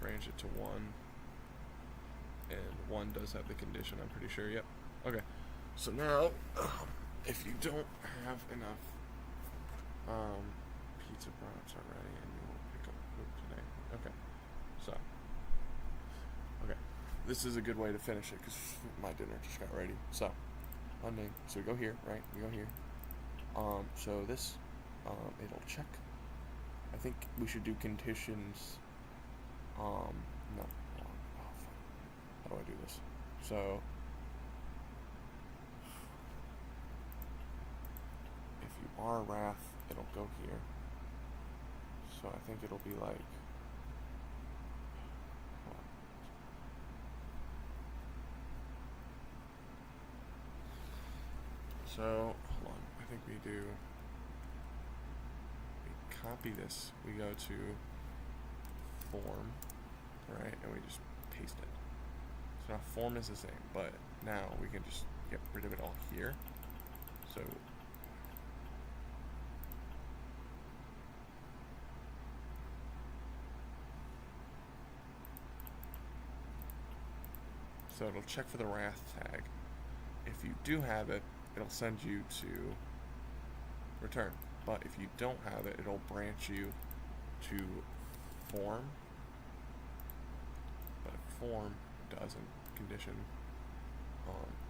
Range it to 1. And 1 does have the condition, I'm pretty sure. Yep. Okay. So now, if you don't have enough pizza products already and you won't pick up food today. Okay. So. Okay. This is a good way to finish it because my dinner just got ready. So. Unnamed. So we go here, right? We go here. So this It'll check. I think we should do conditions. No. Oh, fuck. How do I do this? So, if you are Wrath, it'll go here. So I think it'll be like. So, hold on. I think we do. We copy this. We go to form, right? And we just paste it. So now form is the same, but now we can just get rid of it all here. So it'll check for the Wrath tag. If you do have it, it'll send you to return. But if you don't have it, it'll branch you to form. But if form doesn't, condition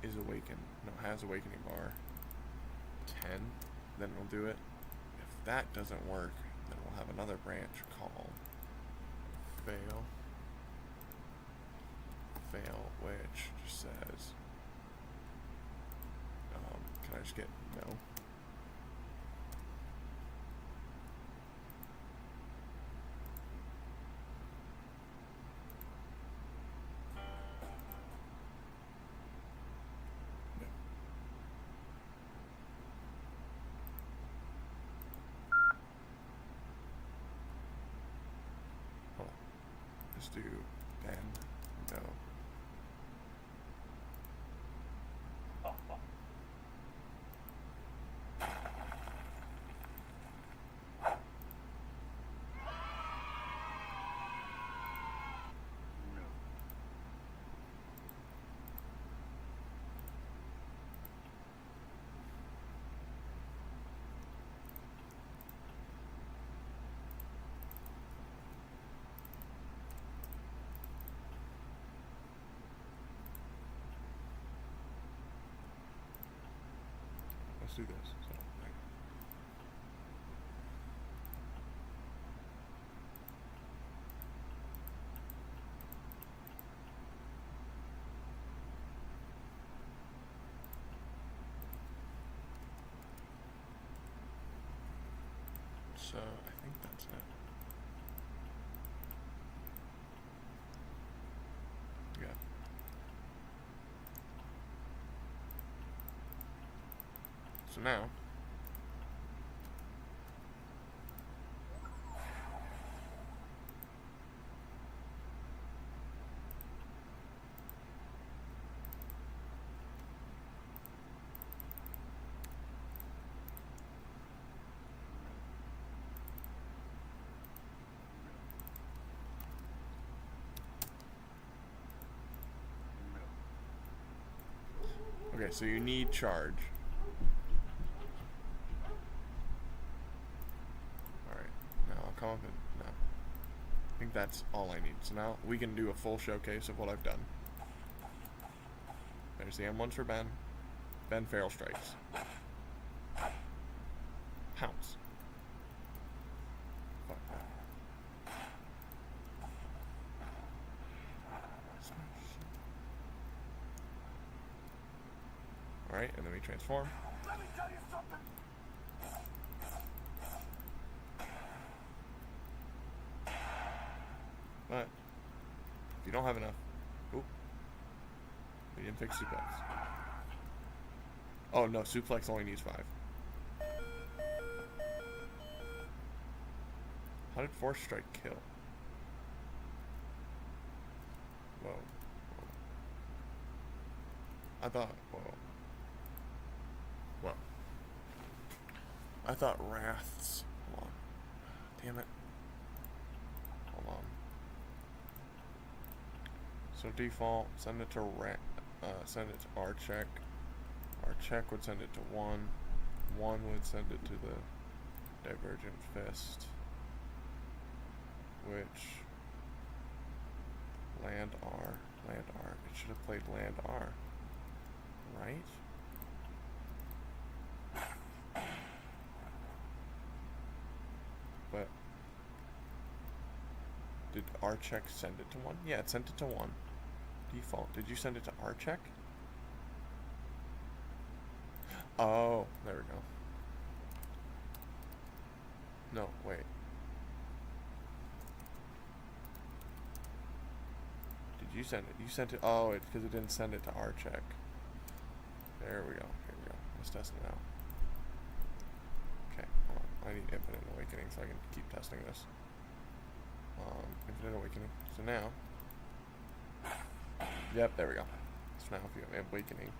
is awakened. No, has awakening bar 10, then it'll do it. If that doesn't work, then we'll have another branch called fail, which just says, can I just get no? Do Ben no. Let's do this. So I think that's it. Yeah. So now, okay, so you need charge. Alright, now I'll come up and, no. I think that's all I need. So now we can do a full showcase of what I've done. There's the M1s for Ben. Ben Feral Strikes. Pounce. Fuck that. Alright, and then we transform.
Let me tell you something.
But if you don't have enough, oop, we didn't fix suplex. Oh no, suplex only needs 5. How did Force Strike kill? Whoa. I thought, whoa. Well, I thought Wraths. Hold on. Damn it. Hold on. So default, send it to send it to R check. R check would send it to 1. 1 would send it to the Divergent Fist, which land R. It should have played land R, right? Did R check send it to 1? Yeah, it sent it to 1. Default. Did you send it to R check? Oh, there we go. No, wait. Did you send it? You sent it. Oh, it's because it didn't send it to R check. There we go. Here we go. Let's test it now. Okay, hold on. I need Infinite Awakening so I can keep testing this. Infinite Awakening. So now. Yep, there we go. So now if you have Awakening.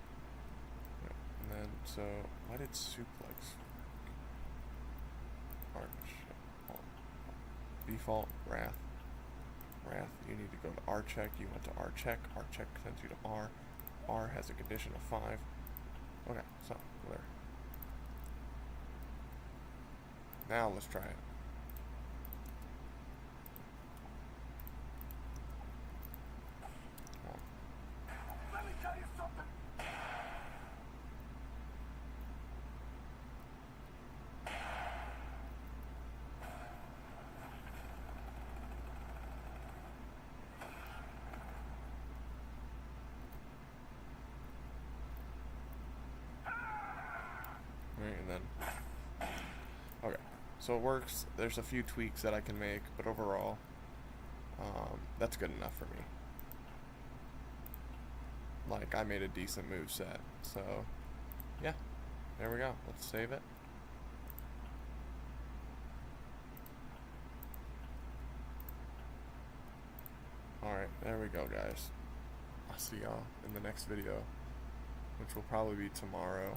And then, so, why did Suplex? Arch. Default, Wrath. Wrath, you need to go to R check. You went to R check. R check sends you to R. R has a condition of 5. Okay, so, there. Now let's try it.
Let me tell you something.
Right, and then. Okay, so it works. There's a few tweaks that I can make, but overall, that's good enough for me. Like, I made a decent move set, so yeah, there we go. Let's save it. Alright, there we go, guys. I'll see y'all in the next video, which will probably be tomorrow.